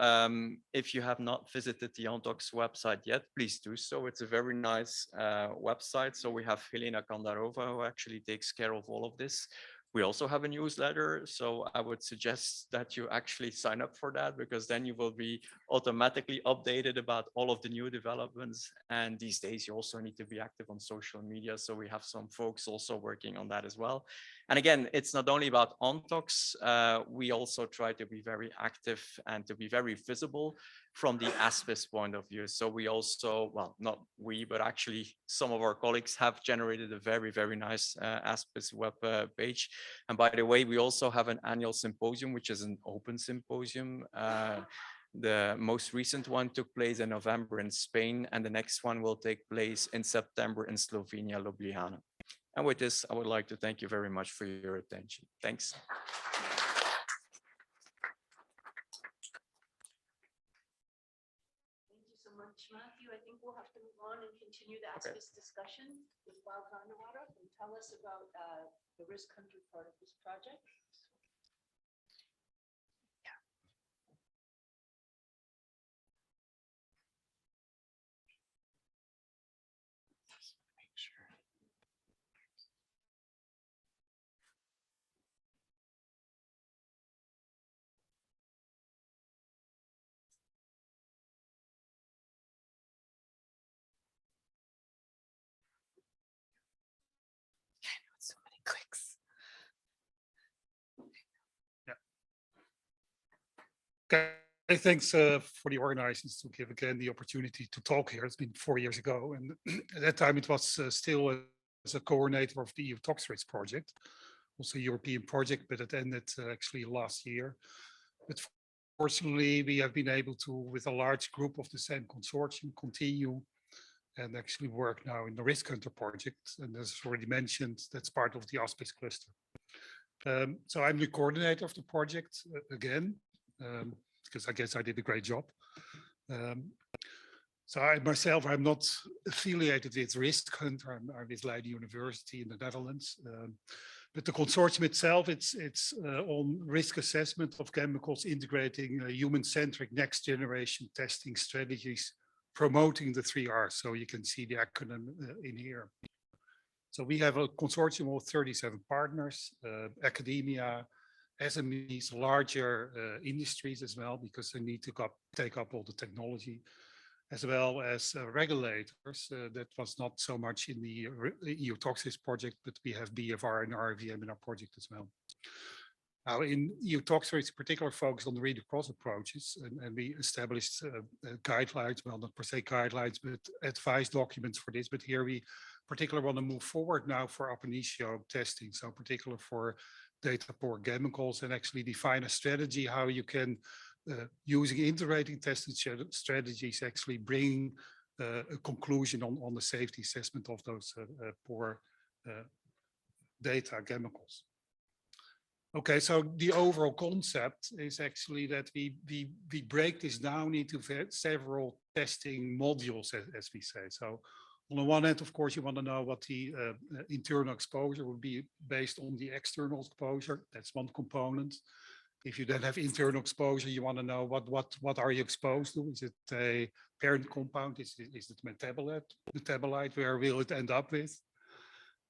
if you have not visited the ONTOX website yet, please do so. It's a very nice website. So we have Helena Kandarova, who actually takes care of all of this. We also have a newsletter, so I would suggest that you actually sign up for that, because then you will be automatically updated about all of the new developments. And these days you also need to be active on social media. So we have some folks also working on that as well. And again, it's not only about ONTOX, we also try to be very active and to be very visible from the ASPIS point of view. So we also, well, not we, but actually some of our colleagues have generated a very, very nice ASPIS web page. And by the way, we also have an annual symposium, which is an open symposium. The most recent one took place in November in Spain, and the next one will take place in September in Slovenia, Ljubljana. And with this, I would like to thank you very much for your attention. Thanks. Thank you so much, Matthew. I think we'll have to move on and continue the ASPIS discussion with Bob Vanderwater and tell us about the risk-hunter part of this project. So many clicks. Okay, thanks for the organizers to give again the opportunity to talk here. It's been 4 years ago, and at that time it was still as a coordinator of the EU Tox Risk project, also a European project, but it ended actually last year. But fortunately, we have been able to, with a large group of the same consortium, continue and actually work now in the risk-hunter project. And as already mentioned, that's part of the ASPIS cluster. So I'm the coordinator of the project again, because I guess I did a great job. So I myself, I'm not affiliated with RISK-HUNT, I'm with Leiden University in the Netherlands. But the consortium itself, it's on risk assessment of chemicals integrating human-centric next generation testing strategies, promoting the 3R. So you can see the acronym in here. So we have a consortium of 37 partners, academia, SMEs, larger industries as well, because they need to take up all the technology, as well as regulators. That was not so much in the EU Toxis project, but we have BFR and RVM in our project as well. Now in EU Toxis, particular focus on the read-across approaches, and we established guidelines, well, not per se guidelines, but advice documents for this. But here we particularly want to move forward now for ab initio testing, so particular for data poor chemicals, and actually define a strategy how you can, using integrating testing strategies, actually bring a conclusion on the safety assessment of those poor data chemicals. Okay, so the overall concept is actually that we break this down into several testing modules, as we say. So on the one hand, of course, you want to know what the internal exposure would be based on the external exposure. That's one component. If you then have internal exposure, you want to know what are you exposed to? Is it a parent compound? Is it metabolite? Where will it end up with?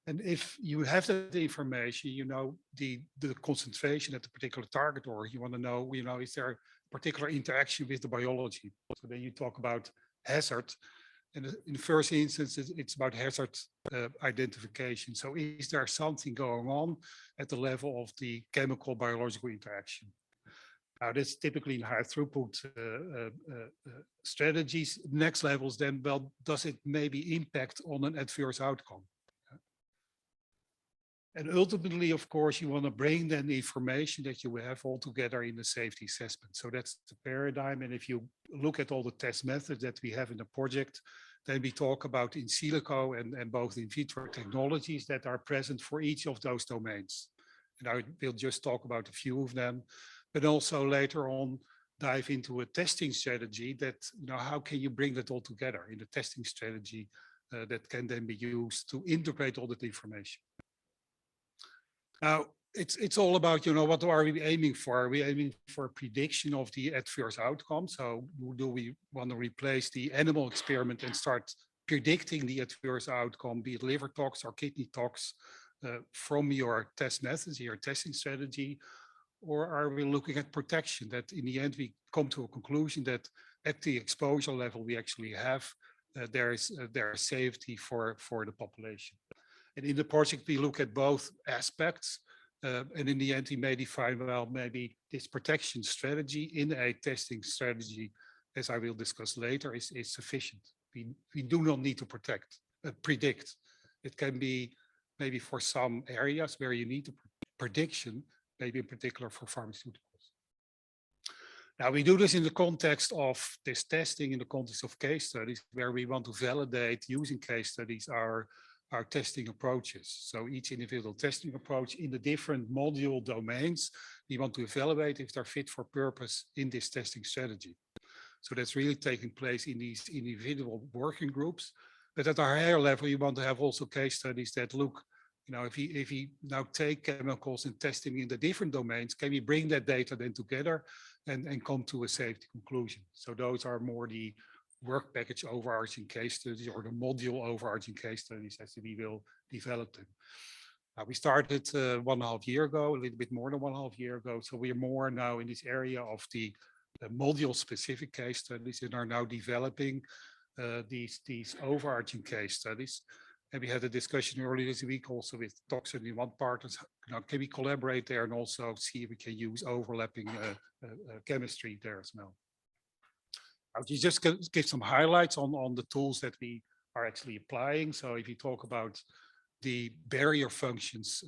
And if you have that information, you know the concentration at the particular target, or you want to know, is there a particular interaction with the biology? So then you talk about hazard. And in the first instance, it's about hazard identification. So is there something going on at the level of the chemical biological interaction? Now, that's typically in high throughput strategies. Next level is then, well, does it maybe impact on an adverse outcome? And ultimately, of course, you want to bring then the information that you have all together in the safety assessment. So that's the paradigm. And if you look at all the test methods that we have in the project, then we talk about in silico and both in vitro technologies that are present for each of those domains. And I will just talk about a few of them, but also later on dive into a testing strategy that, how can you bring that all together in a testing strategy that can then be used to integrate all that information. Now, it's all about, what are we aiming for? Are we aiming for a prediction of the adverse outcome? So do we want to replace the animal experiment and start predicting the adverse outcome, be it liver tox or kidney tox, from your test methods, your testing strategy? Or are we looking at protection, that in the end we come to a conclusion that at the exposure level we actually have, there is safety for the population? And in the project, we look at both aspects, and in the end, we may define, well, maybe this protection strategy in a testing strategy, as I will discuss later, is sufficient. We do not need to predict. It can be maybe for some areas where you need a prediction, maybe in particular for pharmaceuticals. Now, we do this in the context of this testing, in the context of case studies, where we want to validate using case studies our our testing approaches. So each individual testing approach in the different module domains, we want to evaluate if they're fit for purpose in this testing strategy. So that's really taking place in these individual working groups. But at a higher level, you want to have also case studies that look, you know, if we now take chemicals and testing in the different domains, can we bring that data then together and come to a safety conclusion? So those are more the work package overarching case studies or the module overarching case studies as we will develop them. We started 1.5 years ago, a little bit more than 1.5 years ago. So we're more now in this area of the module specific case studies and are now developing these overarching case studies. And we had a discussion earlier this week also with Toxicology partners. Now, can we collaborate there and also see if we can use overlapping chemistry there as well? I'll just give some highlights on the tools that we are actually applying. So if you talk about the barrier functions,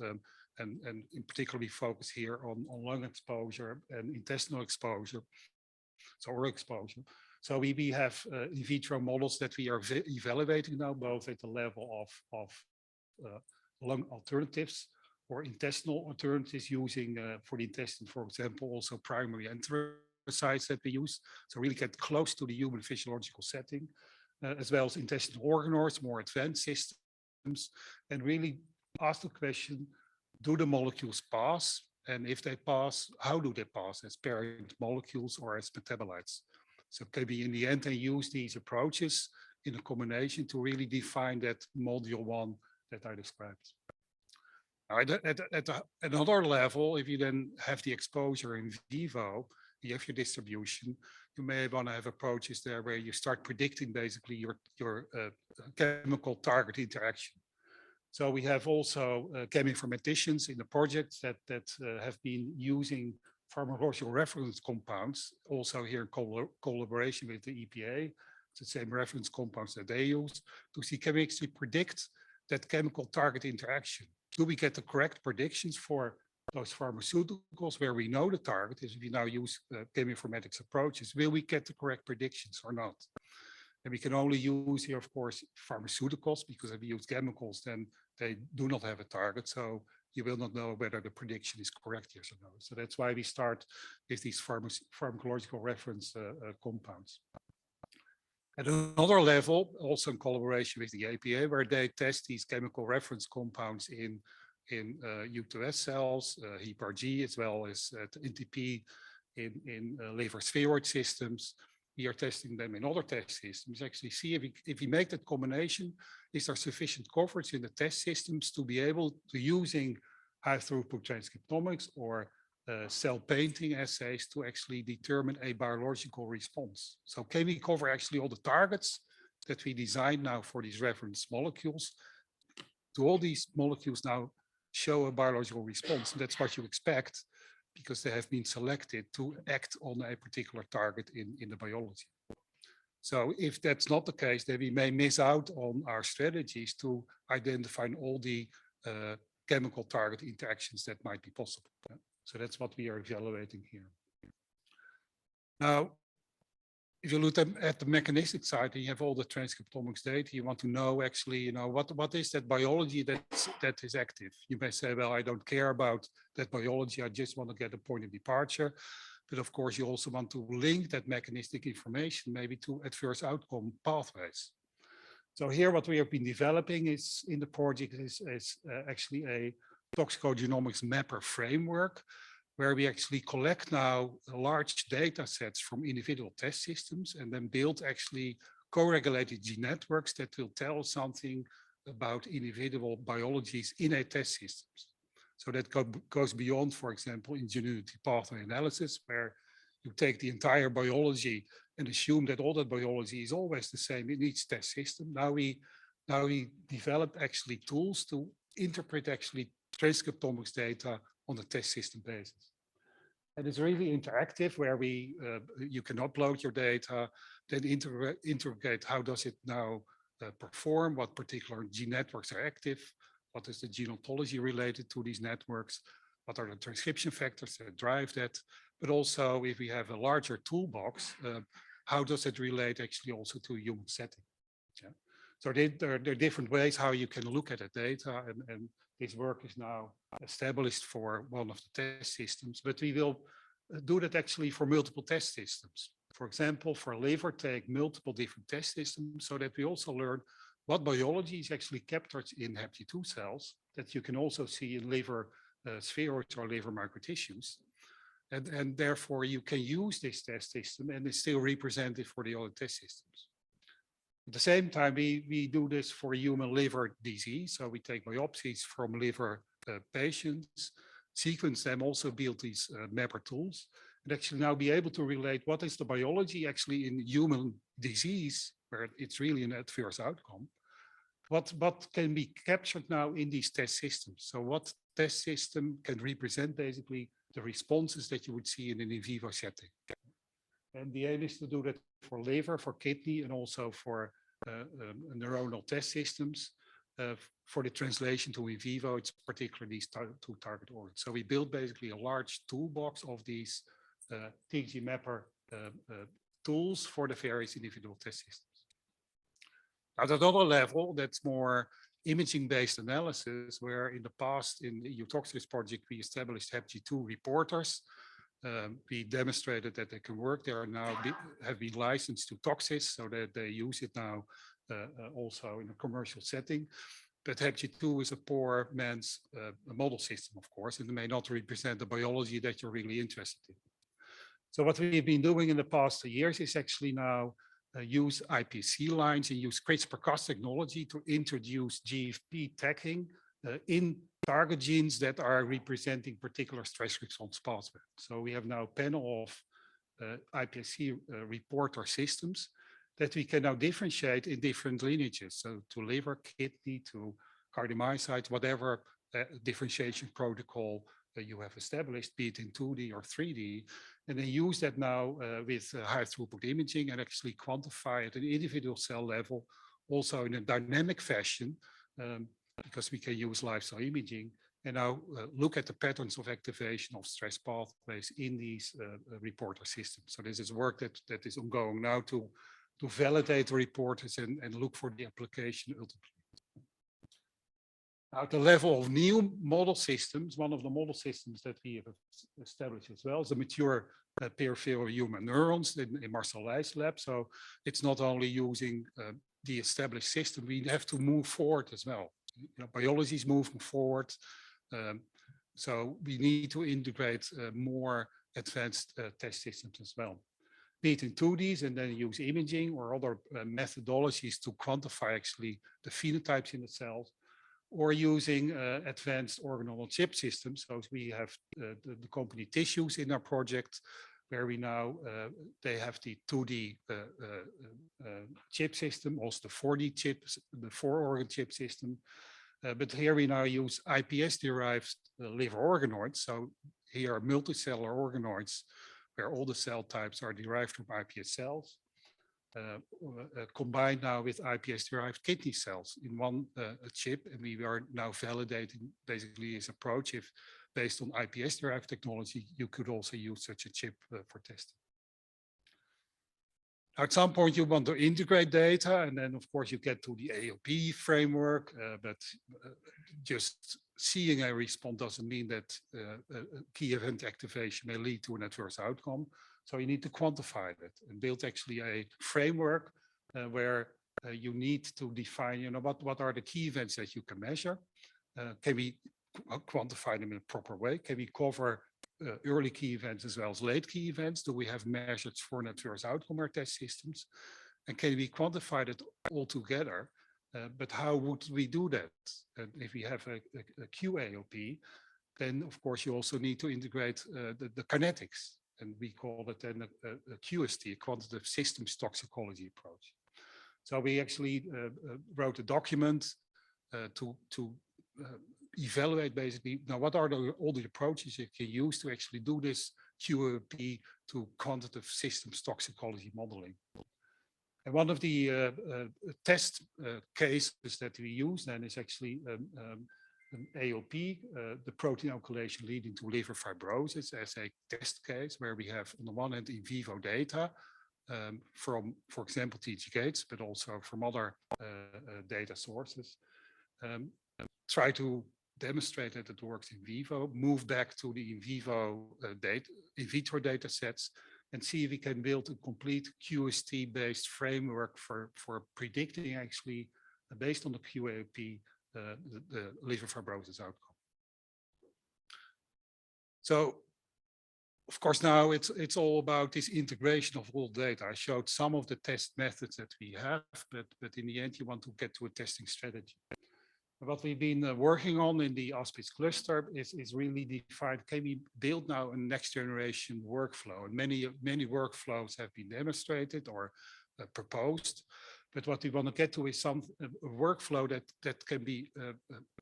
and in particular we focus here on lung exposure and intestinal exposure, so oral exposure. So we have in vitro models that we are evaluating now, both at the level of lung alternatives or intestinal alternatives using for the intestine, for example, also primary enterocytes that we use. So really get close to the human physiological setting, as well as intestinal organoids, more advanced systems, and really ask the question, do the molecules pass? And if they pass, how do they pass, as parent molecules or as metabolites? So can we in the end use these approaches in a combination to really define that module 1 that I described. Now, at another level, if you then have the exposure in vivo, you have your distribution, you may want to have approaches there where you start predicting basically your chemical target interaction. So we have also cheminformaticians in the project that have been using pharmacological reference compounds, also here in collaboration with the EPA. It's the same reference compounds that they use to see, can we actually predict that chemical target interaction? Do we get the correct predictions for those pharmaceuticals where we know the target is? If we now use cheminformatics approaches, will we get the correct predictions or not? And we can only use here, of course, pharmaceuticals, because if we use chemicals, then they do not have a target. So you will not know whether the prediction is correct, yes or no. So that's why we start with these pharmacological reference compounds. At another level, also in collaboration with the APA, where they test these chemical reference compounds in U2S cells, HEPAR-G, as well as NTP in liver spheroid systems. We are testing them in other test systems, actually see if we make that combination, is there sufficient coverage in the test systems to be able to using high throughput transcriptomics or cell painting assays to actually determine a biological response. So can we cover actually all the targets that we designed now for these reference molecules? Do all these molecules now show a biological response? And that's what you expect, because they have been selected to act on a particular target in the biology. So if that's not the case, then we may miss out on our strategies to identify all the chemical target interactions that might be possible. So that's what we are evaluating here. Now, if you look at the mechanistic side, and you have all the transcriptomics data, you want to know actually, you know, what is that biology that is active? You may say, well, I don't care about that biology, I just want to get a point of departure. But of course, you also want to link that mechanistic information maybe to adverse outcome pathways. So here, what we have been developing is in the project is actually a toxicogenomics mapper framework, where we actually collect now large data sets from individual test systems and then build actually co-regulated gene networks that will tell something about individual biologies in a test systems. So that goes beyond, for example, ingenuity pathway analysis, where you take the entire biology and assume that all that biology is always the same in each test system. Now we develop actually tools to interpret actually transcriptomics data on a test system basis. And it's really interactive, where you can upload your data, then interrogate how does it now perform, what particular gene networks are active, what is the gene ontology related to these networks, what are the transcription factors that drive that, but also if we have a larger toolbox, how does it relate actually also to a human setting? Yeah. So there are different ways how you can look at the data, and this work is now established for one of the test systems, but we will do that actually for multiple test systems. For example, for liver, take multiple different test systems so that we also learn what biology is actually captured in HepG2 cells that you can also see in liver spheroids or liver microtissues. And therefore you can use this test system and it's still representative for the other test systems. At the same time, we do this for human liver disease. So we take biopsies from liver patients, sequence them, also build these mapper tools, and actually now be able to relate what is the biology actually in human disease, where it's really an adverse outcome. What can be captured now in these test systems? So what test system can represent basically the responses that you would see in an in vivo setting? And the aim is to do that for liver, for kidney, and also for neuronal test systems. For the translation to in vivo, it's particularly these two target organs. So we built basically a large toolbox of these TG mapper tools for the various individual test systems. At another level, that's more imaging-based analysis, where in the past in the Toxicology project, we established HepG2 reporters. We demonstrated that they can work. They are now have been licensed to Toxis, so that they use it now also in a commercial setting. But HepG2 is a poor man's model system, of course, and it may not represent the biology that you're really interested in. So what we've been doing in the past 2 years is actually now use iPSC lines and use CRISPR-Cas technology to introduce GFP tagging in target genes that are representing particular stress response pathway. So we have now a panel of iPSC reporter systems that we can now differentiate in different lineages. So to liver, kidney, to cardiomyocytes, whatever differentiation protocol you have established, be it in 2D or 3D, and then use that now with high throughput imaging and actually quantify at an individual cell level, also in a dynamic fashion, because we can use live cell imaging, and now look at the patterns of activation of stress pathways in these reporter systems. So this is work that is ongoing now to validate the reporters and look for the application ultimately. At the level of new model systems, one of the model systems that we have established as well is the mature peripheral human neurons in Marcel Leij's lab. So it's not only using the established system, we have to move forward as well. You know, biology is moving forward. So we need to integrate more advanced test systems as well. Be it in 2Ds and then use imaging or other methodologies to quantify actually the phenotypes in the cells, or using advanced organ-on-a-chip systems. So we have the company Tissues in our project, where we now, they have the 2D chip system, also the 4D chips, the 4-organ chip system. But here we now use iPS-derived liver organoids. So here are multicellular organoids, where all the cell types are derived from iPS cells. Combined now with iPS-derived kidney cells in one chip, and we are now validating basically his approach. If based on iPS-derived technology, you could also use such a chip for testing. At some point, you want to integrate data, and then of course you get to the AOP framework, but just seeing a response doesn't mean that key event activation may lead to an adverse outcome. So you need to quantify that and build actually a framework where you need to define, you know, what are the key events that you can measure? Can we quantify them in a proper way? Can we cover early key events as well as late key events? Do we have measures for an adverse outcome or test systems? And can we quantify that all together? But how would we do that? And if we have a QAOP, then of course you also need to integrate the kinetics. And we call it then a QST, a quantitative systems toxicology approach. So we actually wrote a document to evaluate basically, now what are all the approaches you can use to actually do this QAP to quantitative systems toxicology modeling. And one of the test cases that we use then is actually an AOP, the protein alkylation leading to liver fibrosis, as a test case where we have on the one hand in vivo data from, for example, TGATES, but also from other data sources. Try to demonstrate that it works in vivo, move back to the in vivo in vitro data sets, and see if we can build a complete QST-based framework for predicting actually, based on the QAP, the liver fibrosis outcome. So, of course, now it's all about this integration of all data. I showed some of the test methods that we have, but in the end, you want to get to a testing strategy. What we've been working on in the ASPIS cluster is really defined, can we build now a next generation workflow? And many workflows have been demonstrated or proposed, but what we want to get to is a workflow that can be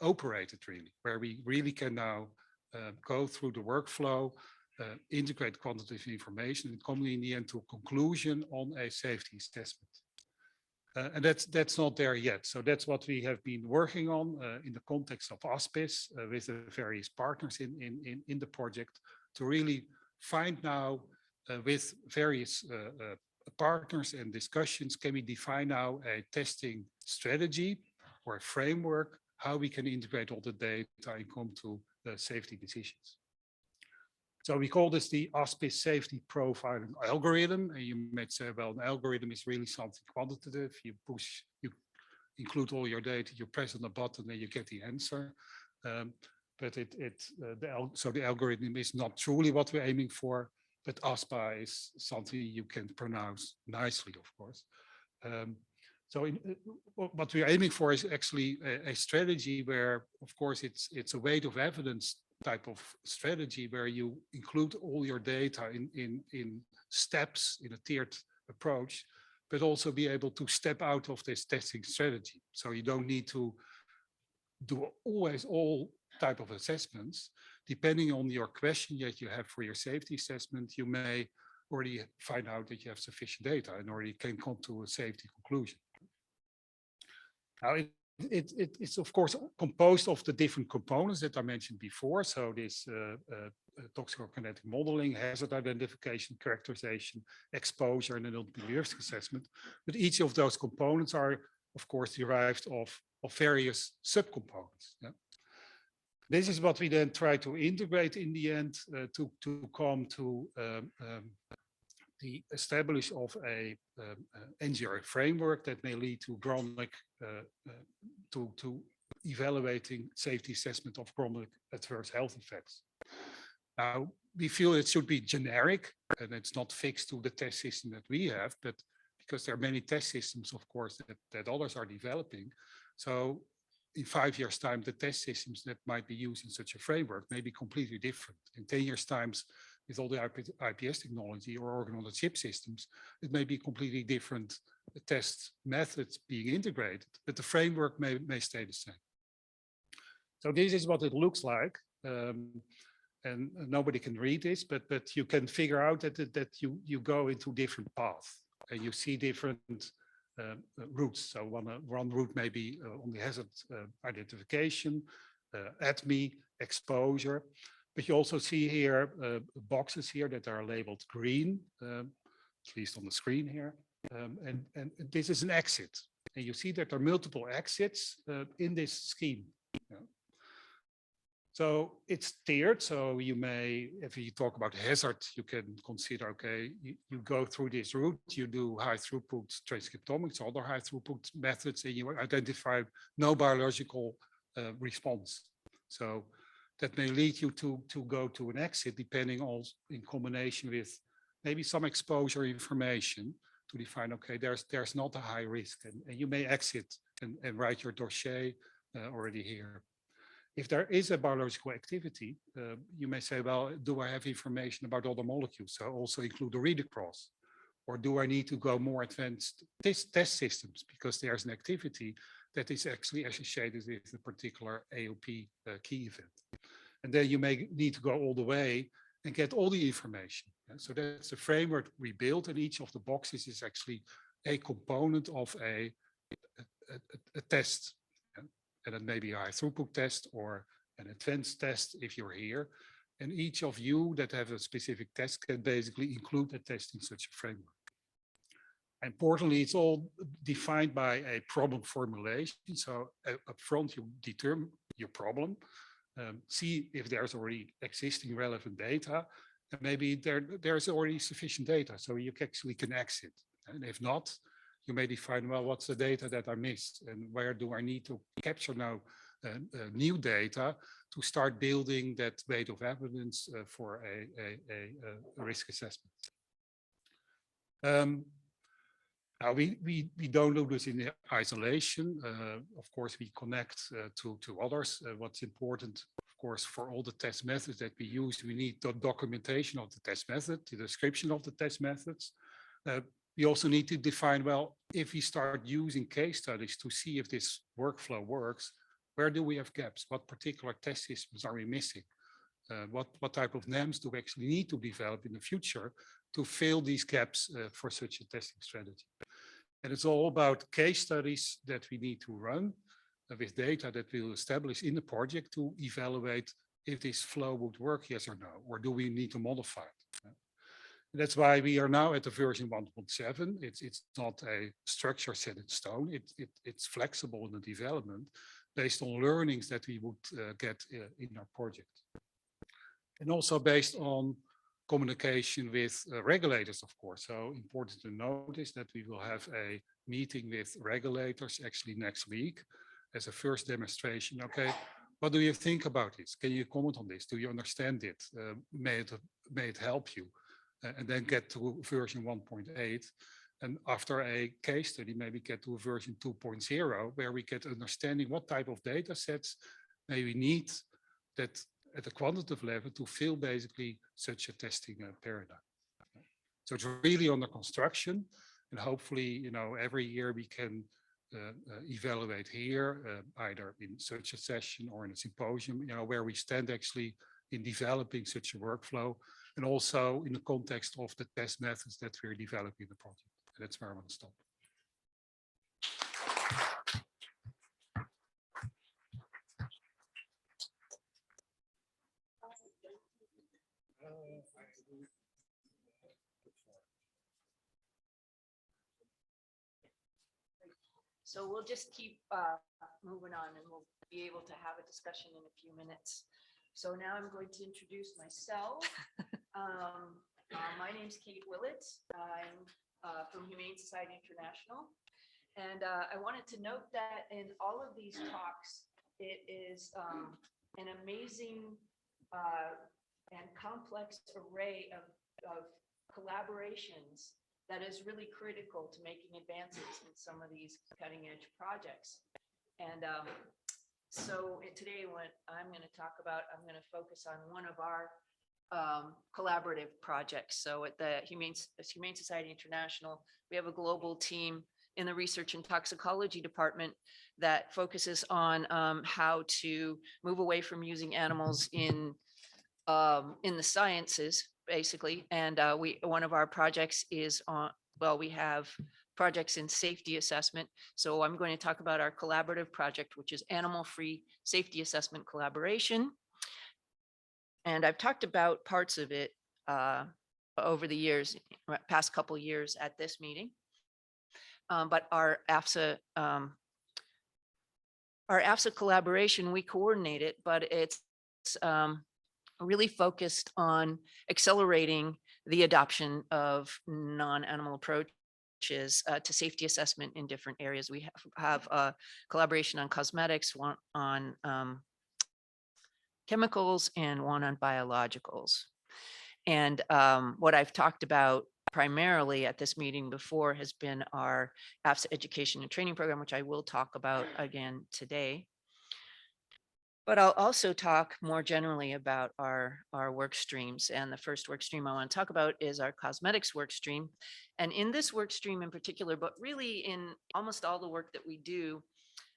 operated really, where we really can now go through the workflow, integrate quantitative information, and come in the end to a conclusion on a safety assessment. And that's not there yet. So that's what we have been working on in the context of ASPIS with the various partners in the project to really find now with various partners and discussions, can we define now a testing strategy or a framework, how we can integrate all the data and come to safety decisions. So we call this the ASPIS safety profiling algorithm. And you might say, well, an algorithm is really something quantitative. You include all your data, you press on the button and you get the answer. But so the algorithm is not truly what we're aiming for, but ASPA is something you can pronounce nicely, of course. So what we're aiming for is actually a strategy where, of course, it's a weight of evidence type of strategy where you include all your data in steps in a tiered approach, but also be able to step out of this testing strategy. So you don't need to do always all type of assessments. Depending on your question that you have for your safety assessment, you may already find out that you have sufficient data and already can come to a safety conclusion. Now, it's of course composed of the different components that I mentioned before. So this toxicokinetic modeling, hazard identification, characterization, exposure, and an ultimate risk assessment. But each of those components are, of course, derived of various subcomponents. Yeah? This is what we then try to integrate in the end to come to the establish of a NGRA framework that may lead to chronic to evaluating safety assessment of chronic adverse health effects. Now, we feel it should be generic and it's not fixed to the test system that we have, but because there are many test systems, of course, that others are developing. So in 5 years' time, the test systems that might be used in such a framework may be completely different. In 10 years' time, with all the IPS technology or organ-on-a-chip systems, it may be completely different test methods being integrated, but the framework may stay the same. So this is what it looks like. And nobody can read this, but you can figure out that you go into different paths and you see different routes. So one route may be on the hazard identification, ATME, exposure. But you also see here boxes here that are labeled green, at least on the screen here. And this is an exit. And you see that there are multiple exits in this scheme. Yeah. So it's tiered. So you may, if you talk about hazard, you can consider, okay, you go through this route, you do high throughput transcriptomics, other high throughput methods, and you identify no biological response. So that may lead you to go to an exit, depending on in combination with maybe some exposure information to define, okay, there's not a high risk, and you may exit and write your dossier already here. If there is a biological activity, you may say, well, do I have information about other molecules? So also include the read across, or do I need to go more advanced test systems because there's an activity that is actually associated with a particular AOP key event. And then you may need to go all the way and get all the information. Yeah? So that's the framework we built, and each of the boxes is actually a component of a test. Yeah? And it may be a high throughput test or an advanced test if you're here. And each of you that have a specific test can basically include a test in such a framework. Importantly, it's all defined by a problem formulation. So upfront, you determine your problem, see if there's already existing relevant data, and maybe there's already sufficient data, so you actually can exit. And if not, you may define, well, what's the data that I missed, and where do I need to capture now new data to start building that weight of evidence for a risk assessment. Now we don't do this in isolation. Of course, we connect to others. What's important, of course, for all the test methods that we use, we need the documentation of the test method, the description of the test methods. We also need to define, well, if we start using case studies to see if this workflow works, where do we have gaps? What particular test systems are we missing? What type of NAMs do we actually need to develop in the future to fill these gaps for such a testing strategy? And it's all about case studies that we need to run with data that we'll establish in the project to evaluate if this flow would work, yes or no, or do we need to modify it? That's why we are now at the version 1.7. It's not a structure set in stone. It's flexible in the development based on learnings that we would get in our project. And also based on communication with regulators, of course. So important to notice that we will have a meeting with regulators actually next week as a first demonstration. Okay, what do you think about this? Can you comment on this? Do you understand it? May it help you? And then get to version 1.8. And after a case study, maybe get to a version 2.0, where we get understanding what type of data sets may we need that at a quantitative level to fill basically such a testing paradigm. So it's really under construction, and hopefully, you know, every year we can evaluate here, either in such a session or in a symposium, you know, where we stand actually in developing such a workflow, and also in the context of the test methods that we're developing in the project. And that's where I want to stop. So we'll just keep moving on, and we'll be able to have a discussion in a few minutes. So now I'm going to introduce myself. My name's Kate Willett. I'm from Humane Society International. And I wanted to note that in all of these talks, it is an amazing and complex array of collaborations that is really critical to making advances in some of these cutting edge projects. And so today what I'm going to talk about, I'm going to focus on one of our collaborative projects. So at the Humane Society International, we have a global team in the research and toxicology department that focuses on how to move away from using animals in the sciences, basically. And one of our projects is on, well, we have projects in safety assessment. So I'm going to talk about our collaborative project, which is animal-free safety assessment collaboration. And I've talked about parts of it over the years, past couple of years at this meeting. But our AFSA collaboration, we coordinate it, but it's really focused on accelerating the adoption of non-animal approaches to safety assessment in different areas. We have a collaboration on cosmetics, one on chemicals, and one on biologicals. And what I've talked about primarily at this meeting before has been our AFSA education and training program, which I will talk about again today. But I'll also talk more generally about our work streams. And the first work stream I want to talk about is our cosmetics work stream. And in this work stream in particular, but really in almost all the work that we do,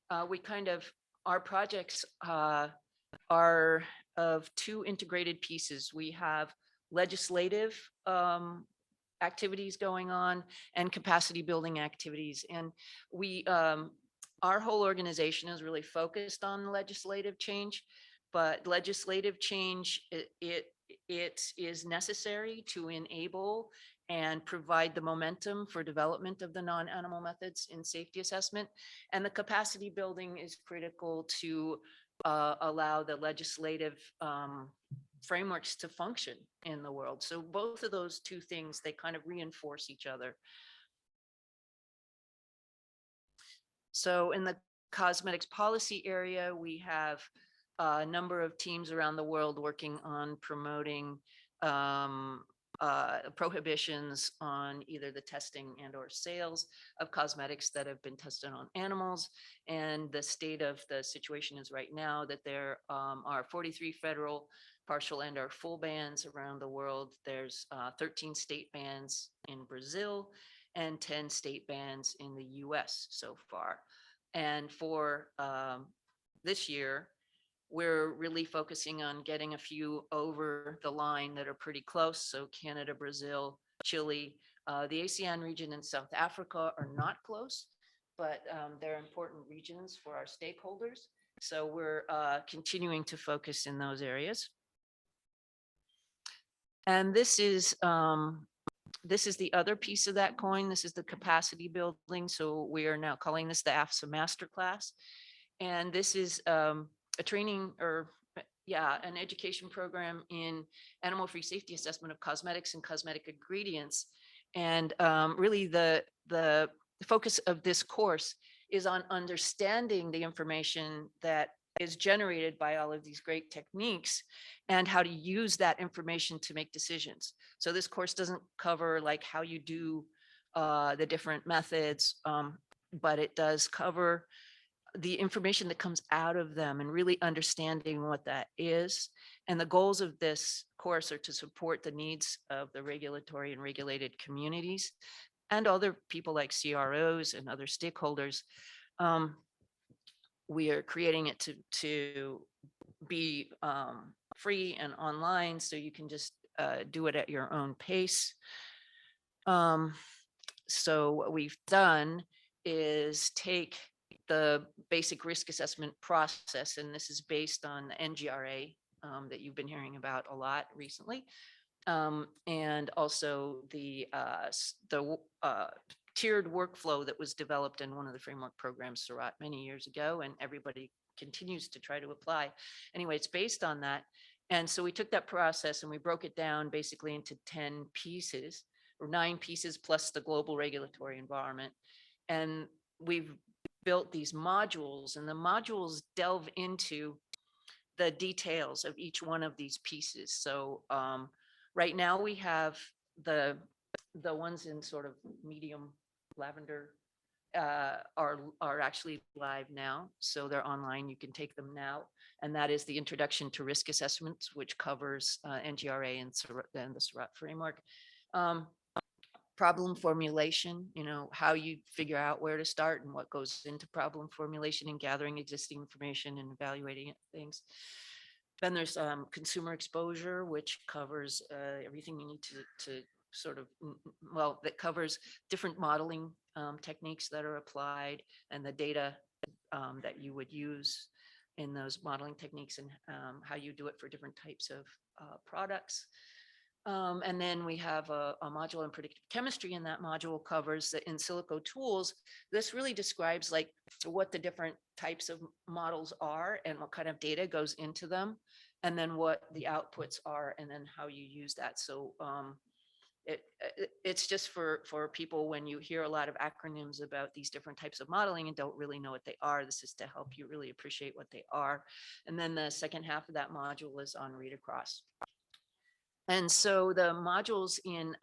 our projects are of two integrated pieces. We have legislative activities going on and capacity building activities. And our whole organization is really focused on legislative change, but legislative change, it is necessary to enable and provide the momentum for development of the non-animal methods in safety assessment. And the capacity building is critical to allow the legislative frameworks to function in the world. So both of those two things, they kind of reinforce each other. So in the cosmetics policy area, we have a number of teams around the world working on promoting prohibitions on either the testing and or sales of cosmetics that have been tested on animals. And the state of the situation is right now that there are 43 federal partial and or full bans around the world. There's 13 state bans in Brazil and 10 state bans in the US so far. And for this year, we're really focusing on getting a few over the line that are pretty close. So Canada, Brazil, Chile, the ASEAN region and South Africa are not close, but they're important regions for our stakeholders. So we're continuing to focus in those areas. And this is the other piece of that coin. This is the capacity building. So we are now calling this the AFSA Masterclass. And this is a training or an education program in animal-free safety assessment of cosmetics and cosmetic ingredients. And really the focus of this course is on understanding the information that is generated by all of these great techniques and how to use that information to make decisions. So this course doesn't cover like how you do the different methods, but it does cover the information that comes out of them and really understanding what that is. And the goals of this course are to support the needs of the regulatory and regulated communities and other people like CROs and other stakeholders. We are creating it to be free and online, so you can just do it at your own pace. So what we've done is take the basic risk assessment process, and this is based on the NGRA that you've been hearing about a lot recently, and also the tiered workflow that was developed in one of the framework programs, SOT, many years ago, and everybody continues to try to apply. Anyway, it's based on that. And so we took that process and we broke it down basically into 10 pieces, or 9 pieces plus the global regulatory environment. And we've built these modules, and the modules delve into the details of each one of these pieces. So right now we have the ones in sort of medium lavender are actually live now. So they're online, you can take them now. And that is the introduction to risk assessments, which covers NGRA and the SOT framework. Problem formulation, how you figure out where to start and what goes into problem formulation and gathering existing information and evaluating things. Then there's consumer exposure, which covers everything you need to sort of, that covers different modeling techniques that are applied and the data that you would use in those modeling techniques and how you do it for different types of products. And then we have a module in predictive chemistry, and that module covers the in silico tools. This really describes like what the different types of models are and what kind of data goes into them, and then what the outputs are, and then how you use that. So it's just for people when you hear a lot of acronyms about these different types of modeling and don't really know what they are. This is to help you really appreciate what they are. And then the second half of that module is on read across. And so the modules in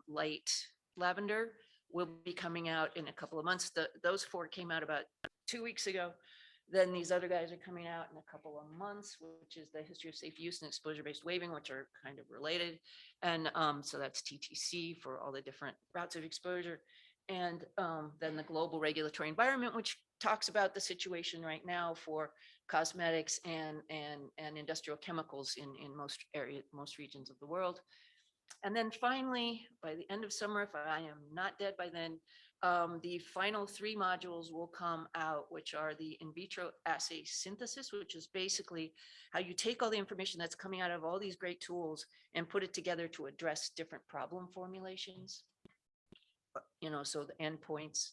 light lavender will be coming out in a couple of months. Those 4 came out about 2 weeks ago. Then these other guys are coming out in a couple of months, which is the history of safe use and exposure-based waiving, which are kind of related. And so that's TTC for all the different routes of exposure. And then the global regulatory environment, which talks about the situation right now for cosmetics and industrial chemicals in most areas, most regions of the world. And then finally, by the end of summer, if I am not dead by then, The final 3 modules will come out, which are the in vitro assay synthesis, which is basically how you take all the information that's coming out of all these great tools and put it together to address different problem formulations. So the endpoints.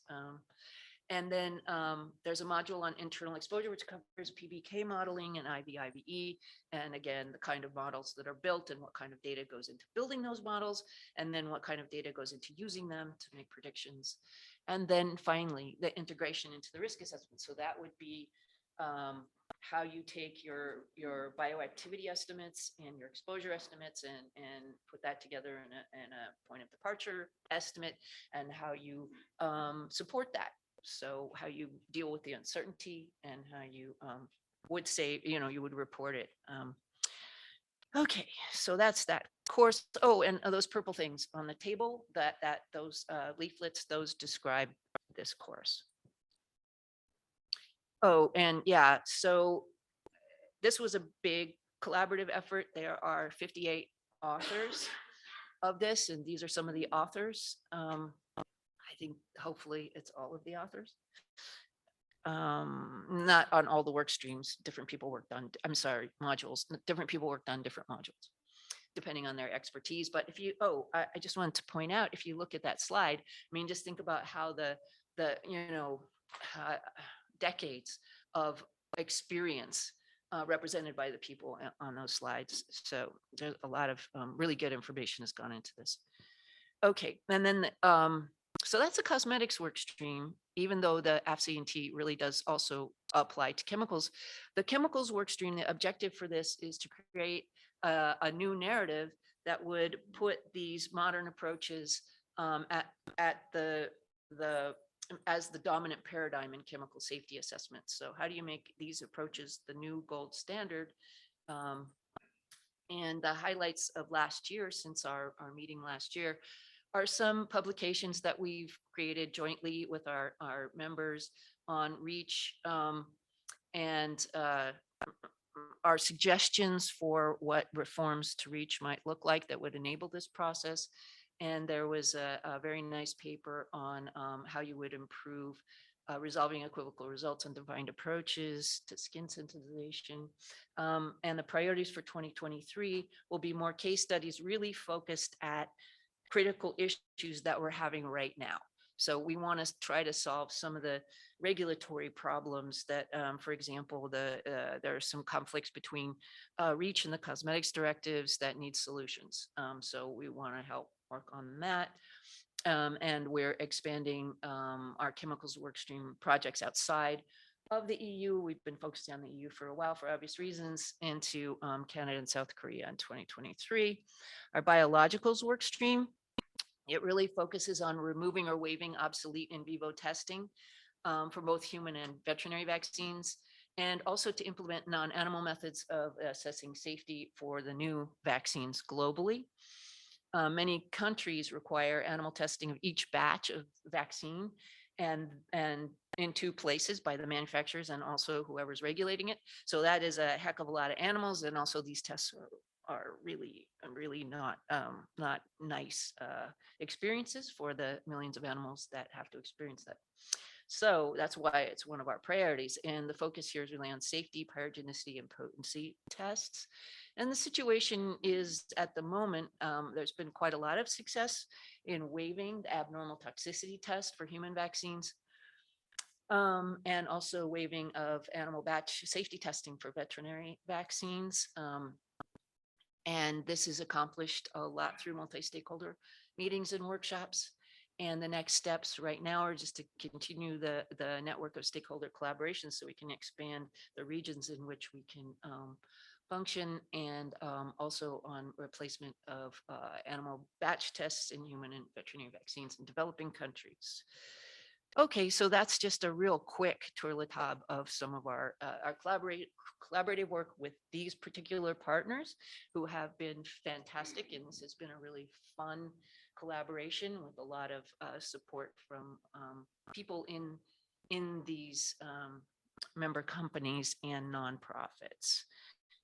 And then there's a module on internal exposure, which covers PBK modeling and IVE, and again, the kind of models that are built and what kind of data goes into building those models, and then what kind of data goes into using them to make predictions. And then finally, the integration into the risk assessment. So that would be how you take your bioactivity estimates and your exposure estimates and put that together in a point of departure estimate, and how you support that. So how you deal with the uncertainty and how you would say, you would report it. Okay, so that's that course. Oh, and those purple things on the table, those leaflets, those describe this course. Oh, and yeah, so this was a big collaborative effort. There are 58 authors of this, and these are some of the authors. I think hopefully it's all of the authors. Not on all the work streams. Different people worked on, modules. Different people worked on different modules, depending on their expertise. But if you, I just wanted to point out, if you look at that slide, just think about how the decades of experience represented by the people on those slides. So there's a lot of really good information has gone into this. Okay, and then so that's a cosmetics work stream, even though the AFSA really does also apply to chemicals. The chemicals work stream, the objective for this is to create a new narrative that would put these modern approaches at as the dominant paradigm in chemical safety assessments. So how do you make these approaches the new gold standard? And the highlights of last year, since our meeting last year, are some publications that we've created jointly with our members on REACH, and our suggestions for what reforms to REACH might look like that would enable this process. And there was a very nice paper on how you would improve resolving equivocal results and defined approaches to skin sensitization. And the priorities for 2023 will be more case studies really focused at critical issues that we're having right now. So we want to try to solve some of the regulatory problems that, for example, there are some conflicts between REACH and the cosmetics directives that need solutions. So we want to help work on that. And we're expanding our chemicals workstream projects outside of the EU. We've been focusing on the EU for a while for obvious reasons, into Canada and South Korea in 2023. Our biologicals workstream, it really focuses on removing or waiving obsolete in vivo testing for both human and veterinary vaccines, and also to implement non-animal methods of assessing safety for the new vaccines globally. Many countries require animal testing of each batch of vaccine, and in 2 places, by the manufacturers and also whoever's regulating it. So that is a heck of a lot of animals, and also these tests are really not nice experiences for the millions of animals that have to experience that. So that's why it's one of our priorities. And the focus here is really on safety, pyrogenicity, and potency tests. And the situation is, at the moment, there's been quite a lot of success in waiving the abnormal toxicity test for human vaccines, and also waiving of animal batch safety testing for veterinary vaccines. And this is accomplished a lot through multi-stakeholder meetings and workshops. And the next steps right now are just to continue the network of stakeholder collaboration, so we can expand the regions in which we can function, and also on replacement of animal batch tests in human and veterinary vaccines in developing countries. Okay, so that's just a real quick tour de table of some of our collaborative work with these particular partners, who have been fantastic. And this has been a really fun collaboration with a lot of support from people in these member companies and nonprofits.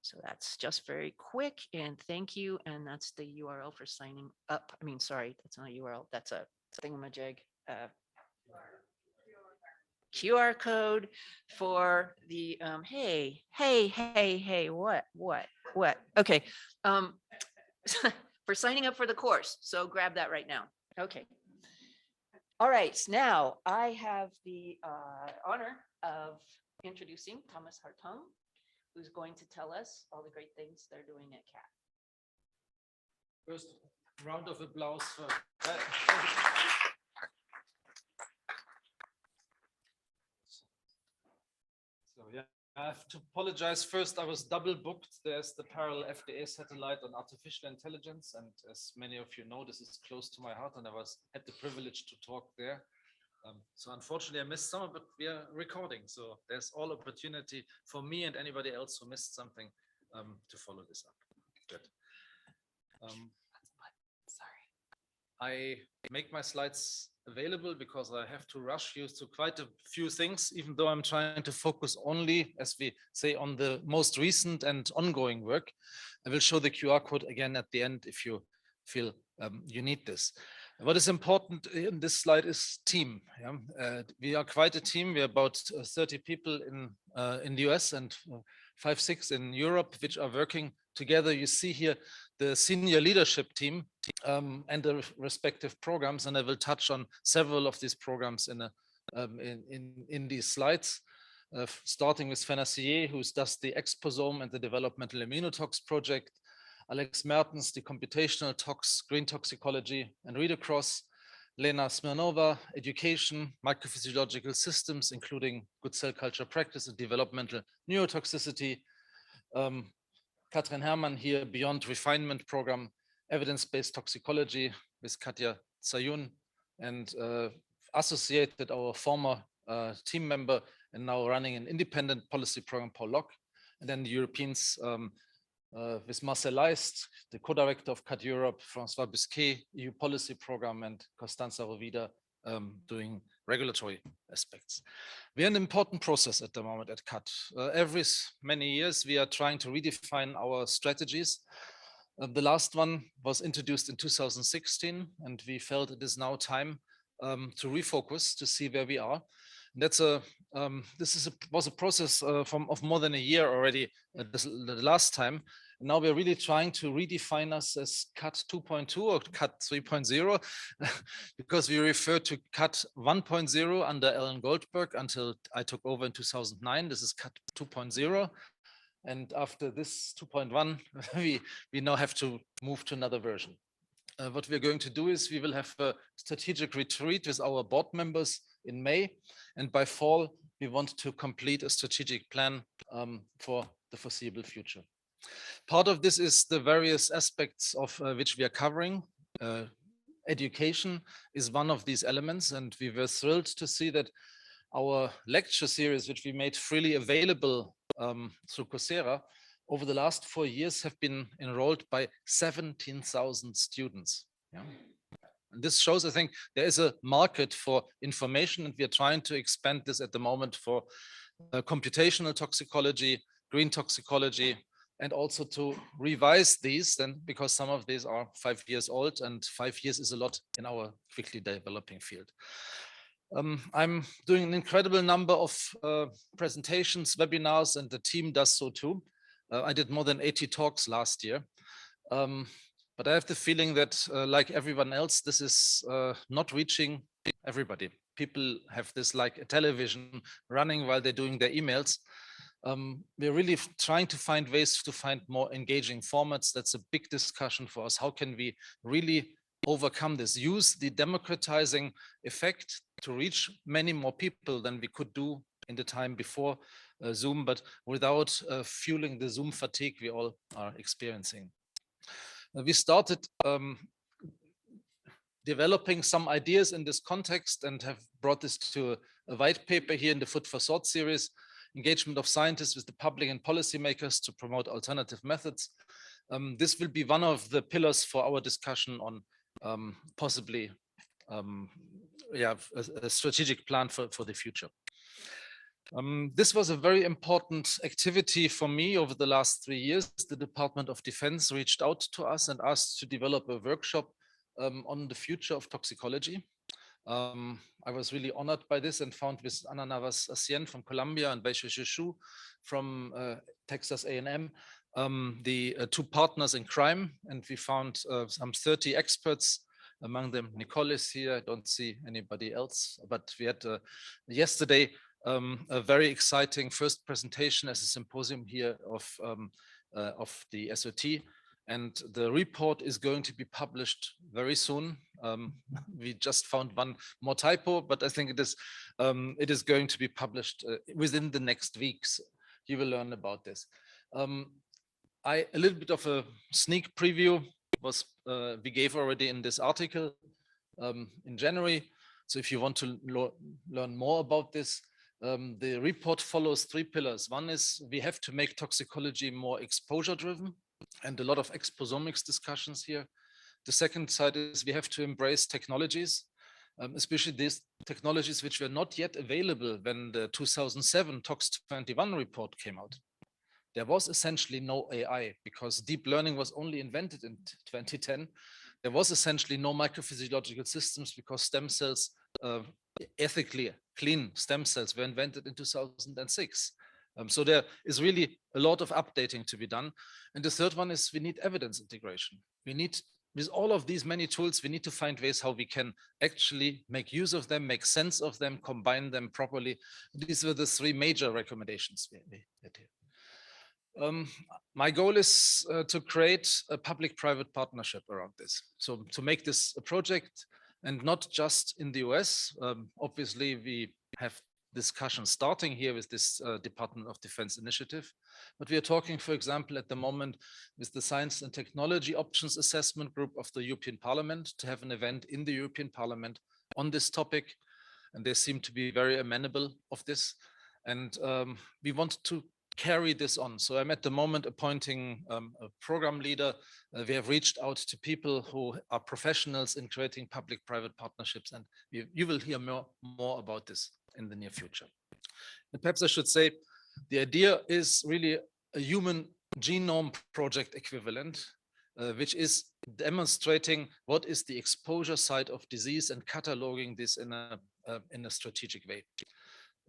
So that's just very quick, and thank you. And that's the URL for signing up. I mean, sorry, that's not a URL. That's a thingamajig. QR code for the, hey, what? Okay. For signing up for the course. So grab that right now. Okay. All right, now I have the honor of introducing Thomas Hartung, who's going to tell us all the great things they're doing at CAAT. First round of applause for So yeah, I have to apologize. First, I was double booked. There's the parallel FDA satellite on artificial intelligence. And as many of you know, this is close to my heart and I had the privilege to talk there. So unfortunately, I missed some, but we are recording. So there's all opportunity for me and anybody else who missed something to follow this up. Good. Sorry. I make my slides available because I have to rush you to quite a few things, even though I'm trying to focus only, as we say, on the most recent and ongoing work. I will show the QR code again at the end if you feel you need this. What is important in this slide is team. Yeah? We are quite a team. We are about 30 people in the US and 5-6 in Europe, which are working together. You see here the senior leadership team and the respective programs, and I will touch on several of these programs in these slides. Starting with Fenacier, who does the exposome and the developmental immunotox project. Alex Mertens, the computational tox, green toxicology and read across. Lena Smirnova, education, microphysiological systems, including good cell culture practice and developmental neurotoxicity. Katrin Herrmann here, Beyond Refinement program, evidence-based toxicology with Katja Zayun, and associated our former team member and now running an independent policy program, Paul Locke. And then the Europeans with Marcel Leist, the co-director of CAAT Europe, François Busquet, EU policy program, and Costanza Rovida doing regulatory aspects. We are in an important process at the moment at CAAT. Every many years, we are trying to redefine our strategies. The last one was introduced in 2016, and we felt it is now time to refocus to see where we are. And that's was a process of more than a year already the last time. And now we're really trying to redefine us as CAAT 2.2 or CAAT 3.0 because we refer to CAAT 1.0 under Ellen Goldberg until I took over in 2009. This is CAAT 2.0. And after this 2.1, we now have to move to another version. What we're going to do is we will have a strategic retreat with our board members in May. And by fall, we want to complete a strategic plan for the foreseeable future. Part of this is the various aspects of which we are covering. Education is one of these elements, and we were thrilled to see that our lecture series, which we made freely available through Coursera, over the last 4 years have been enrolled by 17,000 students. Yeah. And this shows, I think, there is a market for information, and we are trying to expand this at the moment for computational toxicology, green toxicology, and also to revise these then, because some of these are 5 years old, and 5 years is a lot in our quickly developing field. I'm doing an incredible number of presentations, webinars, and the team does so too. I did more than 80 talks last year. But I have the feeling that like everyone else, this is not reaching everybody. People have this like a television running while they're doing their emails. We're really trying to find ways to find more engaging formats. That's a big discussion for us. How can we really overcome this? Use the democratizing effect to reach many more people than we could do in the time before Zoom, but without fueling the Zoom fatigue we all are experiencing. We started developing some ideas in this context and have brought this to a white paper here in the Food for Thought series, engagement of scientists with the public and policymakers to promote alternative methods. This will be one of the pillars for our discussion on possibly a strategic plan for the future. This was a very important activity for me over the last 3 years. The Department of Defense reached out to us and asked to develop a workshop on the future of toxicology. I was really honored by this and found with Ana Navas Asien from Colombia and Weishe Shu from Texas A&M, the two partners in crime. And we found some 30 experts. Among them, Nicole is here. I don't see anybody else, but we had yesterday a very exciting first presentation as a symposium here of the SOT. And the report is going to be published very soon. We just found one more typo, but I think it is going to be published within the next weeks. You will learn about this. A little bit of a sneak preview was we gave already in this article in January. So if you want to learn more about this, the report follows 3 pillars. One is we have to make toxicology more exposure driven, and a lot of exposomics discussions here. The second side is we have to embrace technologies, especially these technologies which were not yet available when the 2007 TOX21 report came out. There was essentially no AI because deep learning was only invented in 2010. There was essentially no microphysiological systems because stem cells, ethically clean stem cells, were invented in 2006. So there is really a lot of updating to be done. And the third one is we need evidence integration. We need, with all of these many tools, we need to find ways how we can actually make use of them, make sense of them, combine them properly. These were the 3 major recommendations we had here. My goal is to create a public-private partnership around this. So to make this a project, and not just in the US. Obviously, we have discussion starting here with this Department of Defense initiative, but we are talking, for example, at the moment with the Science and Technology Options Assessment Group of the European Parliament to have an event in the European Parliament on this topic, and they seem to be very amenable of this, and we want to carry this on. So I'm at the moment appointing a program leader. We have reached out to people who are professionals in creating public-private partnerships, and you will hear more about this in the near future. And perhaps I should say, the idea is really a human genome project equivalent, which is demonstrating what is the exposure side of disease and cataloging this in a strategic way.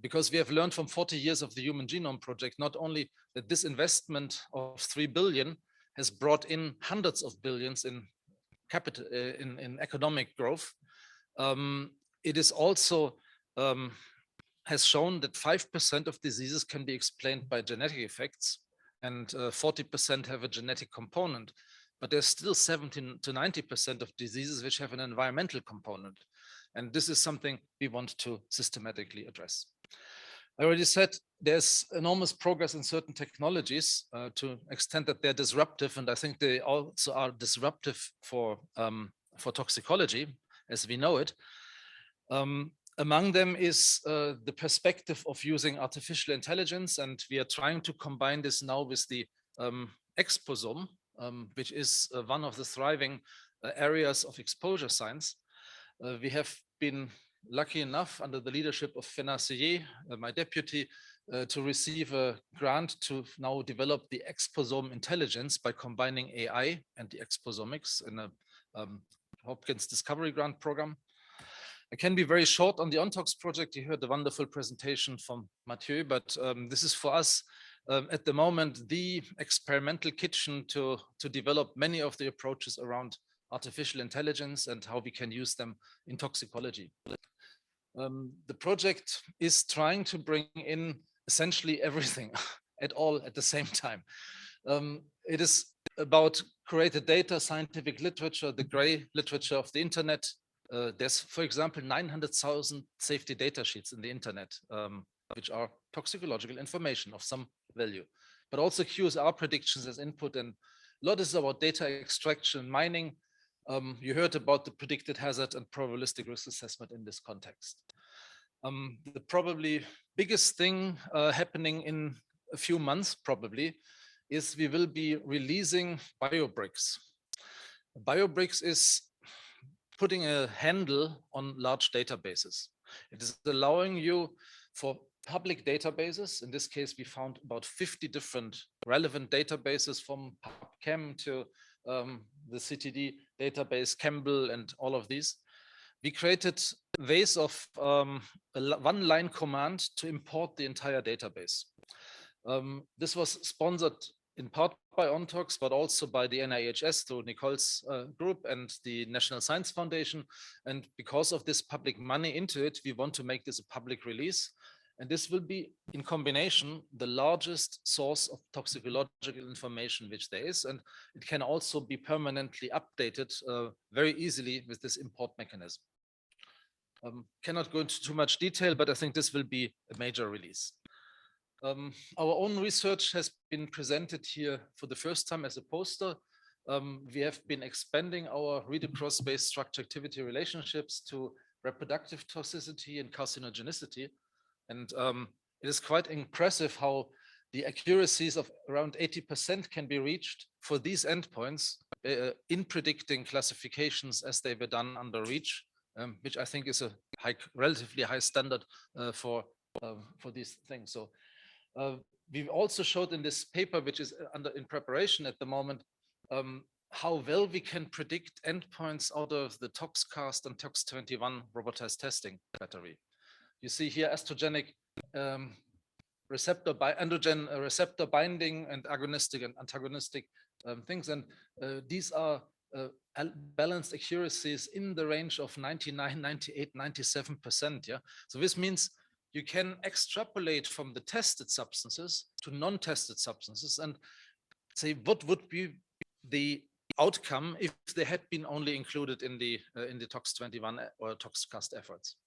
Because we have learned from 40 years of the Human Genome Project, not only that this investment of 3 billion has brought in hundreds of billions in capital, in economic growth, it is also has shown that 5% of diseases can be explained by genetic effects, and 40% have a genetic component. But there's still 70 to 90% of diseases which have an environmental component. And this is something we want to systematically address. I already said there's enormous progress in certain technologies to extent that they're disruptive, and I think they also are disruptive for toxicology as we know it. Among them is the perspective of using artificial intelligence, and we are trying to combine this now with the exposome, which is one of the thriving areas of exposure science. We have been lucky enough under the leadership of Fenacier, my deputy, to receive a grant to now develop the exposome intelligence by combining AI and the exposomics in a Hopkins Discovery Grant program. I can be very short on the ONTOX project. You heard the wonderful presentation from Mathieu, but this is for us at the moment the experimental kitchen to develop many of the approaches around artificial intelligence and how we can use them in toxicology. The project is trying to bring in essentially everything at the same time. It is about created data, scientific literature, the gray literature of the internet. There's, for example, 900,000 safety data sheets in the internet, which are toxicological information of some value, but also QSR predictions as input. And a lot is about data extraction, mining. You heard about the predicted hazard and probabilistic risk assessment in this context. The probably biggest thing happening in a few months probably is we will be releasing BioBricks. BioBricks is putting a handle on large databases. It is allowing you for public databases. In this case, we found about 50 different relevant databases from PubChem to the CTD database, Campbell, and all of these. we created ways of one-line command to import the entire database. This was sponsored in part by ONTOX, but also by the NIHS through Nicole's group and the National Science Foundation. And because of this public money into it, we want to make this a public release. And this will be, in combination, the largest source of toxicological information which there is. And it can also be permanently updated very easily with this import mechanism. Cannot go into too much detail, but I think this will be a major release. Our own research has been presented here for the first time as a poster. We have been expanding our read-across-based structure-activity relationships to reproductive toxicity and carcinogenicity. And it is quite impressive how the accuracies of around 80% can be reached for these endpoints in predicting classifications as they were done under REACH, which I think is a relatively high standard for these things. So we've also showed in this paper, which is in preparation at the moment, how well we can predict endpoints out of the ToxCast and TOX21 robotized testing battery. You see here estrogenic androgen receptor binding and agonistic and antagonistic things. And these are balanced accuracies in the range of 99, 98, 97%. Yeah. So this means you can extrapolate from the tested substances to non-tested substances and say what would be the outcome if they had been only included in the TOX21 or ToxCast efforts.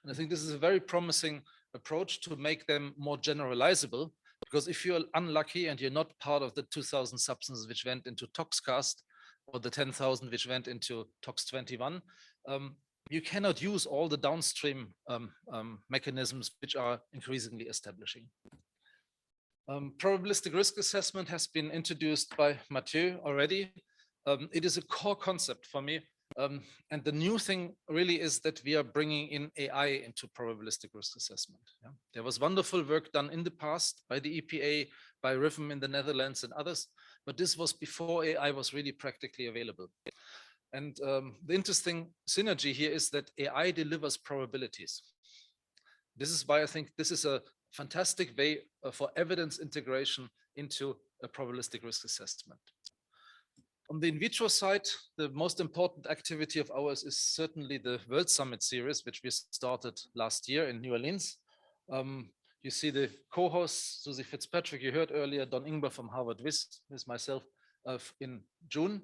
And I think this is a very promising approach to make them more generalizable, because if you're unlucky and you're not part of the 2,000 substances which went into ToxCast or the 10,000 which went into TOX21, you cannot use all the downstream mechanisms which are increasingly establishing. Probabilistic risk assessment has been introduced by Mathieu already. It is a core concept for me. And the new thing really is that we are bringing in AI into probabilistic risk assessment. Yeah? There was wonderful work done in the past by the EPA, by RIFM in the Netherlands and others, but this was before AI was really practically available. And the interesting synergy here is that AI delivers probabilities. This is why I think this is a fantastic way for evidence integration into a probabilistic risk assessment. On the in vitro side, the most important activity of ours is certainly the World Summit series, which we started last year in New Orleans. You see the co-hosts, Suzanne Fitzpatrick, you heard earlier, Don Ingber from Harvard with myself in June.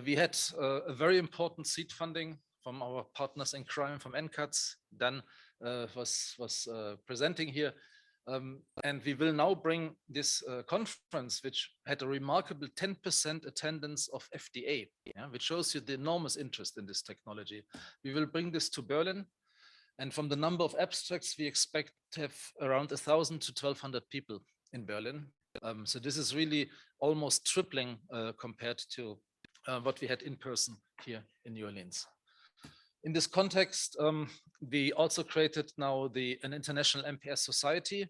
We had a very important seed funding from our partners in crime, from NCATS. Dan was presenting here. And we will now bring this conference, which had a remarkable 10% attendance of FDA, yeah, which shows you the enormous interest in this technology. We will bring this to Berlin. And from the number of abstracts, we expect to have around 1,000 to 1,200 people in Berlin. So this is really almost tripling compared to what we had in person here in New Orleans. In this context, we also created now an international MPS society.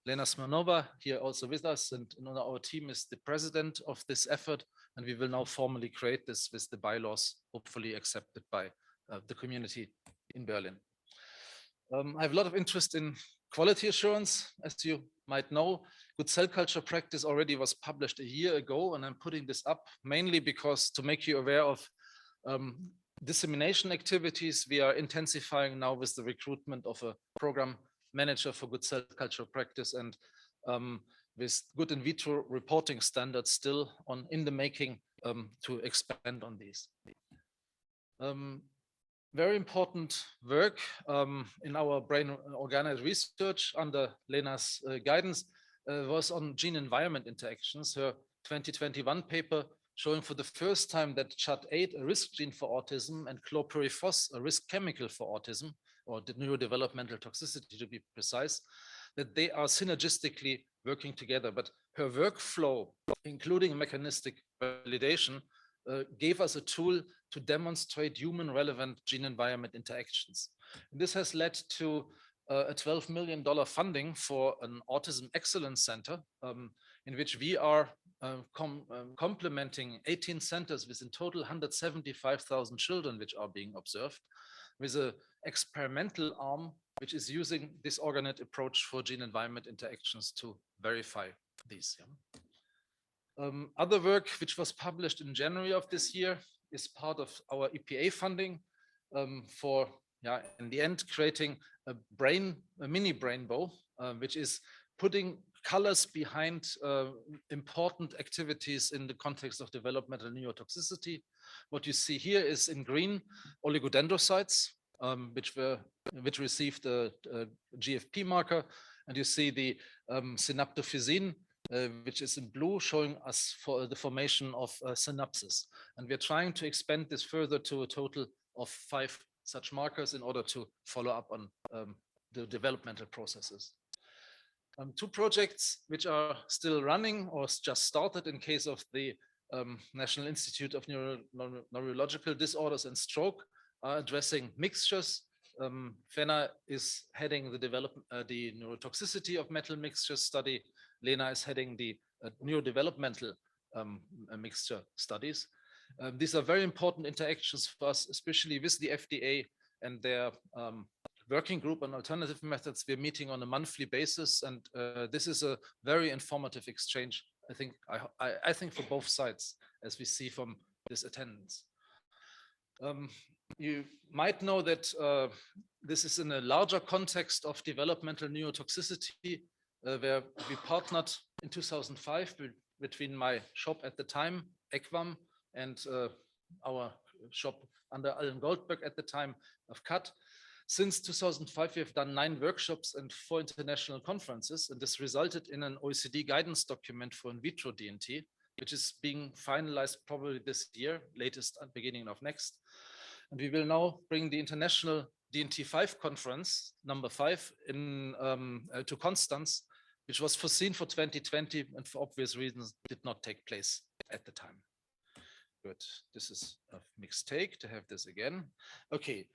Lena Smirnova here also with us, and on our team is the president of this effort, and we will now formally create this with the bylaws, hopefully accepted by the community in Berlin. I have a lot of interest in quality assurance. As you might know, good cell culture practice already was published a year ago, and I'm putting this up mainly because to make you aware of dissemination activities, we are intensifying now with the recruitment of a program manager for good cell culture practice, and with good in vitro reporting standards still in the making to expand on these. Very important work in our brain organoid research under Lena's guidance was on gene-environment interactions. Her 2021 paper showing for the first time that CHAT8, a risk gene for autism, and chlorpyrifos, a risk chemical for autism, or the neurodevelopmental toxicity to be precise, that they are synergistically working together. But her workflow, including mechanistic validation, gave us a tool to demonstrate human relevant gene environment interactions. And this has led to a $12 million funding for an autism excellence center in which we are complementing 18 centers with in total 175,000 children which are being observed, with an experimental arm which is using this organoid approach for gene-environment interactions to verify these. Other work which was published in January of this year is part of our EPA funding for, in the end, creating a mini brain bow, which is putting colors behind important activities in the context of developmental neurotoxicity. What you see here is in green oligodendrocytes, which received a GFP marker, and you see the synaptophysin, which is in blue, showing us for the formation of synapses. And we're trying to expand this further to a total of 5 such markers in order to follow up on the developmental processes. 2 projects which are still running or just started in case of the National Institute of Neurological Disorders and Stroke are addressing mixtures. Fenna is heading the neurotoxicity of metal mixture study. Lena is heading the neurodevelopmental mixture studies. These are very important interactions for us, especially with the FDA and their working group on alternative methods. We're meeting on a monthly basis, and this is a very informative exchange, I think for both sides, as we see from this attendance. You might know that this is in a larger context of developmental neurotoxicity, where we partnered in 2005 between my shop at the time, Equam, and our shop under Alan Goldberg at the time of CAAT. Since 2005, we have done 9 workshops and 4 international conferences, and this resulted in an OECD guidance document for in vitro DNT, which is being finalized probably this year, latest at the beginning of next. And we will now bring the International DNT5 conference, number 5, to Constance, which was foreseen for 2020 and for obvious reasons did not take place at the time. Good. This is a mixed take to have this again. Okay.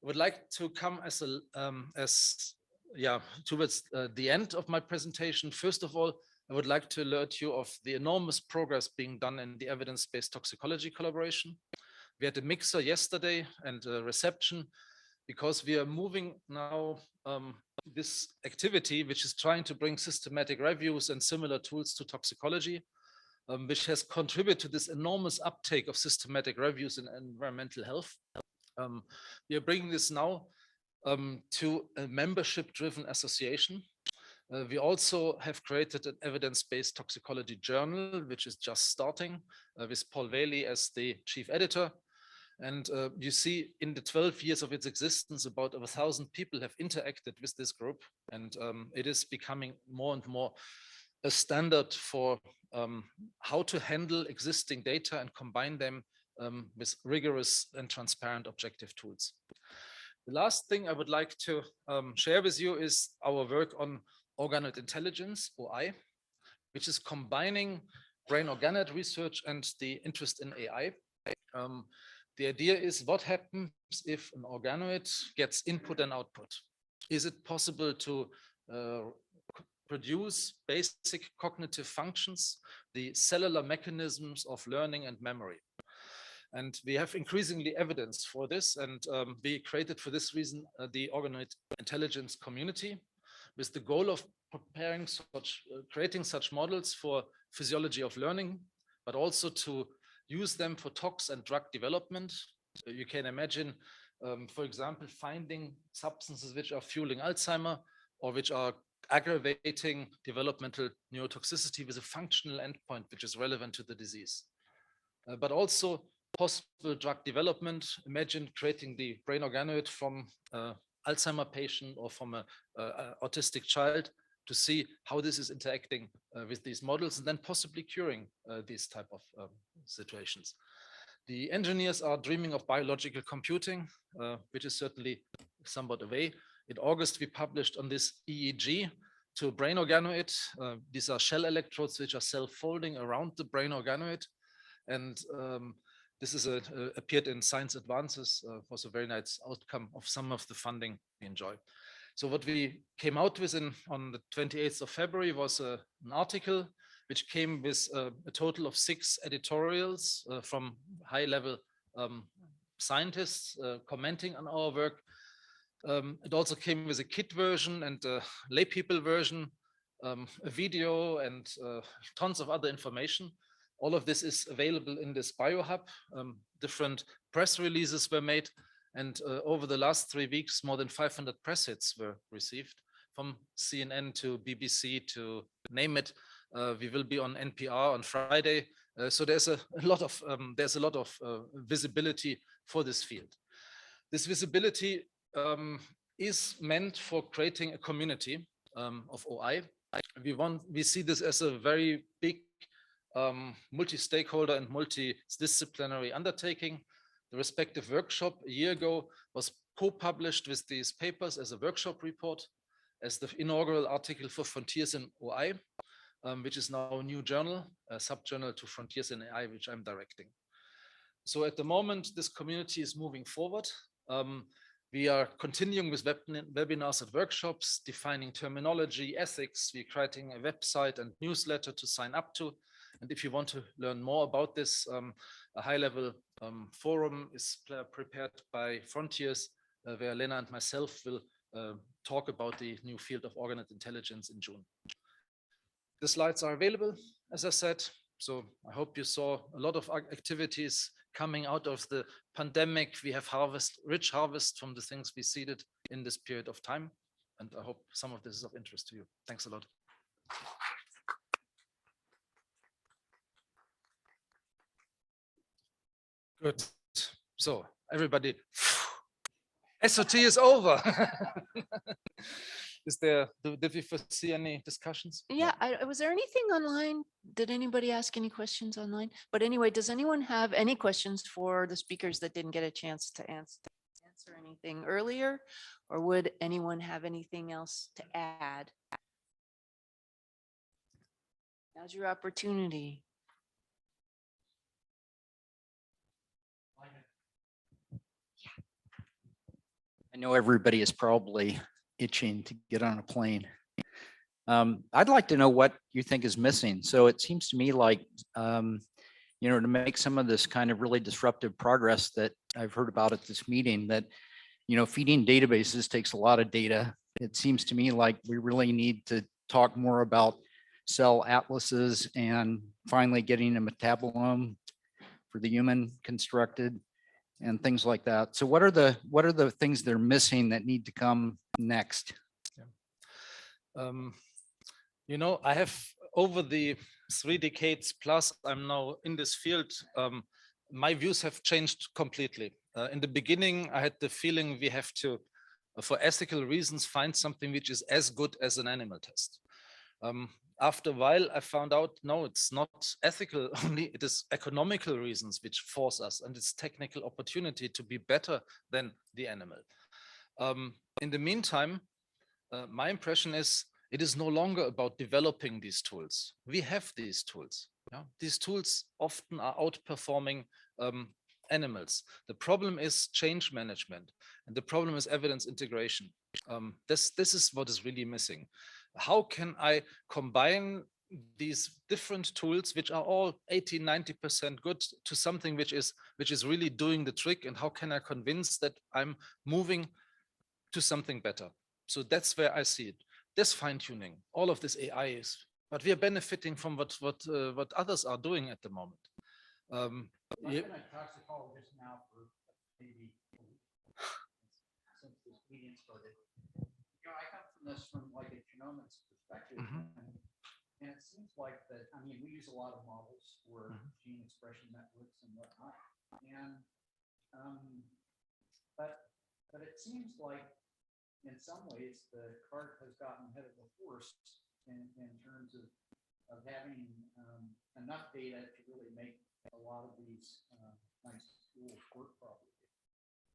I would like to come towards the end of my presentation. First of all, I would like to alert you of the enormous progress being done in the evidence-based toxicology collaboration. We had a mixer yesterday and a reception, because we are moving now this activity, which is trying to bring systematic reviews and similar tools to toxicology, which has contributed to this enormous uptake of systematic reviews in environmental health. We are bringing this now to a membership-driven association. We also have created an evidence-based toxicology journal, which is just starting with Paul Whaley as the chief editor. And you see in the 12 years of its existence, about 1,000 people have interacted with this group. And it is becoming more and more a standard for how to handle existing data and combine them with rigorous and transparent objective tools. The last thing I would like to share with you is our work on organoid intelligence, OI, which is combining brain organoid research and the interest in AI. The idea is, what happens if an organoid gets input and output? Is it possible to produce basic cognitive functions, the cellular mechanisms of learning and memory? And we have increasingly evidence for this, and we created for this reason the organoid intelligence community, with the goal of creating such models for physiology of learning, but also to use them for tox and drug development. You can imagine, for example, finding substances which are fueling Alzheimer or which are aggravating developmental neurotoxicity with a functional endpoint which is relevant to the disease. But also possible drug development. Imagine creating the brain organoid from an Alzheimer patient or from an autistic child to see how this is interacting with these models, and then possibly curing these type of situations. The engineers are dreaming of biological computing, which is certainly somewhat away. In August, we published on this EEG to a brain organoid. These are shell electrodes which are self-folding around the brain organoid. And this is appeared in Science Advances, was a very nice outcome of some of the funding we enjoy. So what we came out with on the 28th of February was an article which came with a total of 6 editorials from high-level scientists commenting on our work. It also came with a kit version and a laypeople version, a video, and tons of other information. All of this is available in this biohub. Different press releases were made, and over the last 3 weeks, more than 500 press hits were received, from CNN to BBC to name it. We will be on NPR on Friday, so there's a lot of visibility for this field. This visibility is meant for creating a community of OI. We see this as a very big multi-stakeholder and multidisciplinary undertaking. The respective workshop a year ago was co-published with these papers as a workshop report, as the inaugural article for Frontiers in OI, which is now a new journal, a sub-journal to Frontiers in AI, which I'm directing. So at the moment, this community is moving forward. We are continuing with webinars and workshops, defining terminology, ethics. We're creating a website and newsletter to sign up to. And if you want to learn more about this, a high-level forum is prepared by Frontiers, where Lena and myself will talk about the new field of organoid intelligence in June. The slides are available, as I said. So I hope you saw a lot of activities coming out of the pandemic. We have rich harvest from the things we seeded in this period of time. And I hope some of this is of interest to you. Thanks a lot. Good. So everybody, SOT is over. Did we foresee any discussions? Yeah, was there anything online? Did anybody ask any questions online? But anyway, does anyone have any questions for the speakers that didn't get a chance to answer anything earlier? Or would anyone have anything else to add? Now's your opportunity. I know everybody is probably itching to get on a plane. I'd like to know what you think is missing. So it seems to me like, to make some of this kind of really disruptive progress that I've heard about at this meeting, that, feeding databases takes a lot of data. It seems to me like we really need to talk more about cell atlases and finally getting a metabolome for the human constructed and things like that. So what are the things that are missing that need to come next? I have, over the 3 decades plus I'm now in this field, my views have changed completely. In the beginning, I had the feeling we have to, for ethical reasons, find something which is as good as an animal test. After a while, I found out, no, it's not ethical only, it is economical reasons which force us, and it's technical opportunity to be better than the animal. In the meantime, my impression is it is no longer about developing these tools. We have these tools. Yeah? These tools often are outperforming animals. The problem is change management, and the problem is evidence integration. This is what is really missing. How can I combine these different tools, which are all 80–90% good, to something which is really doing the trick? And how can I convince that I'm moving to something better? So that's where I see it. There's fine-tuning, all of this AI is, but we are benefiting from what others are doing at the moment. I've been a toxicologist now for maybe since this meeting started. I come from this from like a genomics perspective, and it seems like that. I mean, we use a lot of models for gene expression networks and whatnot, and but it seems like in some ways the cart has gotten ahead of the horse in terms of having enough data to really make a lot of these nice tools work properly.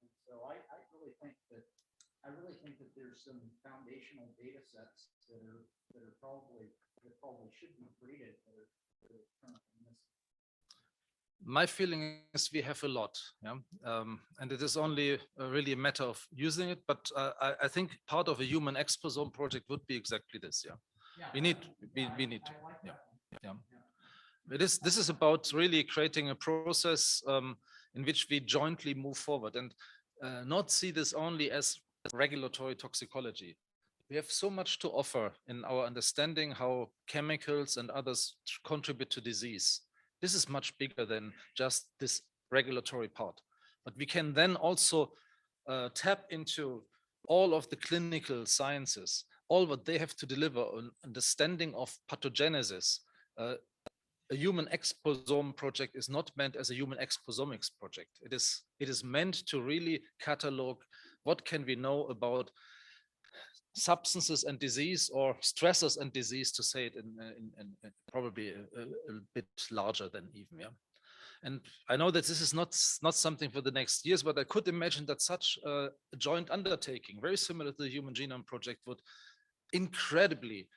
And so I really think that there's some foundational data sets that probably should be created that are currently missing. My feeling is we have a lot, yeah? And it is only really a matter of using it. But I think part of a human exposome project would be exactly this. Yeah, we need to. Yeah. Yeah. This is about really creating a process in which we jointly move forward and not see this only as regulatory toxicology. We have so much to offer in our understanding how chemicals and others contribute to disease. This is much bigger than just this regulatory part. But we can then also tap into all of the clinical sciences, all what they have to deliver on understanding of pathogenesis. A human exposome project is not meant as a human exposomics project. It is meant to really catalog what can we know about substances and disease, or stressors and disease, to say it in probably a bit larger than even, yeah. And I know that this is not something for the next years, but I could imagine that such a joint undertaking, very similar to the Human Genome Project, would incredibly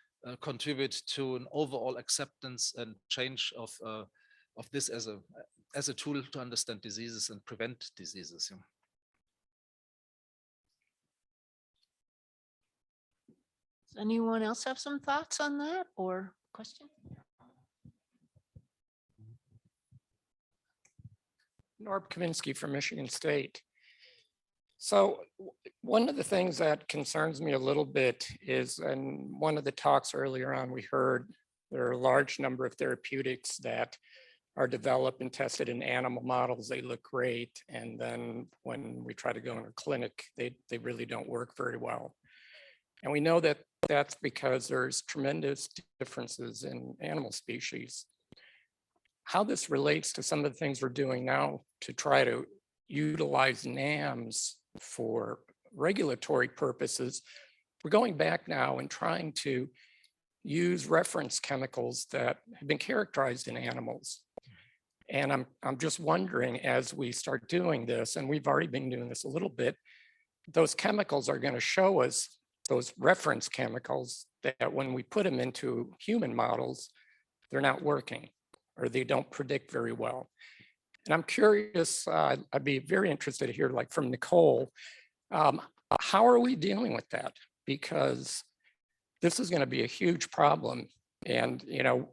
contribute to an overall acceptance and change of this as a tool to understand diseases and prevent diseases. Yeah. Does anyone else have some thoughts on that or question? Norb Kaminsky from Michigan State. So one of the things that concerns me a little bit is, in one of the talks earlier on, we heard there are a large number of therapeutics that are developed and tested in animal models. They look great. And then when we try to go in a clinic, they really don't work very well. And we know that that's because there's tremendous differences in animal species. How this relates to some of the things we're doing now to try to utilize NAMs for regulatory purposes, we're going back now and trying to use reference chemicals that have been characterized in animals. And I'm just wondering, as we start doing this, and we've already been doing this a little bit, those chemicals are going to show us, those reference chemicals, that when we put them into human models, they're not working, or they don't predict very well. And I'm curious, I'd be very interested to hear, like from Nicole, how are we dealing with that? Because this is going to be a huge problem. And, you know,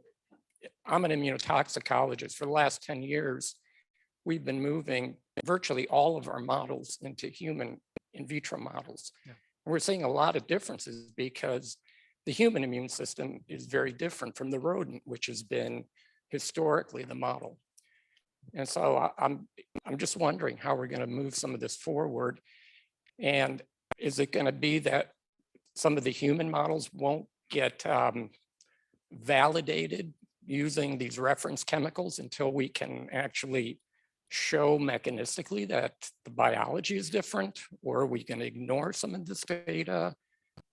I'm an immunotoxicologist. For the last 10 years, we've been moving virtually all of our models into human in vitro models. Yeah. And we're seeing a lot of differences because the human immune system is very different from the rodent, which has been historically the model. And so I'm just wondering how we're going to move some of this forward. And is it going to be that some of the human models won't get validated using these reference chemicals until we can actually show mechanistically that the biology is different, or are we going to ignore some of this data?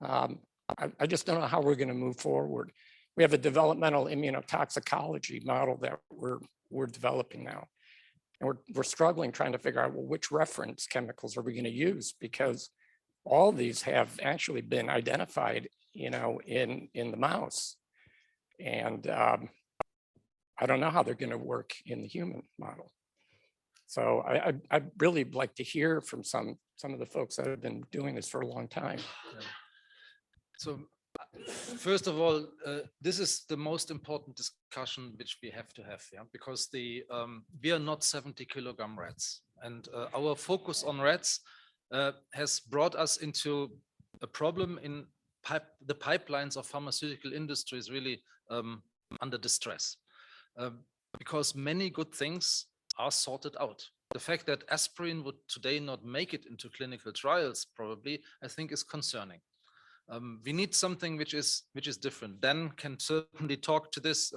I just don't know how we're going to move forward. We have a developmental immunotoxicology model that we're developing now. And we're struggling trying to figure out, well, which reference chemicals are we going to use? Because all these have actually been identified, you know, in the mouse. And I don't know how they're going to work in the human model. So I'd really like to hear from some of the folks that have been doing this for a long time. Yeah. So first of all, this is the most important discussion which we have to have, yeah, because we are not 70-kilogram rats, and our focus on rats has brought us into a problem in the pipelines of pharmaceutical industries really under distress, because many good things are sorted out. The fact that aspirin would today not make it into clinical trials probably, I think, is concerning. We need something which is different. Dan can certainly talk to this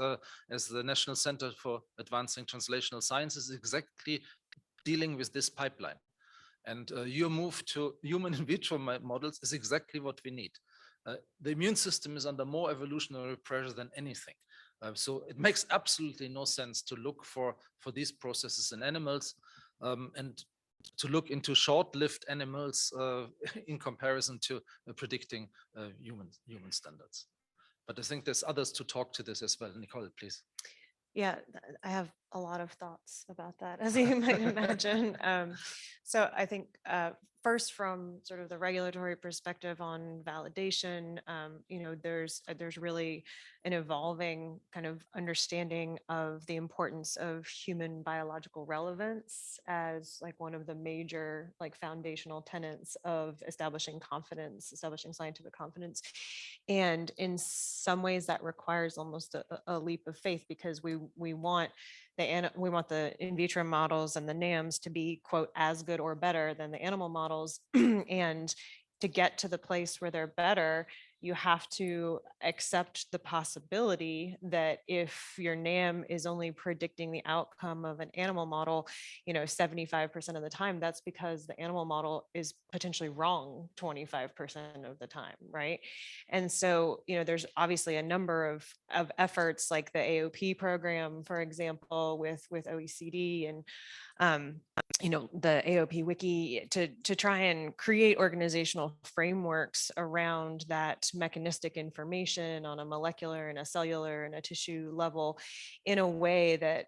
as the National Center for Advancing Translational Sciences, exactly dealing with this pipeline. And your move to human in vitro models is exactly what we need. The immune system is under more evolutionary pressure than anything. So it makes absolutely no sense to look for these processes in animals and to look into short-lived animals in comparison to predicting human standards. But I think there's others to talk to this as well. Nicole, please. Yeah, I have a lot of thoughts about that, as you might imagine. So I think first from sort of the regulatory perspective on validation, there's really an evolving kind of understanding of the importance of human biological relevance as like one of the major like foundational tenets of establishing confidence, establishing scientific confidence. And in some ways that requires almost a leap of faith, because we want the in vitro models and the NAMs to be, quote, as good or better than the animal models. And to get to the place where they're better, you have to accept the possibility that if your NAM is only predicting the outcome of an animal model, 75% of the time, that's because the animal model is potentially wrong 25% of the time, right? And so, there's obviously a number of efforts like the AOP program, for example, with OECD and the AOP wiki to try and create organizational frameworks around that mechanistic information on a molecular and a cellular and a tissue level in a way that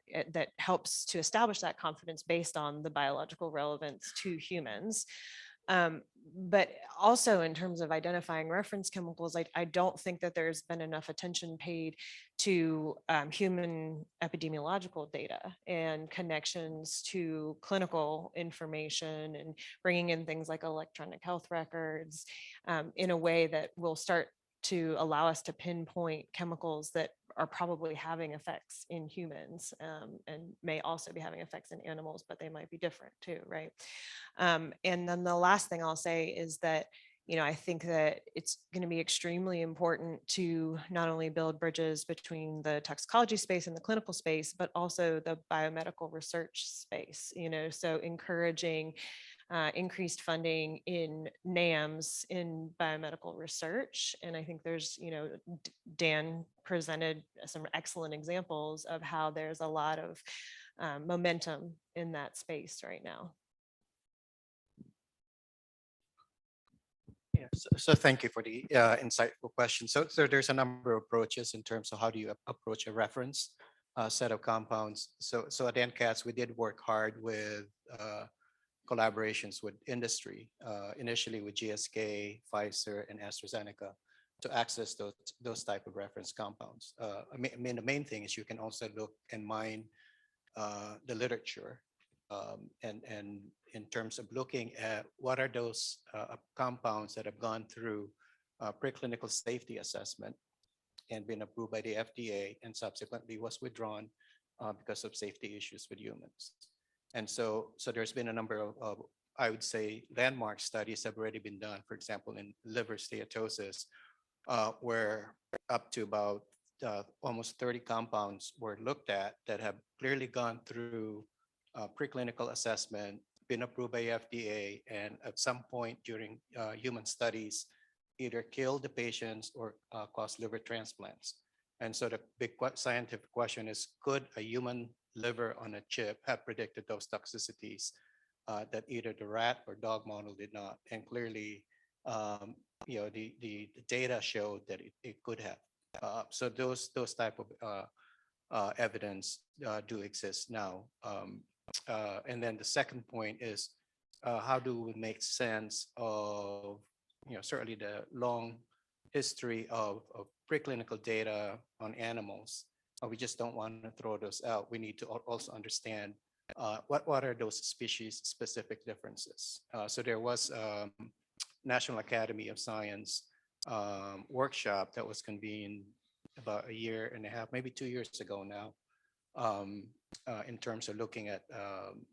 helps to establish that confidence based on the biological relevance to humans. But also in terms of identifying reference chemicals, I don't think that there's been enough attention paid to human epidemiological data and connections to clinical information and bringing in things like electronic health records in a way that will start to allow us to pinpoint chemicals that are probably having effects in humans and may also be having effects in animals, but they might be different too, right? And then the last thing I'll say is that, I think that it's going to be extremely important to not only build bridges between the toxicology space and the clinical space, but also the biomedical research space, so encouraging increased funding in NAMs in biomedical research. And I think there's, Dan presented some excellent examples of how there's a lot of momentum in that space right now. Yeah, so thank you for the insightful question. So there's a number of approaches in terms of how do you approach a reference set of compounds. So at NCATS, we did work hard with collaborations with industry, initially with GSK, Pfizer, and AstraZeneca to access those type of reference compounds. I mean, the main thing is you can also look and mine the literature and in terms of looking at what are those compounds that have gone through preclinical safety assessment and been approved by the FDA and subsequently was withdrawn because of safety issues with humans. And so there's been a number of, I would say, landmark studies have already been done, for example, in liver steatosis, where up to about almost 30 compounds were looked at that have clearly gone through preclinical assessment, been approved by FDA, and at some point during human studies, either killed the patients or caused liver transplants. And so the big scientific question is, could a human liver on a chip have predicted those toxicities that either the rat or dog model did not? And clearly, the data showed that it could have. So those type of evidence do exist now. And then the second point is, how do we make sense of, certainly the long history of preclinical data on animals? We just don't want to throw those out. We need to also understand what are those species specific differences. So there was National Academy of Science workshop that was convened about 1.5 years, maybe 2 years ago now, in terms of looking at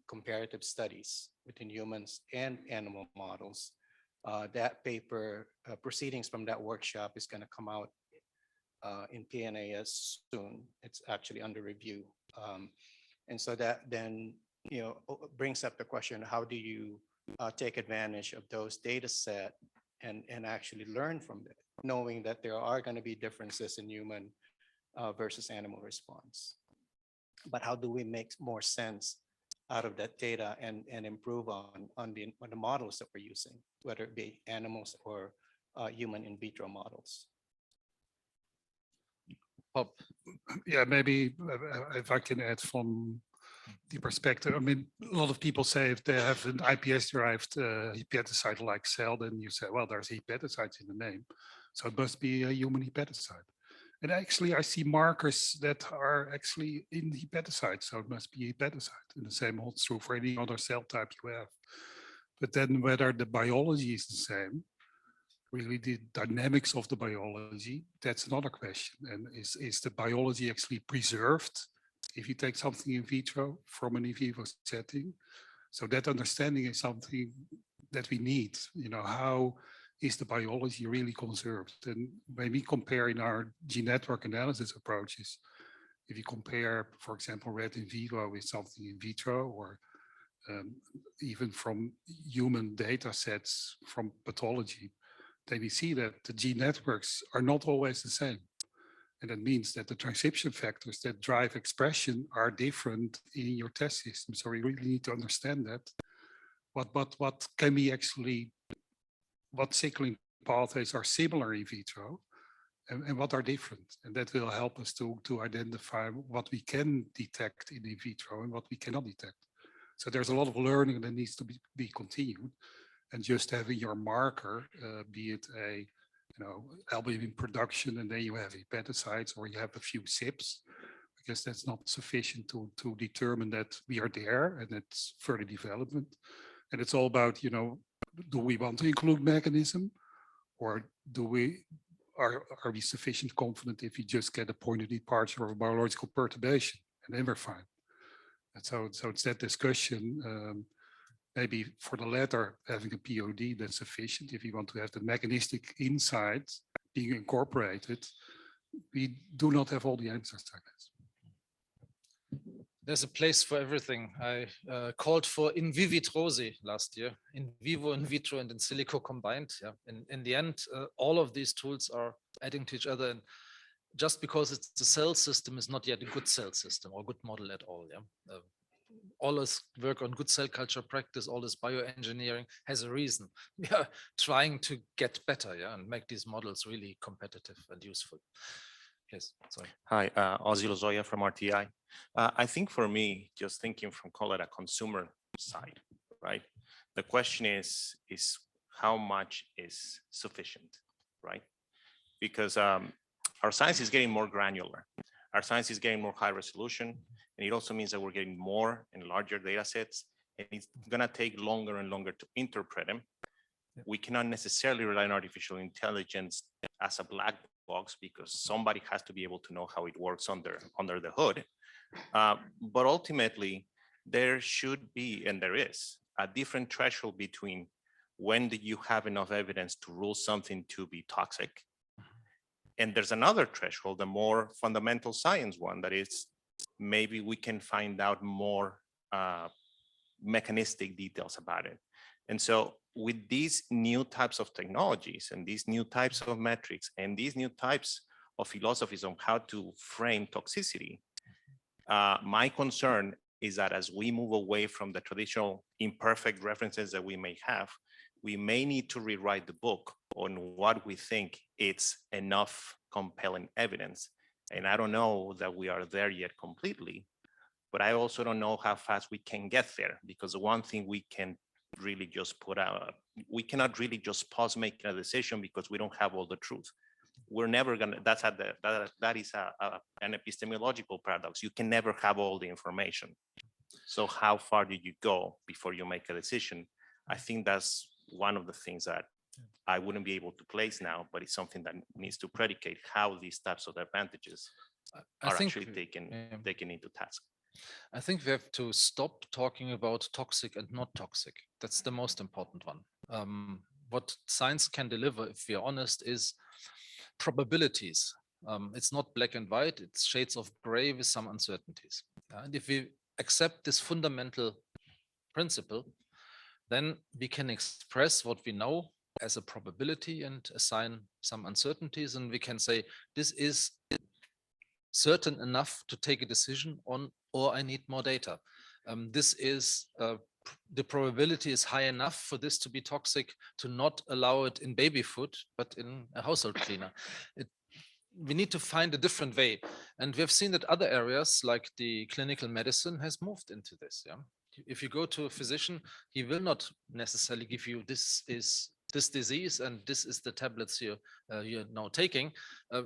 comparative studies between humans and animal models. That paper, proceedings from that workshop is going to come out in PNAS soon. It's actually under review. And so that then, brings up the question, how do you take advantage of those data set and actually learn from it, knowing that there are going to be differences in human versus animal response. But how do we make more sense out of that data and improve on the models that we're using, whether it be animals or human in vitro models? Bob. Yeah, maybe if I can add from the perspective. I mean, a lot of people say if they have an iPS-derived hepatocyte-like cell, then you say, well, there's hepatocytes in the name, so it must be a human hepatocyte. And actually, I see markers that are actually in hepatocytes, so it must be hepatocyte. And the same holds true for any other cell type you have. But then whether the biology is the same, really the dynamics of the biology, that's another question. And is the biology actually preserved if you take something in vitro from an in vivo setting? So that understanding is something that we need. You know, how is the biology really conserved? And when we compare in our gene network analysis approaches, if you compare, for example, rat in vivo with something in vitro, or even from human data sets from pathology, then we see that the gene networks are not always the same. And that means that the transcription factors that drive expression are different in your test system. So we really need to understand that. What can we actually, what signaling pathways are similar in vitro and what are different? And that will help us to identify what we can detect in vitro and what we cannot detect. So there's a lot of learning that needs to be continued. And just having your marker, be it a albumin production, and then you have hepatocytes, or you have a few SIPs, because that's not sufficient to determine that we are there, and it's further development. And it's all about, do we want to include mechanism, or are we sufficient confident if we just get a point of departure of a biological perturbation, and then we're fine. And so it's that discussion. Maybe for the latter, having a POD, that's sufficient. If you want to have the mechanistic insight being incorporated, we do not have all the answers to this. There's a place for everything. I called for in vivitrosi last year, in vivo, in vitro, and in silico combined. Yeah, in the end, all of these tools are adding to each other. And just because it's a cell system is not yet a good cell system or good model at all. Yeah. All this work on good cell culture practice, all this bioengineering has a reason. We are trying to get better, yeah, and make these models really competitive and useful. Yes, sorry. Hi, Ozzy Lozoya from RTI. I think for me, just thinking from, call it a consumer side, right? The question is how much is sufficient, right? Because our science is getting more granular. Our science is getting more high resolution, and it also means that we're getting more and larger data sets, and it's gonna take longer and longer to interpret them. We cannot necessarily rely on artificial intelligence as a black box, because somebody has to be able to know how it works under the hood. But ultimately, there should be, and there is, a different threshold between when do you have enough evidence to rule something to be toxic. And there's another threshold, the more fundamental science one, that is, maybe we can find out more mechanistic details about it. And so with these new types of technologies and these new types of metrics and these new types of philosophies on how to frame toxicity, my concern is that as we move away from the traditional imperfect references that we may have, we may need to rewrite the book on what we think it's enough compelling evidence. And I don't know that we are there yet completely, but I also don't know how fast we can get there, because the one thing we can really just put out, we cannot really just pause making a decision because we don't have all the truth. We're never gonna, that is an epistemological paradox. You can never have all the information. So how far do you go before you make a decision? I think that's one of the things that I wouldn't be able to place now, but it's something that needs to predicate how these types of advantages are actually taken into task. I think we have to stop talking about toxic and not toxic. That's the most important one. What science can deliver, if we are honest, is probabilities. It's not black and white, it's shades of gray with some uncertainties. And if we accept this fundamental principle, then we can express what we know as a probability and assign some uncertainties. And we can say, this is certain enough to take a decision on, or I need more data. This is, the probability is high enough for this to be toxic to not allow it in baby food, but in a household cleaner. we need to find a different way. And we have seen that other areas like the clinical medicine has moved into this. Yeah. If you go to a physician, he will not necessarily give you this is this disease and this is the tablets you're now taking.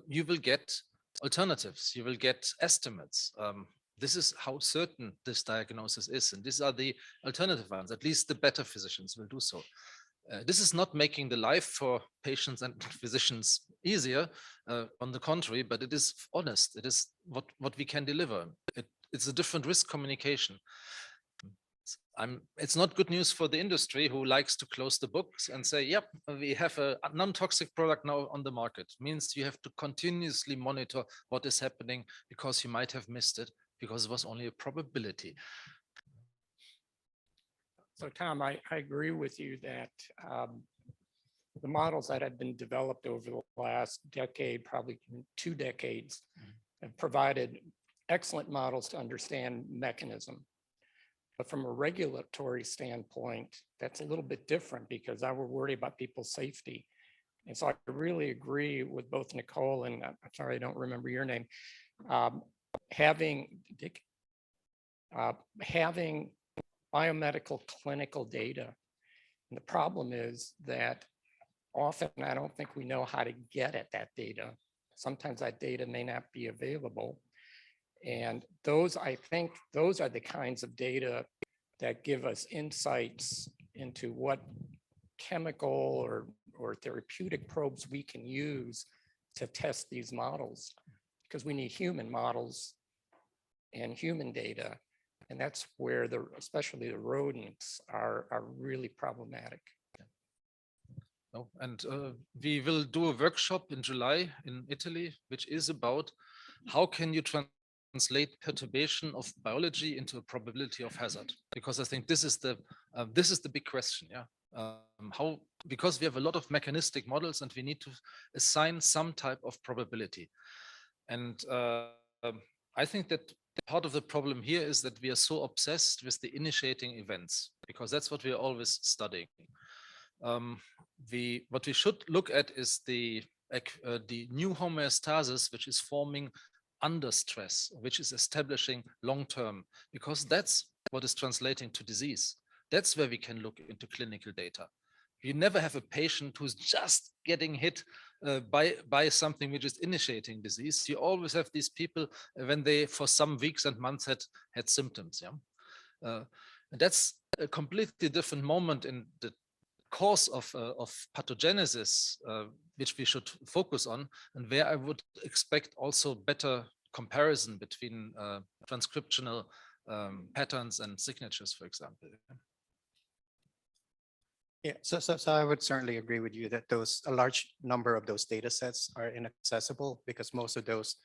You will get alternatives. You will get estimates. This is how certain this diagnosis is, and these are the alternative ones. At least the better physicians will do so. This is not making the life for patients and physicians easier, on the contrary, but it is honest. It is what we can deliver. It's a different risk communication. It's not good news for the industry who likes to close the books and say, yep, we have a non-toxic product now on the market. It means you have to continuously monitor what is happening because you might have missed it because it was only a probability. So Tom, I agree with you that the models that have been developed over the last decade, probably 2 decades, have provided excellent models to understand mechanism. But from a regulatory standpoint, that's a little bit different because I would worry about people's safety. And so I really agree with both Nicole and I'm sorry, I don't remember your name, having biomedical clinical data. And the problem is that often I don't think we know how to get at that data. Sometimes that data may not be available. And those, I think, those are the kinds of data that give us insights into what chemical or therapeutic probes we can use to test these models. Because we need human models and human data. And that's where especially the rodents are really problematic. Oh, and we will do a workshop in July in Italy, which is about how can you translate perturbation of biology into a probability of hazard? Because I think this is the big question. Yeah, because we have a lot of mechanistic models and we need to assign some type of probability. And I think that part of the problem here is that we are so obsessed with the initiating events because that's what we are always studying. What we should look at is the new homeostasis, which is forming under stress, which is establishing long-term, because that's what is translating to disease. That's where we can look into clinical data. You never have a patient who's just getting hit by something which is initiating disease. You always have these people when they, for some weeks and months, had symptoms. Yeah, and that's a completely different moment in the course of pathogenesis, which we should focus on, and where I would expect also better comparison between transcriptional patterns and signatures, for example. Yeah, so I would certainly agree with you that a large number of those data sets are inaccessible because most of those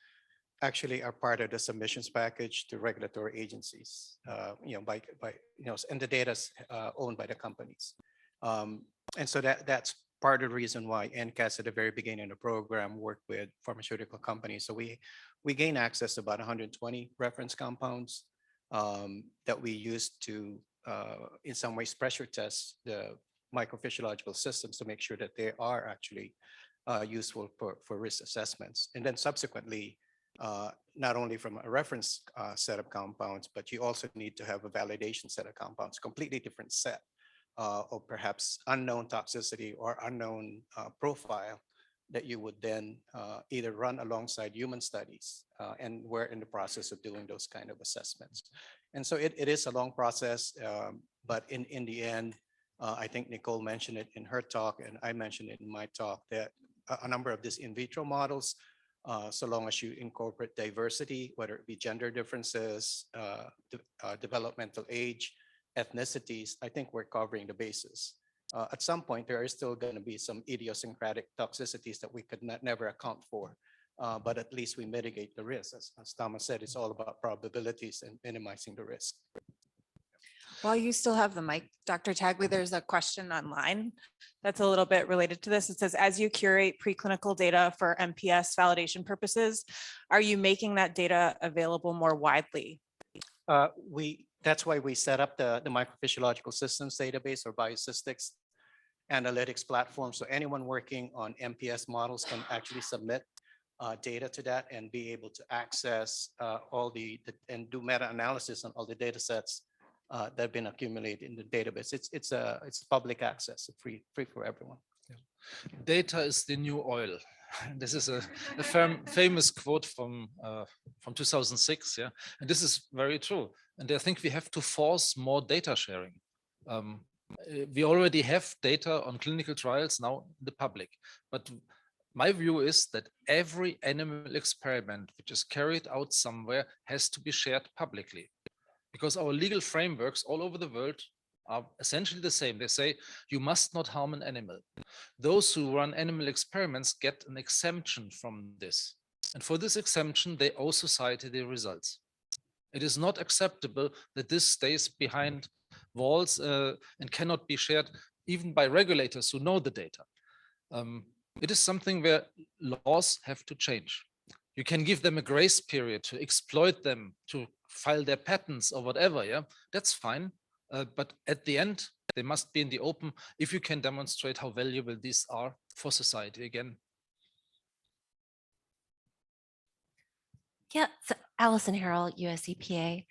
actually are part of the submissions package to regulatory agencies, and the data's owned by the companies. And so that's part of the reason why NCATS at the very beginning of the program worked with pharmaceutical companies. So we gain access to about 120 reference compounds that we use to, in some ways, pressure test the microphysiological systems to make sure that they are actually useful for risk assessments. And then subsequently, not only from a reference set of compounds, but you also need to have a validation set of compounds, completely different set of perhaps unknown toxicity or unknown profile that you would then either run alongside human studies, and we're in the process of doing those kind of assessments. And so it is a long process, but in the end, I think Nicole mentioned it in her talk, and I mentioned it in my talk, that a number of these in vitro models, so long as you incorporate diversity, whether it be gender differences, developmental age, ethnicities, I think we're covering the bases. At some point, there are still going to be some idiosyncratic toxicities that we could never account for, but at least we mitigate the risk. As Thomas said, it's all about probabilities and minimizing the risk. While you still have the mic, Dr. Tagle, there's a question online that's a little bit related to this. It says, as you curate preclinical data for MPS validation purposes, are you making that data available more widely? That's why we set up the microphysiological systems database or biostatistics analytics platform. So anyone working on MPS models can actually submit data to that and be able to access all and do meta-analysis on all the data sets that have been accumulated in the database. It's public access, free for everyone. Data is the new oil. This is a famous quote from 2006. Yeah, and this is very true. And I think we have to force more data sharing. We already have data on clinical trials now in the public, but my view is that every animal experiment which is carried out somewhere has to be shared publicly, because our legal frameworks all over the world are essentially the same. They say you must not harm an animal. Those who run animal experiments get an exemption from this. And for this exemption, they owe society the results. It is not acceptable that this stays behind walls and cannot be shared even by regulators who know the data. It is something where laws have to change. You can give them a grace period to exploit them, to file their patents or whatever, yeah, that's fine. But at the end, they must be in the open if you can demonstrate how valuable these are for society again. Yeah, so Alison Harrill, US EPA.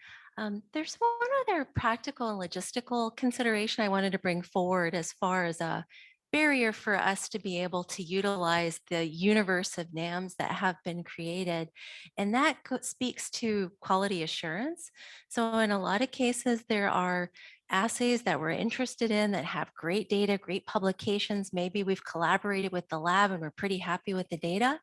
There's one other practical and logistical consideration I wanted to bring forward as far as a barrier for us to be able to utilize the universe of NAMs that have been created. And that speaks to quality assurance. So in a lot of cases, there are assays that we're interested in that have great data, great publications. Maybe we've collaborated with the lab and we're pretty happy with the data,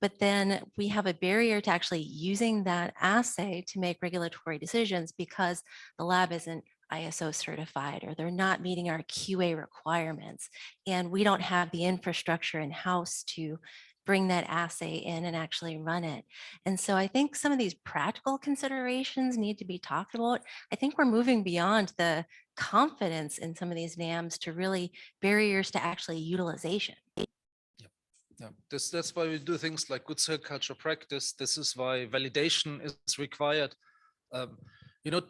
but then we have a barrier to actually using that assay to make regulatory decisions because the lab isn't ISO certified or they're not meeting our QA requirements. And we don't have the infrastructure in-house to bring that assay in and actually run it. And so I think some of these practical considerations need to be talked about. I think we're moving beyond the confidence in some of these NAMs to really barriers to actually utilization. Yeah, that's why we do things like good cell culture practice. This is why validation is required. You know,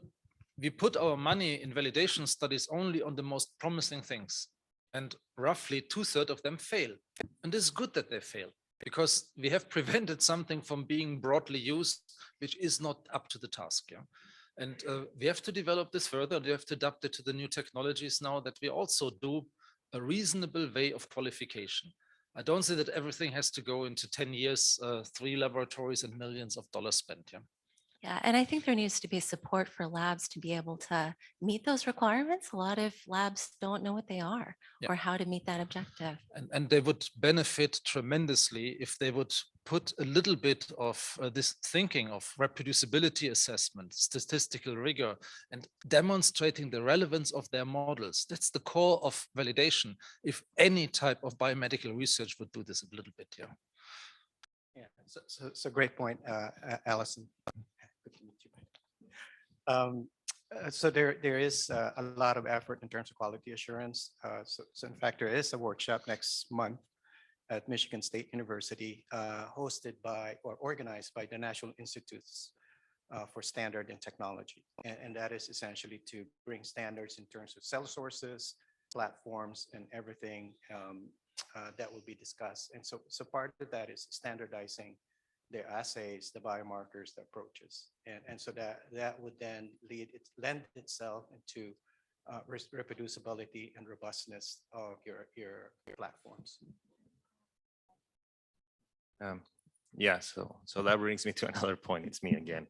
we put our money in validation studies only on the most promising things, and roughly 2/3 of them fail. And it's good that they fail because we have prevented something from being broadly used, which is not up to the task. Yeah, and we have to develop this further. We have to adapt it to the new technologies now that we also do a reasonable way of qualification. I don't say that everything has to go into 10 years, 3 laboratories and millions of dollars spent. Yeah. Yeah, and I think there needs to be support for labs to be able to meet those requirements. A lot of labs don't know what they are or how to meet that objective. And they would benefit tremendously if they would put a little bit of this thinking of reproducibility assessment, statistical rigor, and demonstrating the relevance of their models. That's the core of validation. If any type of biomedical research would do this a little bit, yeah. Yeah, it's a great point, Alison. So there is a lot of effort in terms of quality assurance. So in fact, there is a workshop next month at Michigan State University hosted by or organized by the National Institutes for Standard and Technology. And that is essentially to bring standards in terms of cell sources, platforms, and everything that will be discussed. And so part of that is standardizing the assays, the biomarkers, the approaches. And so that would then lend itself into reproducibility and robustness of your platforms. Yeah, so that brings me to another point. It's me again.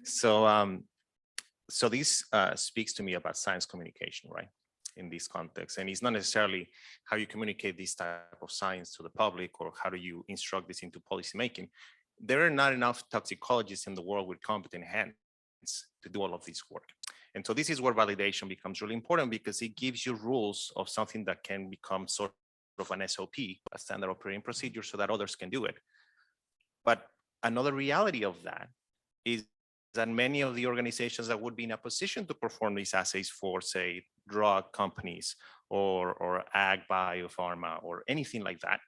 So this speaks to me about science communication, right? In this context, and it's not necessarily how you communicate this type of science to the public or how do you instruct this into policy making. There are not enough toxicologists in the world with competent hands to do all of this work. And so this is where validation becomes really important because it gives you rules of something that can become sort of an SOP, a standard operating procedure, so that others can do it. But another reality of that is that many of the organizations that would be in a position to perform these assays for, say, drug companies or ag biopharma or anything like that,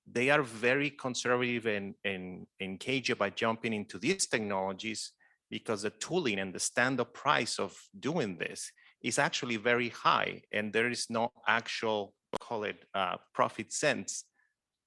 they are very conservative and cagey by jumping into these technologies because the tooling and the stand-up price of doing this is actually very high, and there is no actual, call it profit sense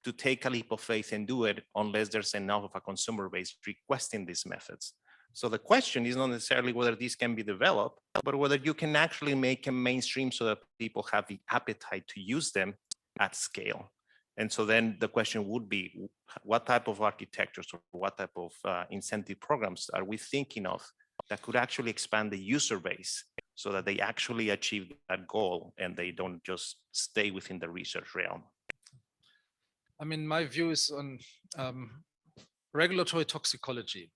to take a leap of faith and do it unless there's enough of a consumer base requesting these methods. So the question is not necessarily whether these can be developed, but whether you can actually make them mainstream so that people have the appetite to use them at scale. And so then the question would be, what type of architectures or what type of incentive programs are we thinking of that could actually expand the user base so that they actually achieve that goal and they don't just stay within the research realm? I mean, my view is on regulatory toxicology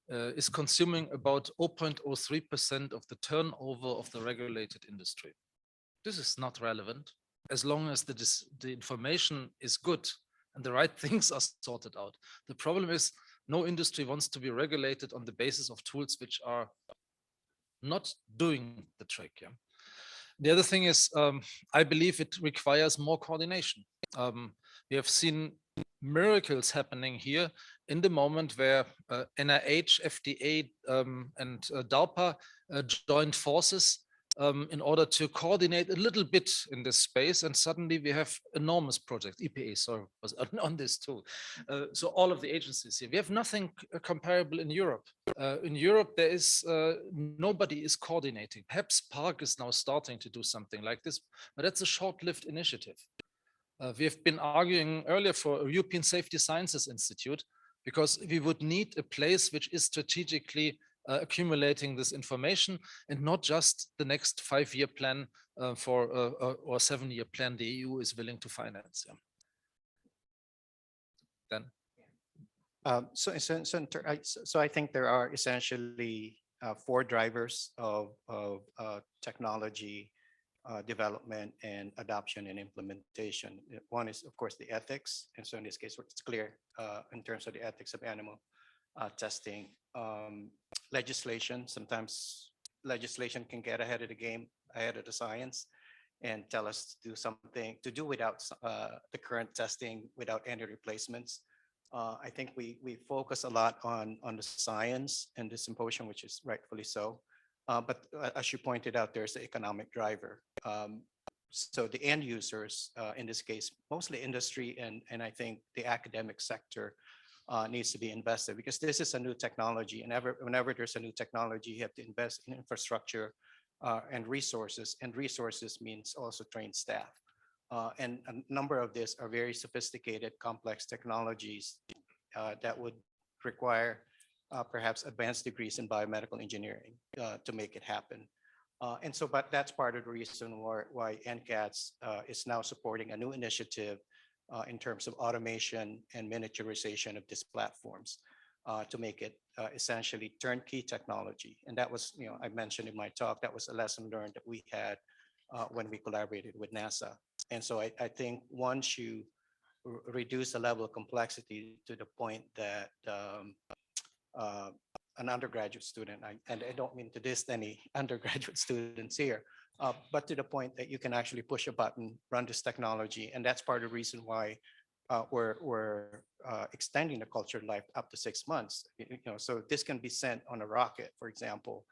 is consuming about 0.03% of the turnover of the regulated industry. This is not relevant as long as the information is good and the right things are sorted out. The problem is no industry wants to be regulated on the basis of tools which are not doing the trick. Yeah? The other thing is, I believe it requires more coordination. We have seen miracles happening here in the moment where NIH, FDA, and DARPA joined forces in order to coordinate a little bit in this space, and suddenly we have enormous projects. EPA, sorry, was on this too. So all of the agencies here, we have nothing comparable in Europe. In Europe, there is nobody is coordinating. Perhaps Park is now starting to do something like this, but that's a short-lived initiative. We have been arguing earlier for a European Safety Sciences Institute because we would need a place which is strategically accumulating this information and not just the next 5-year plan or 7-year plan the EU is willing to finance. Yeah. Then. So I think there are essentially 4 drivers of technology development and adoption and implementation. One is, of course, the ethics. And so in this case, it's clear in terms of the ethics of animal testing. Legislation, sometimes legislation can get ahead of the game, ahead of the science, and tell us to do something to do without the current testing, without any replacements. I think we focus a lot on the science and the symposium, which is rightfully so. But as you pointed out, there's the economic driver. So the end users, in this case, mostly industry and I think the academic sector needs to be invested because this is a new technology. And whenever there's a new technology, you have to invest in infrastructure and resources. And resources means also trained staff. And a number of these are very sophisticated, complex technologies that would require perhaps advanced degrees in biomedical engineering to make it happen. And so, but that's part of the reason why NCATS is now supporting a new initiative in terms of automation and miniaturization of these platforms to make it essentially turnkey technology. And that was, I mentioned in my talk, that was a lesson learned that we had when we collaborated with NASA. And so I think once you reduce the level of complexity to the point that an undergraduate student, and I don't mean to diss any undergraduate students here, but to the point that you can actually push a button, run this technology. And that's part of the reason why we're extending the cultured life up to 6 months. So this can be sent on a rocket, for example,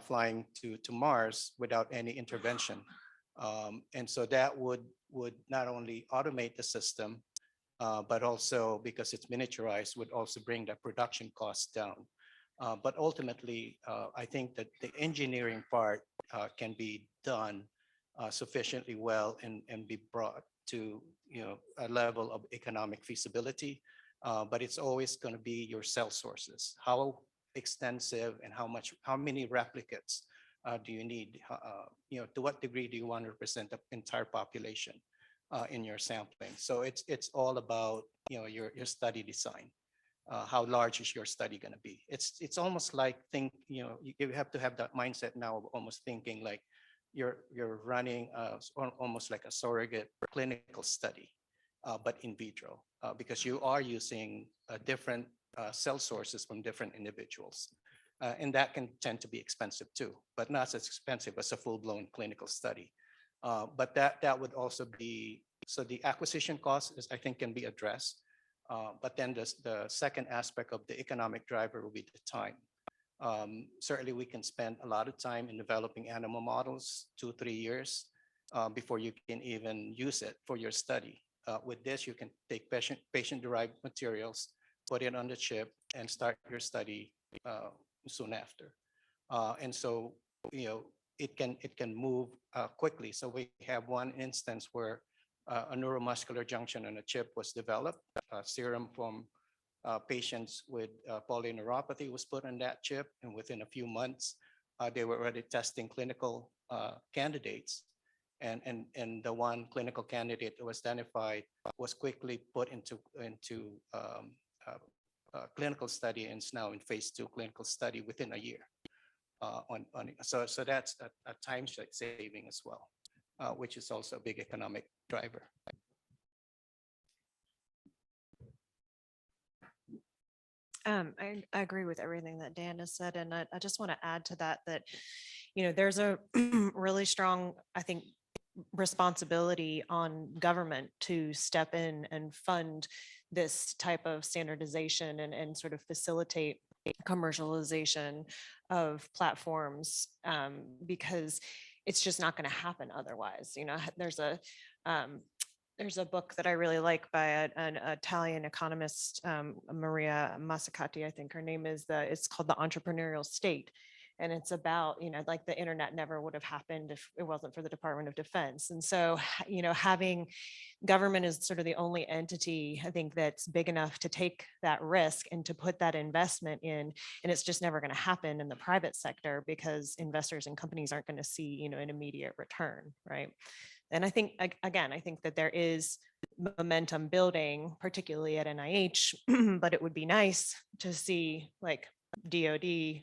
flying to Mars without any intervention. And so that would not only automate the system, but also because it's miniaturized would also bring the production costs down. But ultimately, I think that the engineering part can be done sufficiently well and be brought to a level of economic feasibility. But it's always going to be your cell sources. How extensive and how many replicates do you need? To what degree do you want to represent the entire population in your sampling? So it's all about your study design. How large is your study going to be? It's almost like you have to have that mindset now of almost thinking like you're running almost like a surrogate clinical study, but in vitro, because you are using different cell sources from different individuals. And that can tend to be expensive too, but not as expensive as a full-blown clinical study. But that would also be, so the acquisition cost I think can be addressed. But then the second aspect of the economic driver will be the time. Certainly we can spend a lot of time in developing animal models, 2-3 years, before you can even use it for your study. with this, you can take patient-derived materials, put it on the chip, and start your study soon after. And so, it can move quickly. So we have one instance where a neuromuscular junction on a chip was developed. Serum from patients with polyneuropathy was put on that chip, and within a few months, they were already testing clinical candidates. And the one clinical candidate that was identified was quickly put into clinical study, and is now in phase 2 clinical study within a year. So that's a time saving as well, which is also a big economic driver. I agree with everything that Dan has said, and I just want to add to that, there's a really strong, I think, responsibility on government to step in and fund this type of standardization and sort of facilitate commercialization of platforms, because it's just not going to happen otherwise. There's a book that I really like by an Italian economist, Maria Massacati, I think her name is. It's called The Entrepreneurial State. And it's about, like the internet never would have happened if it wasn't for the Department of Defense. And so, having government is sort of the only entity, I think, that's big enough to take that risk and to put that investment in. And it's just never going to happen in the private sector because investors and companies aren't going to see, an immediate return, right? And I think, again, I think that there is momentum building, particularly at NIH, but it would be nice to see like DOD,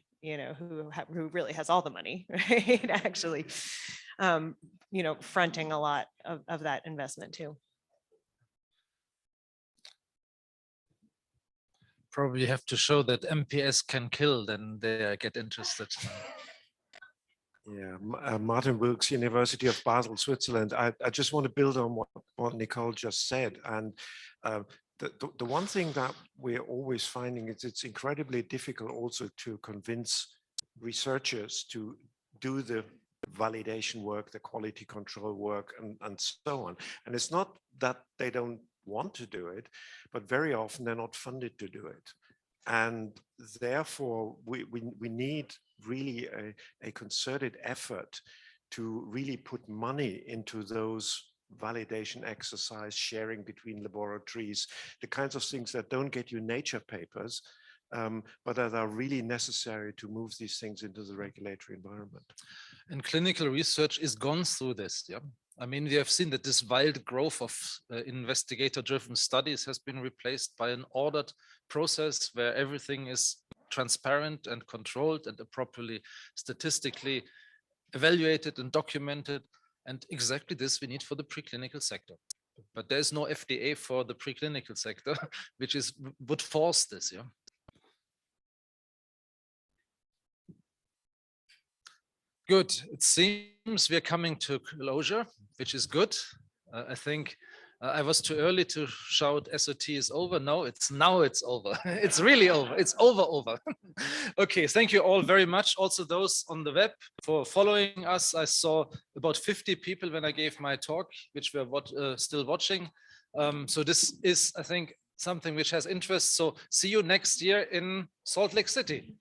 who really has all the money, right? Actually, fronting a lot of that investment too. Probably have to show that MPS can kill, then they get interested. Yeah, Martin Wilkes, University of Basel, Switzerland. I just want to build on what Nicole just said. And the one thing that we're always finding is it's incredibly difficult also to convince researchers to do the validation work, the quality control work, and so on. And it's not that they don't want to do it, but very often they're not funded to do it. And therefore, we need really a concerted effort to really put money into those validation exercise, sharing between laboratories, the kinds of things that don't get you Nature papers, but that are really necessary to move these things into the regulatory environment. And clinical research is gone through this. Yeah, I mean, we have seen that this wild growth of investigator-driven studies has been replaced by an ordered process where everything is transparent and controlled and appropriately statistically evaluated and documented. And exactly this we need for the preclinical sector. But there's no FDA for the preclinical sector, which would force this. Yeah. Good. It seems we're coming to closure, which is good. I think I was too early to shout SOT is over. No, now it's over. It's really over. It's over. Okay, thank you all very much. Also those on the web for following us. I saw about 50 people when I gave my talk, which were still watching. So this is, I think, something which has interest. So see you next year in Salt Lake City.